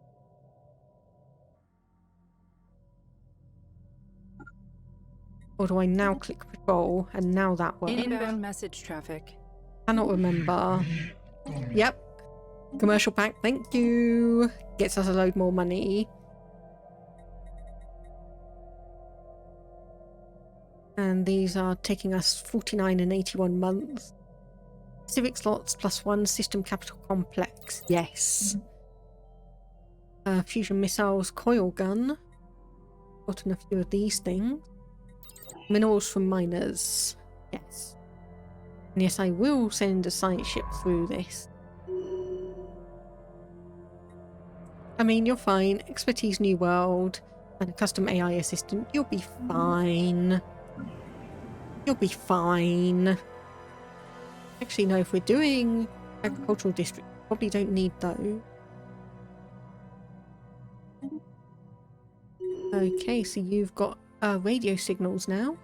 Or do I now click patrol and now that works? Inbound message traffic. Cannot remember. Yep. Commercial pack, thank you. Gets us a load more money. And these are taking us 49 and 81 months. Civic slots +1 system capital complex. Yes. Fusion missiles, coil gun. Gotten a few of these things. Minerals from miners. Yes. And yes, I will send a science ship through this. I mean, you're fine. Expertise New World and a custom AI assistant. You'll be fine. You'll be fine. Actually, no, if we're doing agricultural district, probably don't need those. Okay, so you've got radio signals now.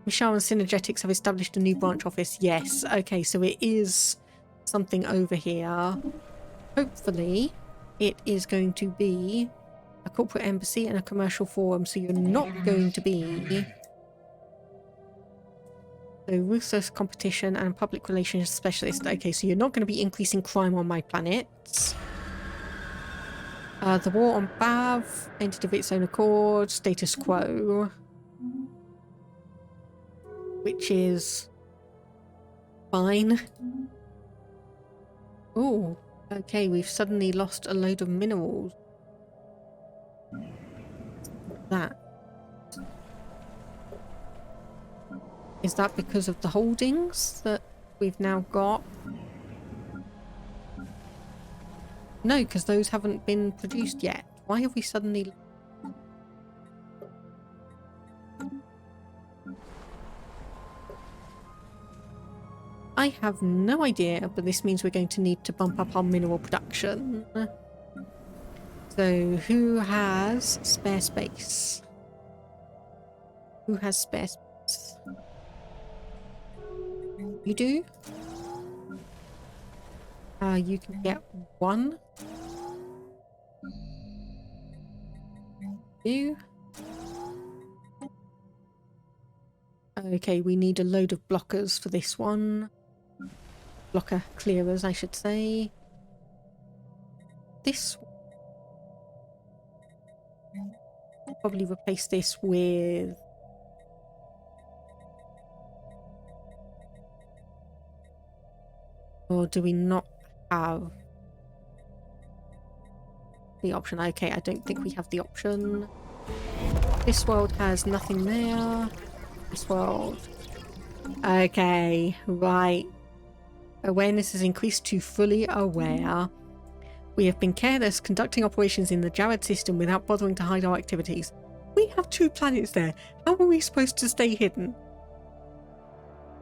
Michelle and Synergetics have established a new branch office. Yes, okay, so it is something over here. Hopefully, it is going to be a corporate embassy and a commercial forum, so you're not going to be... So, ruthless competition and public relations specialist. Okay, so you're not going to be increasing crime on my planets. The war on Bav entered of its own accord. Status quo. Which is... fine. Oh, okay, we've suddenly lost a load of minerals. That. Is that because of the holdings that we've now got? No, because those haven't been produced yet. Why have we suddenly... I have no idea, but this means we're going to need to bump up our mineral production. So, who has spare space? Who has spare space? You do? You can get 1. You? Okay, we need a load of blockers for this one. Blocker clearers, I should say. This... probably replace this with... Or do we not have the option? Okay, I don't think we have the option. This world has nothing there. This world... Okay, right. Awareness has increased to fully aware. We have been careless conducting operations in the Jared system without bothering to hide our activities. We have 2 planets there. How are we supposed to stay hidden?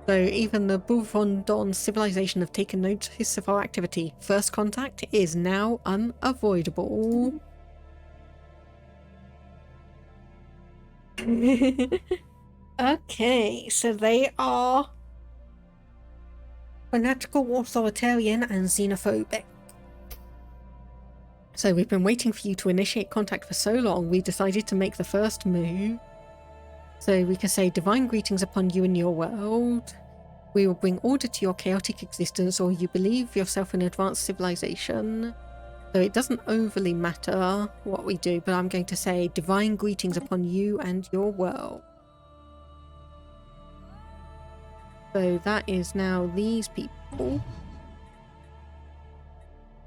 So even the Bouvondon civilization have taken notice of our activity. First contact is now unavoidable. Okay, so they are fanatical, authoritarian, and xenophobic. So we've been waiting for you to initiate contact for so long, we decided to make the first move. So we can say divine greetings upon you and your world. We will bring order to your chaotic existence, or you believe yourself an advanced civilization. So it doesn't overly matter what we do, but I'm going to say divine greetings upon you and your world. So that is now these people.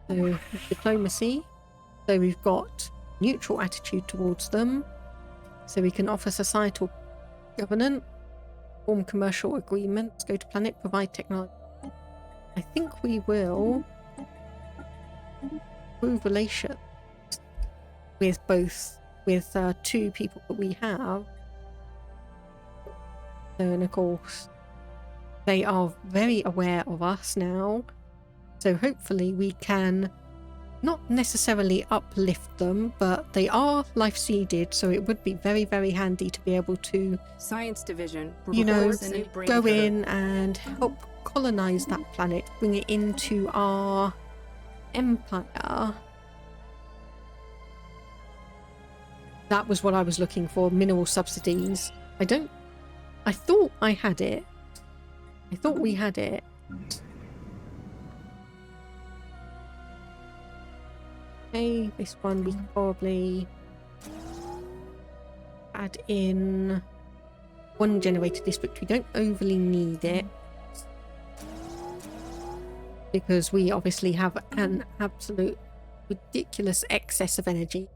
So diplomacy. So we've got neutral attitude towards them. So we can offer societal governance, form commercial agreements, go to planet, provide technology. I think we will improve relations with two people that we have. So, and of course, they are very aware of us now. So hopefully we can not necessarily uplift them, but they are life seeded, so it would be very, very handy to be able to, Science Division. you know, reports a new brain go code. in and help colonize that planet, bring it into our empire. That was what I was looking for, mineral subsidies. I thought I had it. I thought we had it. Okay, this one we can probably add in one generator district. We don't overly need it because we obviously have an absolute ridiculous excess of energy,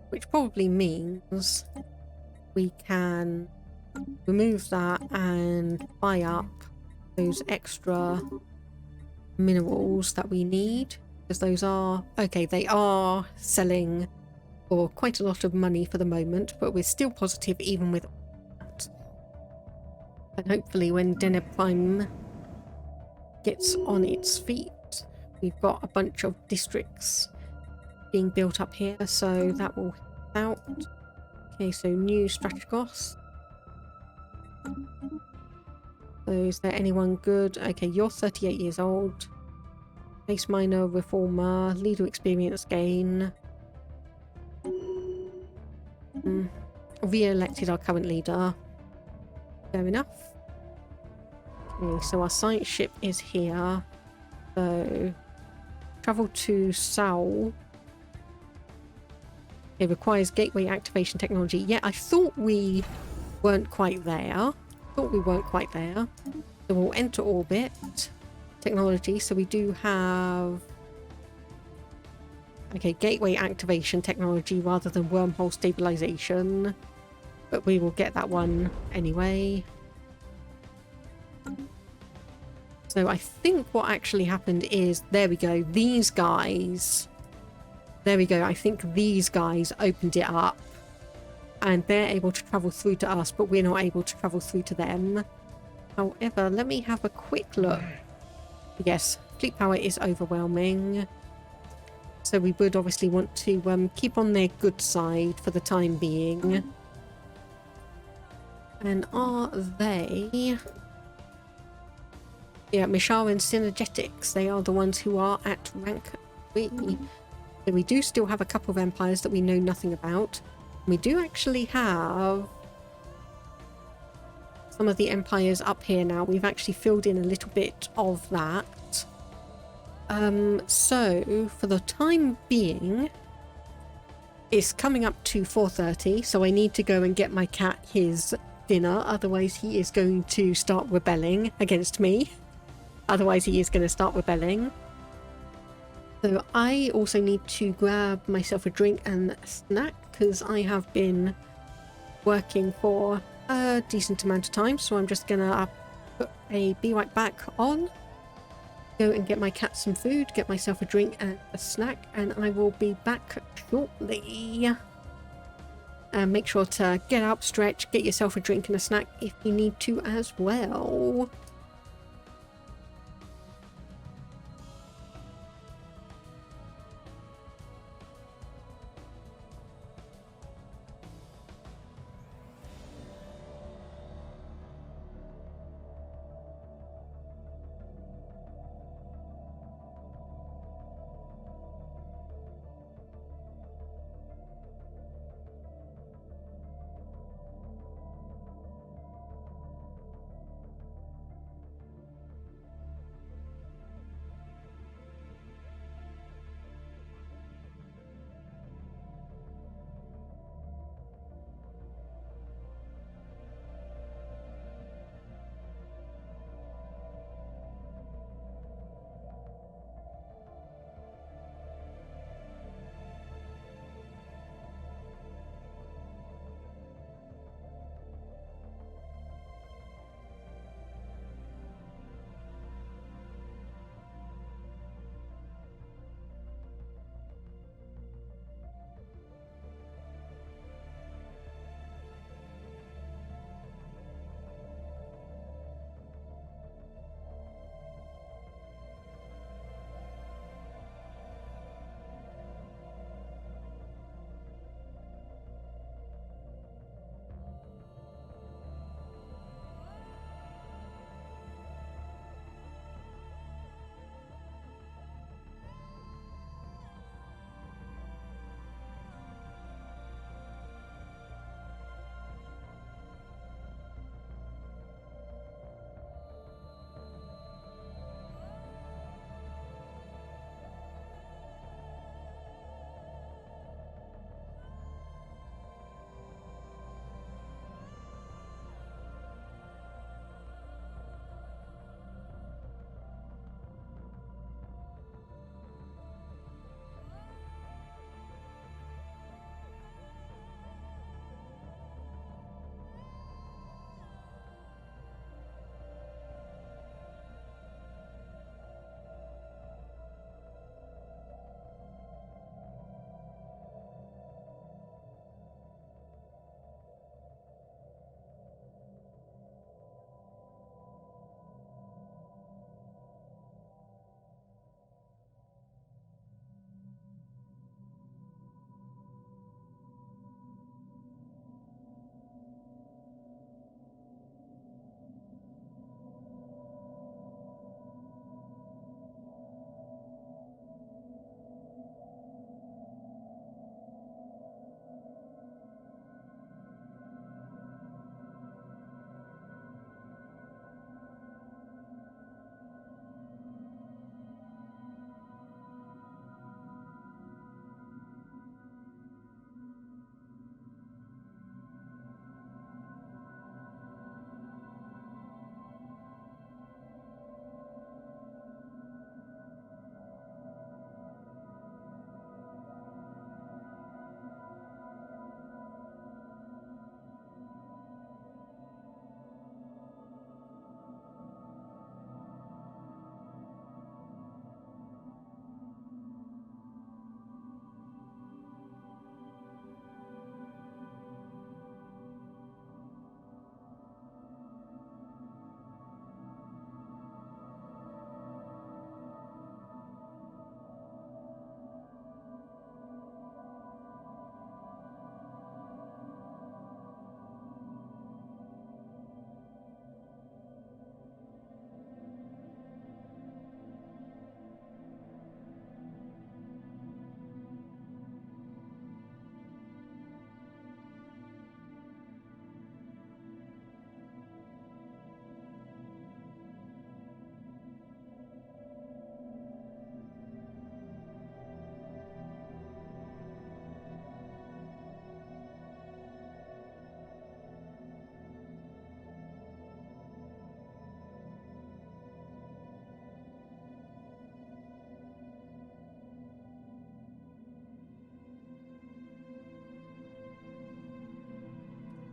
which probably means we can remove that and buy up those extra minerals that we need. Because those are, okay, they are selling for quite a lot of money for the moment, but we're still positive even with that. And hopefully when Deneb Prime gets on its feet, we've got a bunch of districts being built up here, so that will help out. Okay, so new Strategos. So is there anyone good? Okay, you're 38 years old. Base Minor, Reformer, Leader Experience Gain. Re-elected our current leader. Fair enough. Okay, so our science ship is here. So, travel to Seoul. It requires gateway activation technology. Yeah, I thought we weren't quite there. So we'll enter orbit. Technology, so we do have gateway activation technology rather than wormhole stabilization, but we will get that one anyway. So I think what actually happened is, there we go, these guys, I think these guys opened it up and they're able to travel through to us, but we're not able to travel through to them. However, let me have a quick look. Yes, fleet power is overwhelming. So we would obviously want to keep on their good side for the time being. And are they... Yeah, Mishar and Synergetics, they are the ones who are at rank 3. So we do still have a couple of empires that we know nothing about. We do actually have some of the empires up here now. We've actually filled in a little bit of that. So for the time being, it's coming up to 4:30, so I need to go and get my cat his dinner, otherwise he is going to start rebelling against me. So I also need to grab myself a drink and a snack, because I have been working for a decent amount of time, so I'm just gonna put a be right back on, go and get my cat some food, get myself a drink and a snack, and I will be back shortly. And make sure to get up, stretch, get yourself a drink and a snack if you need to as well.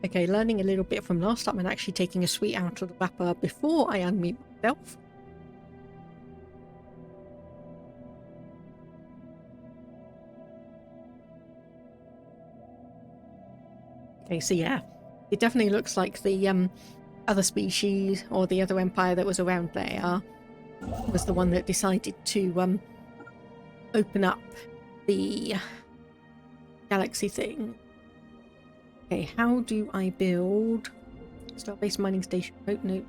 Okay, learning a little bit from last time and actually taking a sweet out of the wrapper before I unmute myself. Okay, so yeah, it definitely looks like the other species or the other empire that was around there was the one that decided to open up the galaxy thing. Okay, how do I build Starbase mining station? Oh, no.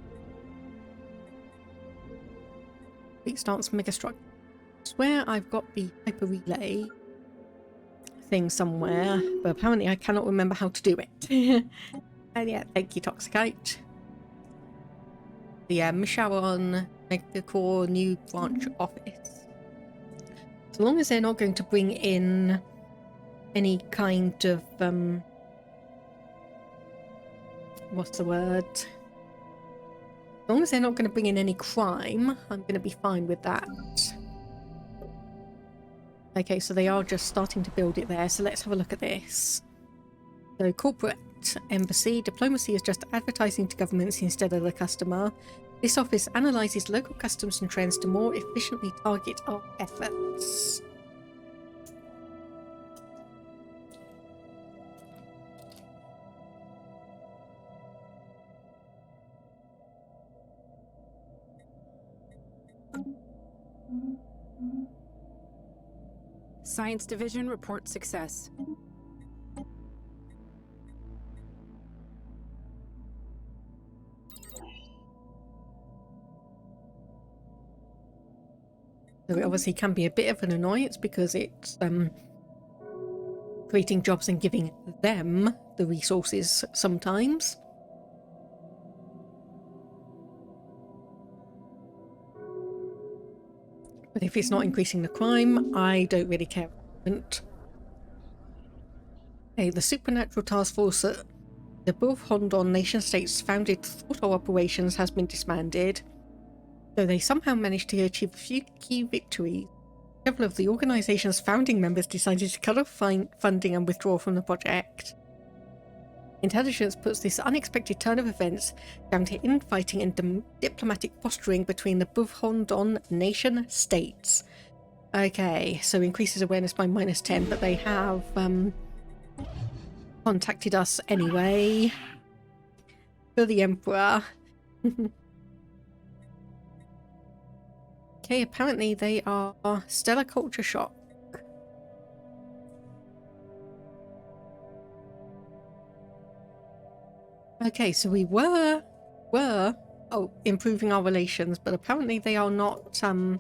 It starts megastructure. I swear I've got the hyper relay thing somewhere, but apparently I cannot remember how to do it. And yeah, thank you, Toxicite. The Misharon Megacore new branch office. So long as they're not going to bring in any kind of what's the word? As long as they're not going to bring in any crime, I'm going to be fine with that. Okay, so they are just starting to build it there, so let's have a look at this. So corporate embassy, diplomacy is just advertising to governments instead of the customer. This office analyzes local customs and trends to more efficiently target our efforts. Science Division reports success. So it obviously can be a bit of an annoyance because it's creating jobs and giving them the resources sometimes. But if it's not increasing the crime, I don't really care. Okay, the Supernatural Task Force at the Bulf-Hondon nation-states founded thought operations has been disbanded, though they somehow managed to achieve a few key victories. Several of the organization's founding members decided to cut off funding and withdraw from the project. Intelligence puts this unexpected turn of events down to infighting and diplomatic posturing between the Bulf-Hondon nation-states. Okay, so increases awareness by -10, but they have contacted us anyway. For the Emperor. Okay, apparently they are stellar culture shock. Okay, so we were improving our relations, but apparently they are not okay,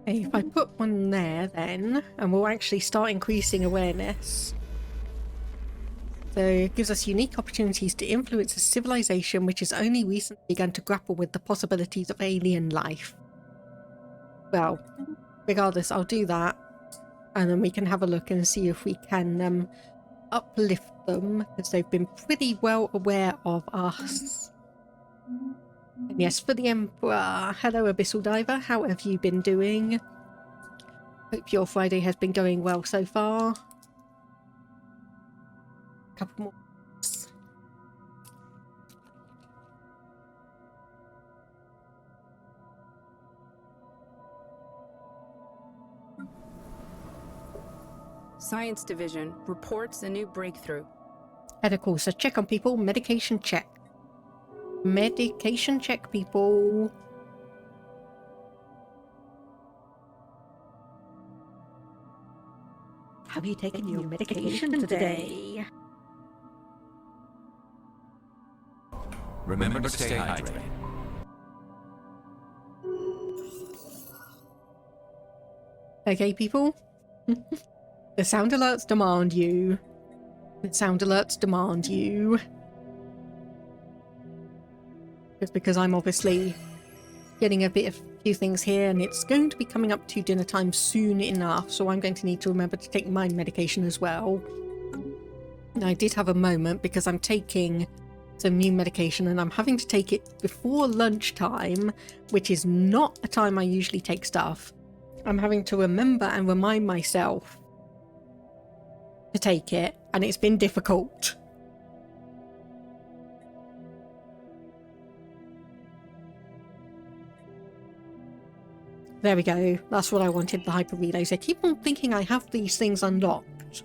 if I put one there then, and we'll actually start increasing awareness. So it gives us unique opportunities to influence a civilization which has only recently begun to grapple with the possibilities of alien life. Well, regardless, I'll do that. And then we can have a look and see if we can uplift them, because they've been pretty well aware of us. And yes, for the Emperor. Hello, Abyssal Diver. How have you been doing? Hope your Friday has been going well so far. A couple more. Science Division reports a new breakthrough. Medical, so check on people. Medication check. Medication check, people. Have you taken your medication today? Remember to stay hydrated. Okay, people. The sound alerts demand you. The sound alerts demand you. Just because I'm obviously getting a few things here, and it's going to be coming up to dinner time soon enough, so I'm going to need to remember to take my medication as well. And I did have a moment because I'm taking some new medication and I'm having to take it before lunchtime, which is not a time I usually take stuff. I'm having to remember and remind myself to take it, and it's been difficult. There we go. That's what I wanted, the hyper relays. I keep on thinking I have these things unlocked.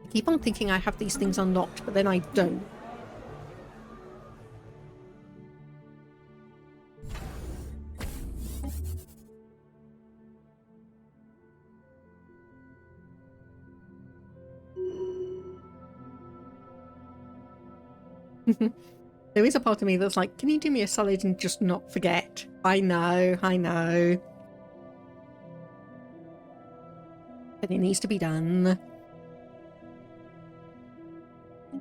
I keep on thinking I have these things unlocked, but then I don't. There is a part of me that's like, can you do me a solid and just not forget? I know. But it needs to be done.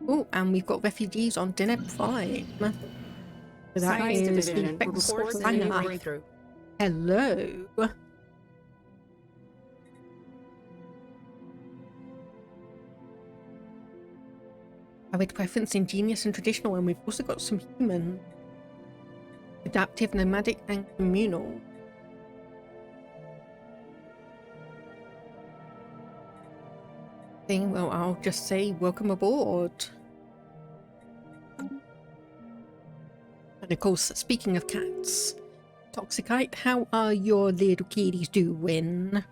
Oh, and we've got refugees on Deneb 5. So that Science is the Division Vex reports a new breakthrough. Hello. Arid preference, ingenious and traditional, and we've also got some human. Adaptive, nomadic and communal. Well, I'll just say welcome aboard. And of course, speaking of cats, Toxicite, how are your little kitties doing?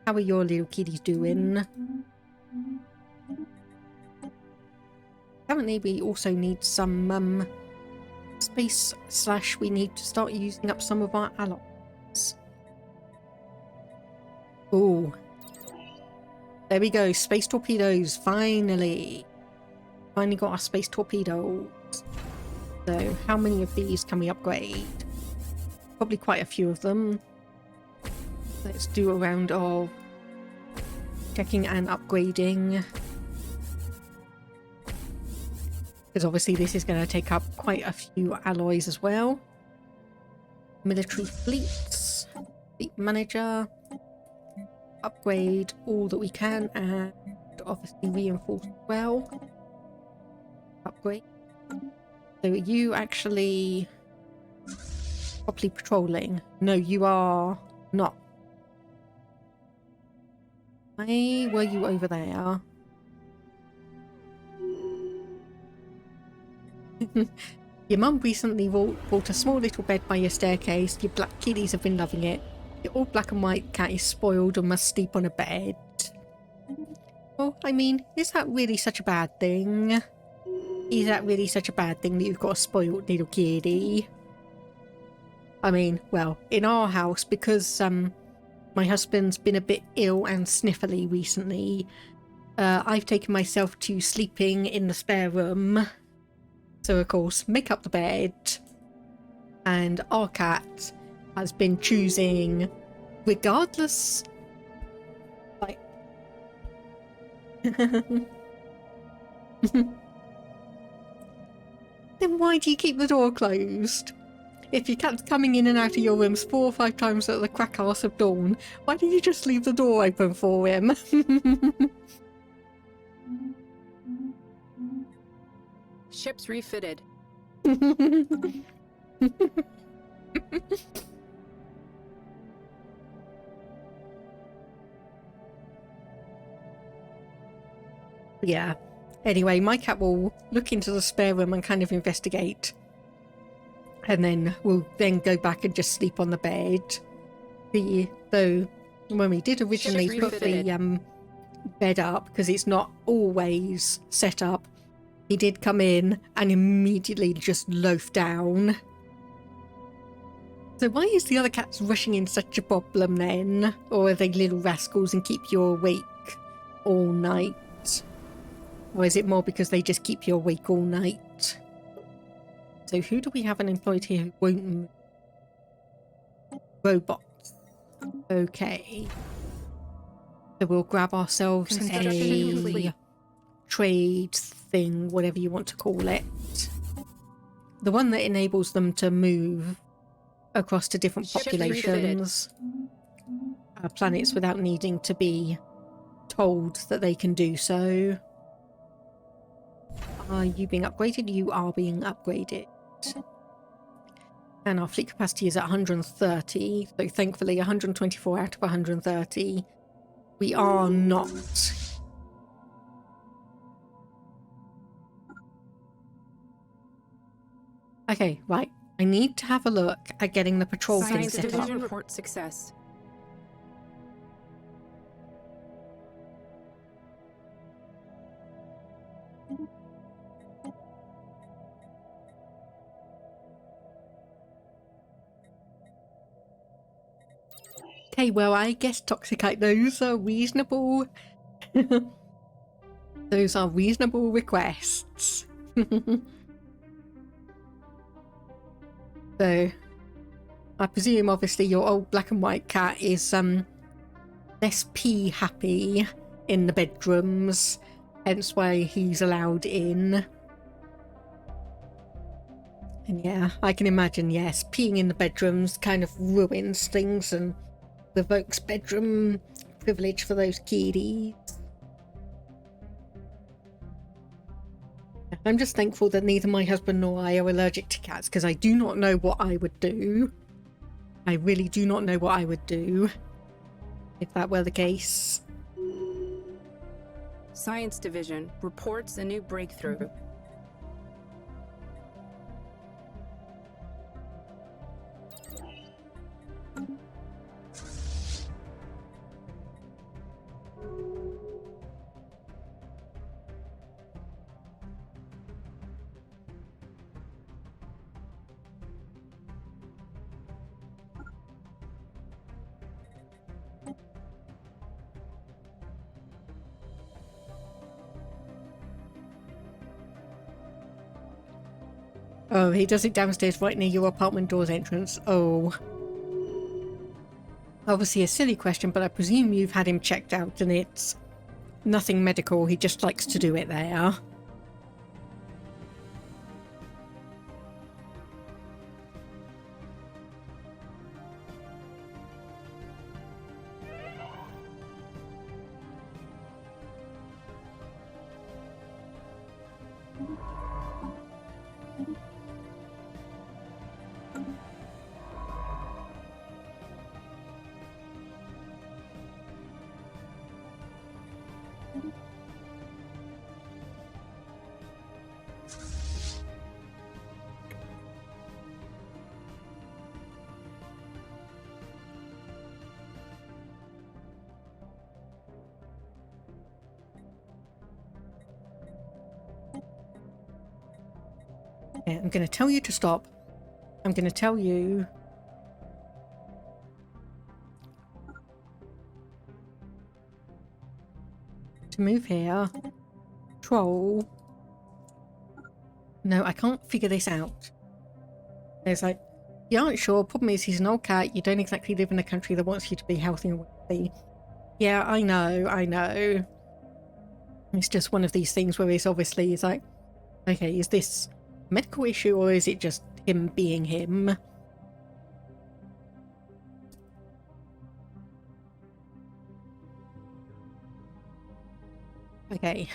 How are your little kitties doing? Apparently we also need some space / we need to start using up some of our alloys. Oh, there we go, space torpedoes, finally got our space torpedoes. So how many of these can we upgrade? Probably quite a few of them. Let's do a round of checking and upgrading. Because obviously this is going to take up quite a few alloys as well. Military fleets, fleet manager, upgrade all that we can, and obviously reinforce well. Upgrade. So are you actually properly patrolling? No, you are not. Why were you over there? Your mum recently bought a small little bed by your staircase. Your black kitties have been loving it. Your old black and white cat is spoiled and must sleep on a bed. Well, I mean, is that really such a bad thing? Is that really such a bad thing that you've got a spoiled little kitty? I mean, well, in our house, because my husband's been a bit ill and sniffly recently, I've taken myself to sleeping in the spare room. So of course, make up the bed, and our cat has been choosing, regardless, like, then why do you keep the door closed? If your cat's coming in and out of your rooms 4 or 5 times at the crack arse of dawn, why don't you just leave the door open for him? Ships refitted. Yeah. Anyway, my cat will look into the spare room and kind of investigate. And then we'll then go back and just sleep on the bed. Though when we did originally put the bed up, because it's not always set up, he did come in and immediately just loaf down. So why is the other cats rushing in such a problem then? Or are they little rascals and keep you awake all night? Or is it more because they just keep you awake all night? So who do we have unemployed here who won't move? Robots. Okay. So we'll grab ourselves a trade thing, whatever you want to call it. The one that enables them to move across to different populations, planets, without needing to be told that they can do so. Are you being upgraded? You are being upgraded. And our fleet capacity is at 130, so thankfully 124 out of 130. We are not Okay, right. I need to have a look at getting the patrol thing Science set up. Division report success. Okay, well, I guess Toxicite, those are reasonable. Those are reasonable requests. So, I presume, obviously, your old black and white cat is less pee happy in the bedrooms, hence why he's allowed in. And yeah, I can imagine, yes, peeing in the bedrooms kind of ruins things and revokes bedroom privilege for those kiddies. I'm just thankful that neither my husband nor I are allergic to cats, because I do not know what I would do. I really do not know what I would do if that were the case. Science Division reports a new breakthrough. Oh, he does it downstairs right near your apartment door's entrance. Oh. Obviously a silly question, but I presume you've had him checked out and it's nothing medical, he just likes to do it there. Yeah, I'm going to tell you to stop. I'm going to tell you to move here. Troll. No, I can't figure this out. It's like, you aren't sure. Problem is, he's an old cat. You don't exactly live in a country that wants you to be healthy and wealthy. Yeah, I know. It's just one of these things where it's obviously, it's like, okay, is this a medical issue or is it just him being him? Okay.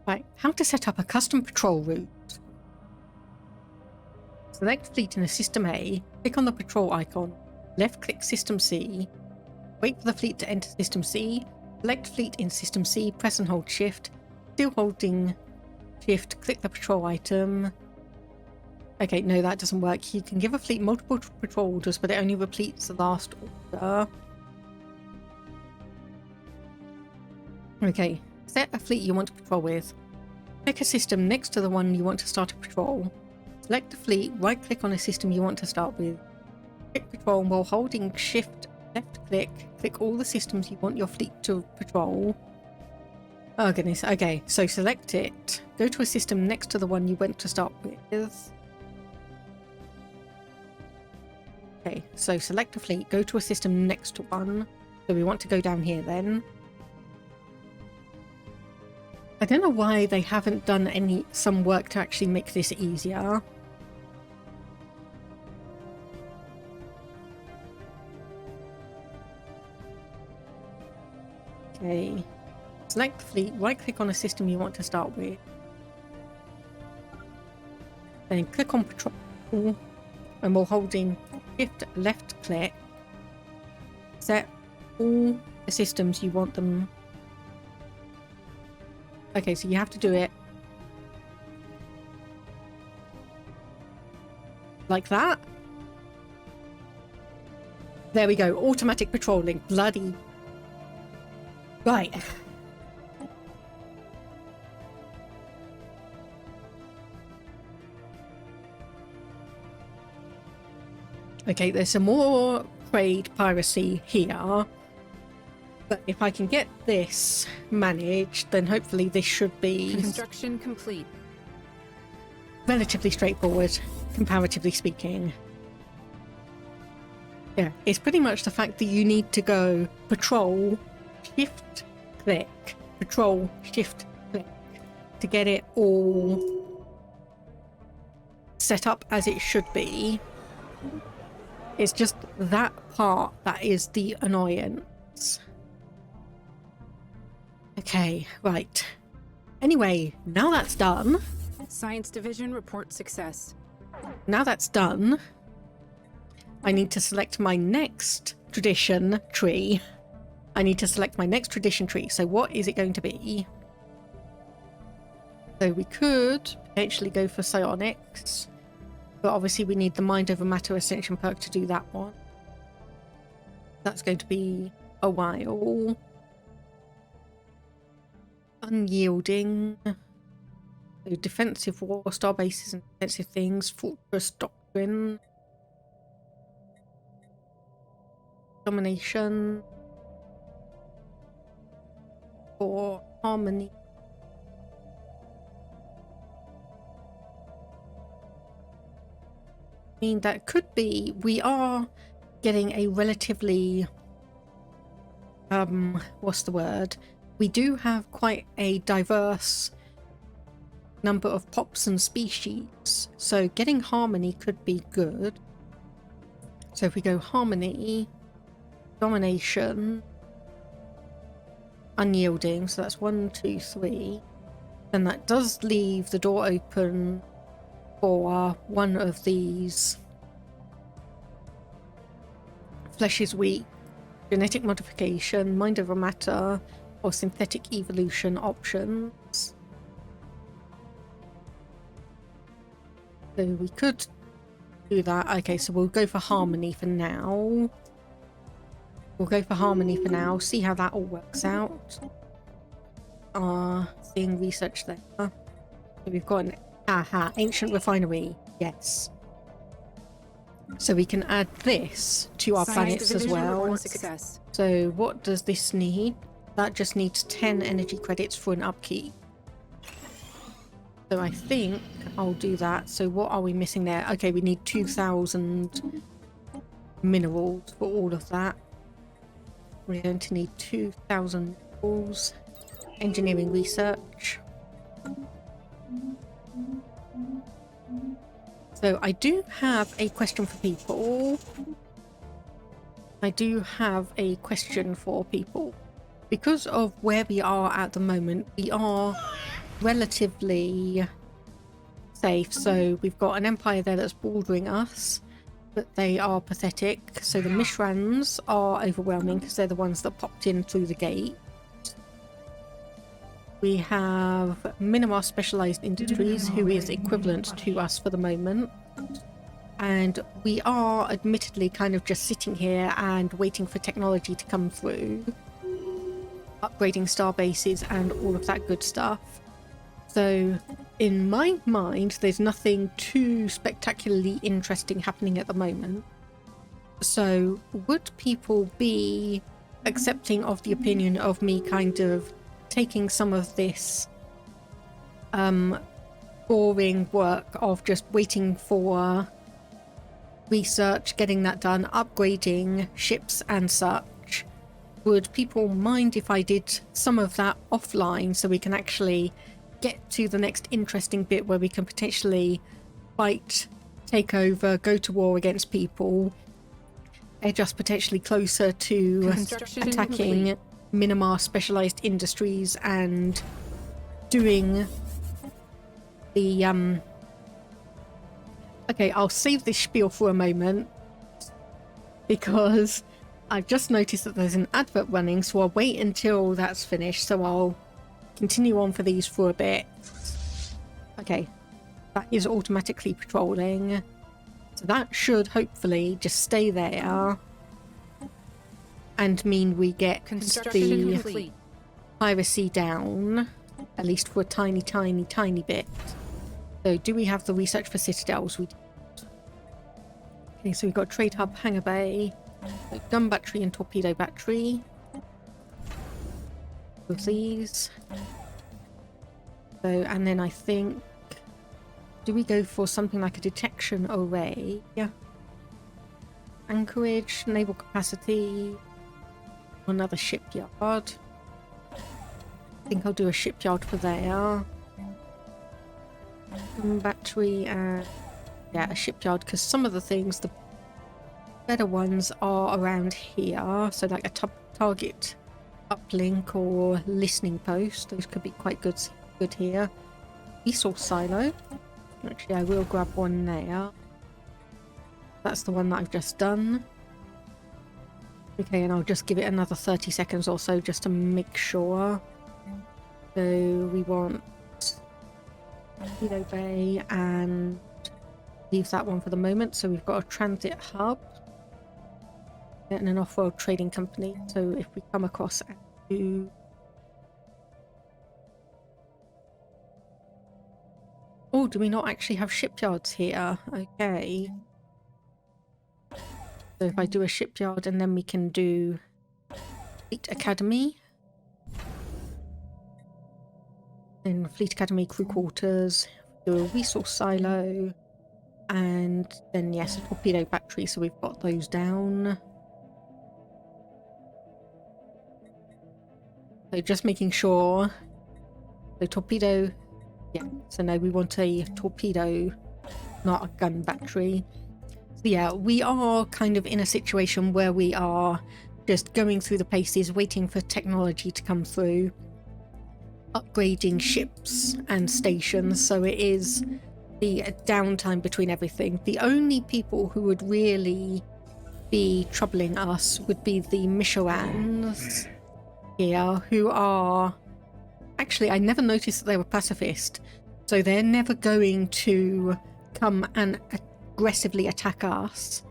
Right, how to set up a custom patrol route. Select fleet in a System A, click on the patrol icon, left click System C, wait for the fleet to enter System C, select fleet in System C, press and hold Shift, still holding Shift, click the patrol item. Okay, no, that doesn't work. You can give a fleet multiple patrol orders, but it only repeats the last order. Okay, set a fleet you want to patrol with. Pick a system next to the one you want to start a patrol. Select a fleet, right click on a system you want to start with. Click patrol while holding Shift, left click, click all the systems you want your fleet to patrol. Oh goodness, okay, so select it. Go to a system next to the one you went to start with. Okay, so select a fleet, go to a system next to one. So we want to go down here then. I don't know why they haven't done some work to actually make this easier. Okay. Select the fleet, right click on a system you want to start with. Then click on patrol, and while holding Shift left click, set all the systems you want them. Okay, so you have to do it like that. There we go, automatic patrolling. Bloody right. Okay, there's some more trade piracy here, but if I can get this managed, then hopefully this should be Construction complete. relatively straightforward, comparatively speaking. Yeah, it's pretty much the fact that you need to go patrol, shift, click, patrol, shift, click to get it all set up as it should be. It's just that part that is the annoyance. Okay, right. Anyway, now that's done. Science Division report success. Now that's done, I need to select my next tradition tree. So what is it going to be? So we could potentially go for psionics, but obviously we need the mind over matter ascension perk to do that one. That's going to be a while. Unyielding. So defensive war, star bases and defensive things, fortress doctrine. Domination. For harmony. I mean, that could be, we are getting a relatively, what's the word? We do have quite a diverse number of pops and species, so getting harmony could be good. So if we go harmony, domination, unyielding, so that's 1, 2, 3, then that does leave the door open for one of these. Flesh is weak, genetic modification, mind over matter, or synthetic evolution options. So we could do that. Okay, so we'll go for harmony for now. See how that all works out. Seeing research there. So we've got an ancient refinery. Yes. So we can add this to our planets as well. So what does this need? That just needs 10 energy credits for an upkeep. So I think I'll do that. So what are we missing there? Okay, we need 2,000 minerals for all of that. We're going to need 2,000 minerals. Engineering research. So I do have a question for people. Because of where we are at the moment, we are relatively safe. So we've got an empire there that's bordering us, but they are pathetic. So the Mishrans are overwhelming because they're the ones that popped in through the gate. We have Minimar Specialist Industries, who is equivalent to us for the moment. And we are admittedly kind of just sitting here and waiting for technology to come through. Upgrading star bases and all of that good stuff. So in my mind, there's nothing too spectacularly interesting happening at the moment. So would people be accepting of the opinion of me kind of taking some of this boring work of just waiting for research, getting that done, upgrading ships and such? Would people mind if I did some of that offline so we can actually get to the next interesting bit where we can potentially fight, take over, go to war against people, edge us potentially closer to attacking Minimar Specialized Industries and doing the okay, I'll save this spiel for a moment because I've just noticed that there's an advert running, so I'll wait until that's finished. So I'll continue on for these for a bit. Okay, that is automatically patrolling. So that should hopefully just stay there and mean we get Construction the complete. piracy down, at least for a tiny, tiny, tiny bit. So do we have the research for citadels? We do. Okay, so we've got trade hub, hangar bay, gun battery and torpedo battery. With these. So, and then I think, do we go for something like a detection array? Yeah. Anchorage, naval capacity, another shipyard. I think I'll do a shipyard for there. Battery and yeah, a shipyard, because some of the things, the better ones are around here. So like a target uplink or listening post, those could be quite good here. Resource silo. Actually, I will grab one there. That's the one that I've just done. Okay, and I'll just give it another 30 seconds or so just to make sure. So we want Torpedo Bay and leave that one for the moment. So we've got a transit hub and an off-world trading company. So if we come across and do... Oh, do we not actually have shipyards here? Okay. So if I do a shipyard and then we can do Fleet Academy. Then Fleet Academy crew quarters, do a resource silo, and then yes, a torpedo battery, so we've got those down. So just making sure the torpedo, yeah, so no, we want a torpedo, not a gun battery. So yeah, we are kind of in a situation where we are just going through the paces, waiting for technology to come through, upgrading ships and stations, so it is the downtime between everything. The only people who would really be troubling us would be the Michelans here, who are... Actually, I never noticed that they were pacifist, so they're never going to come and aggressively attack us.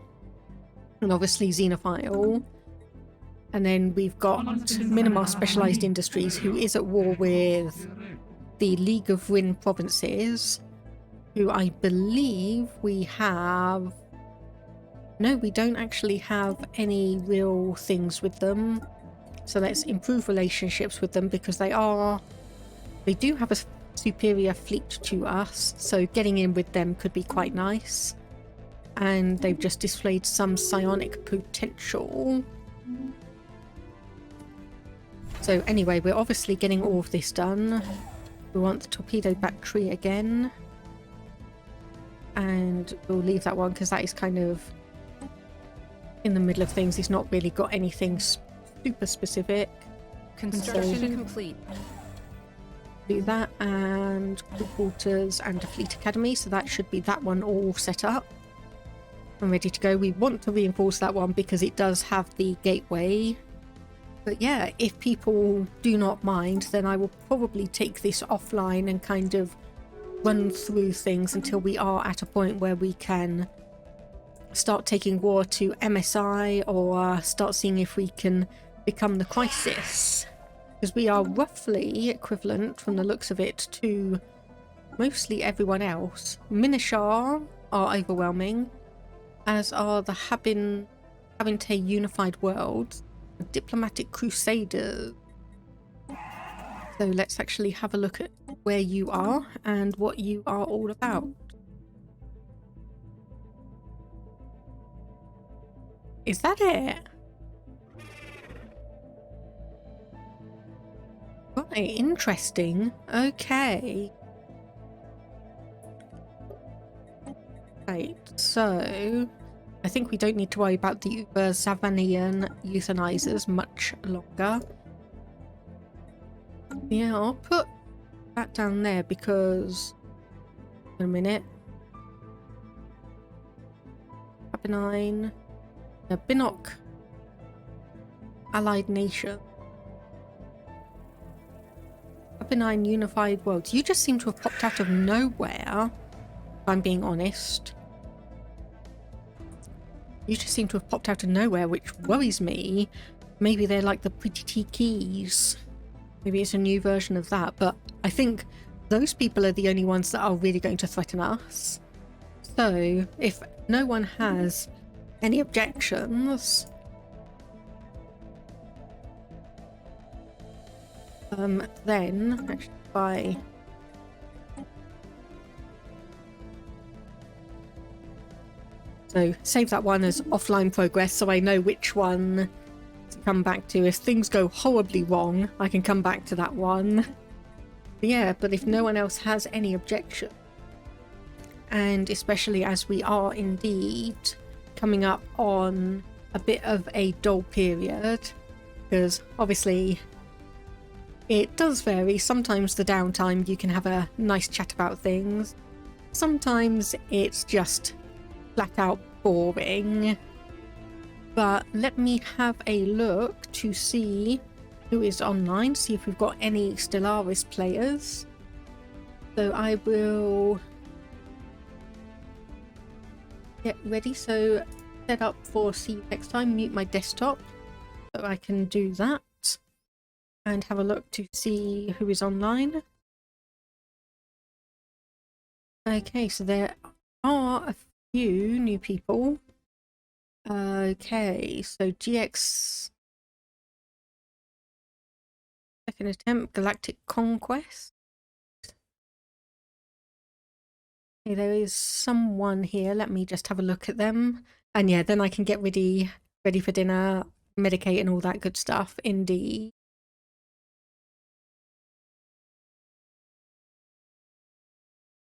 And obviously Xenophile. And then we've got Minimar Specialist Industries, who is at war with the League of Rin provinces, who I believe we have... No, we don't actually have any real things with them. So let's improve relationships with them, because they do have a superior fleet to us, so getting in with them could be quite nice. And they've just displayed some psionic potential. So anyway, we're obviously getting all of this done. We want the torpedo battery again. And we'll leave that one because that is kind of in the middle of things. It's not really got anything super specific. Construction complete. Do that, and crew quarters and a fleet academy. So that should be that one all set up and ready to go. We want to reinforce that one because it does have the gateway. But yeah, if people do not mind, then I will probably take this offline and kind of run through things until we are at a point where we can start taking war to MSI, or start seeing if we can become the Crisis. Because we are roughly equivalent, from the looks of it, to mostly everyone else. Minishar are overwhelming, as are the Habinte Unified Worlds. Diplomatic Crusaders. So let's actually have a look at where you are and what you are all about. Is that it? Right, interesting. Okay. Right, so I think we don't need to worry about the Uber Savanian euthanizers much longer. Yeah, I'll put that down there because... In a minute. Apennine. Binnock. Allied Nation. Apennine Unified Worlds. You just seem to have popped out of nowhere, if I'm being honest. You just seem to have popped out of nowhere, which worries me. Maybe they're like the pretty tea keys. Maybe it's a new version of that, but I think those people are the only ones that are really going to threaten us. So, if no one has any objections, then actually by so save that one as offline progress so I know which one to come back to. If things go horribly wrong, I can come back to that one. Yeah, but if no one else has any objection, and especially as we are indeed coming up on a bit of a dull period, because obviously it does vary. Sometimes the downtime you can have a nice chat about things, sometimes it's just flat out boring. But let me have a look to see who is online, see if we've got any Stellaris players. So I will get ready, so set up for see you next time, mute my desktop so I can do that and have a look to see who is online. Okay, so there are a few new people. Okay, so GX second attempt, Galactic Conquest. Okay, there is someone here. Let me just have a look at them. And yeah, then I can get ready for dinner, medicate and all that good stuff. Indeed.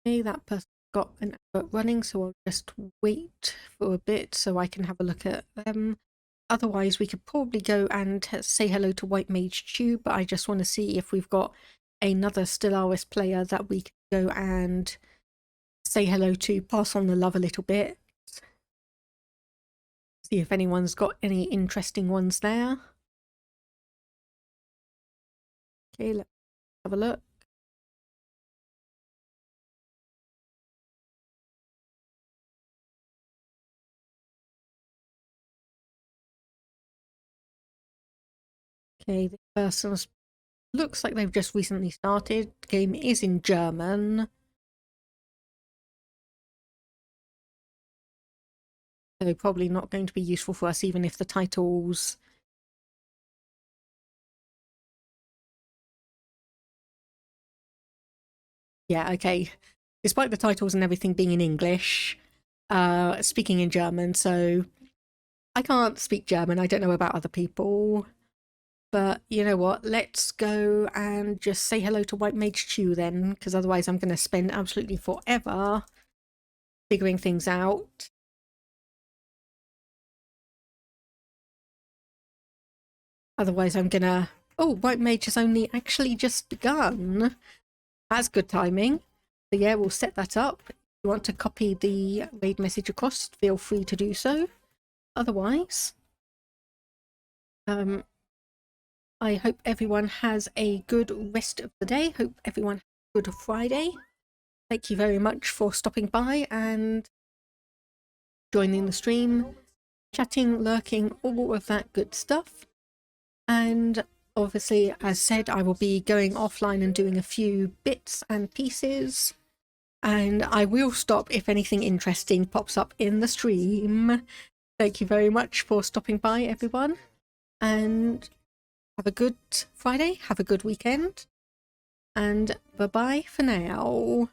Okay, that person got an advert running, so I'll just wait for a bit so I can have a look at them. Otherwise, we could probably go and say hello to White Mage Chew, but I just want to see if we've got another Stellaris player that we can go and say hello to, pass on the love a little bit. See if anyone's got any interesting ones there. Okay, let's have a look. Okay, this person looks like they've just recently started. The game is in German. So probably not going to be useful for us, even if the titles... Yeah, okay. Despite the titles and everything being in English, speaking in German, so I can't speak German. I don't know about other people. But you know what? Let's go and just say hello to White Mage Chew then, because otherwise I'm going to spend absolutely forever figuring things out. Otherwise I'm gonna... Oh, White Mage has only actually just begun. That's good timing. So yeah, we'll set that up. If you want to copy the raid message across, feel free to do so. Otherwise, I hope everyone has a good rest of the day. Hope everyone has a good Friday. Thank you very much for stopping by and joining the stream, chatting, lurking, all of that good stuff. And obviously, as said, I will be going offline and doing a few bits and pieces. And I will stop if anything interesting pops up in the stream. Thank you very much for stopping by, everyone. And have a good Friday, have a good weekend, and bye-bye for now.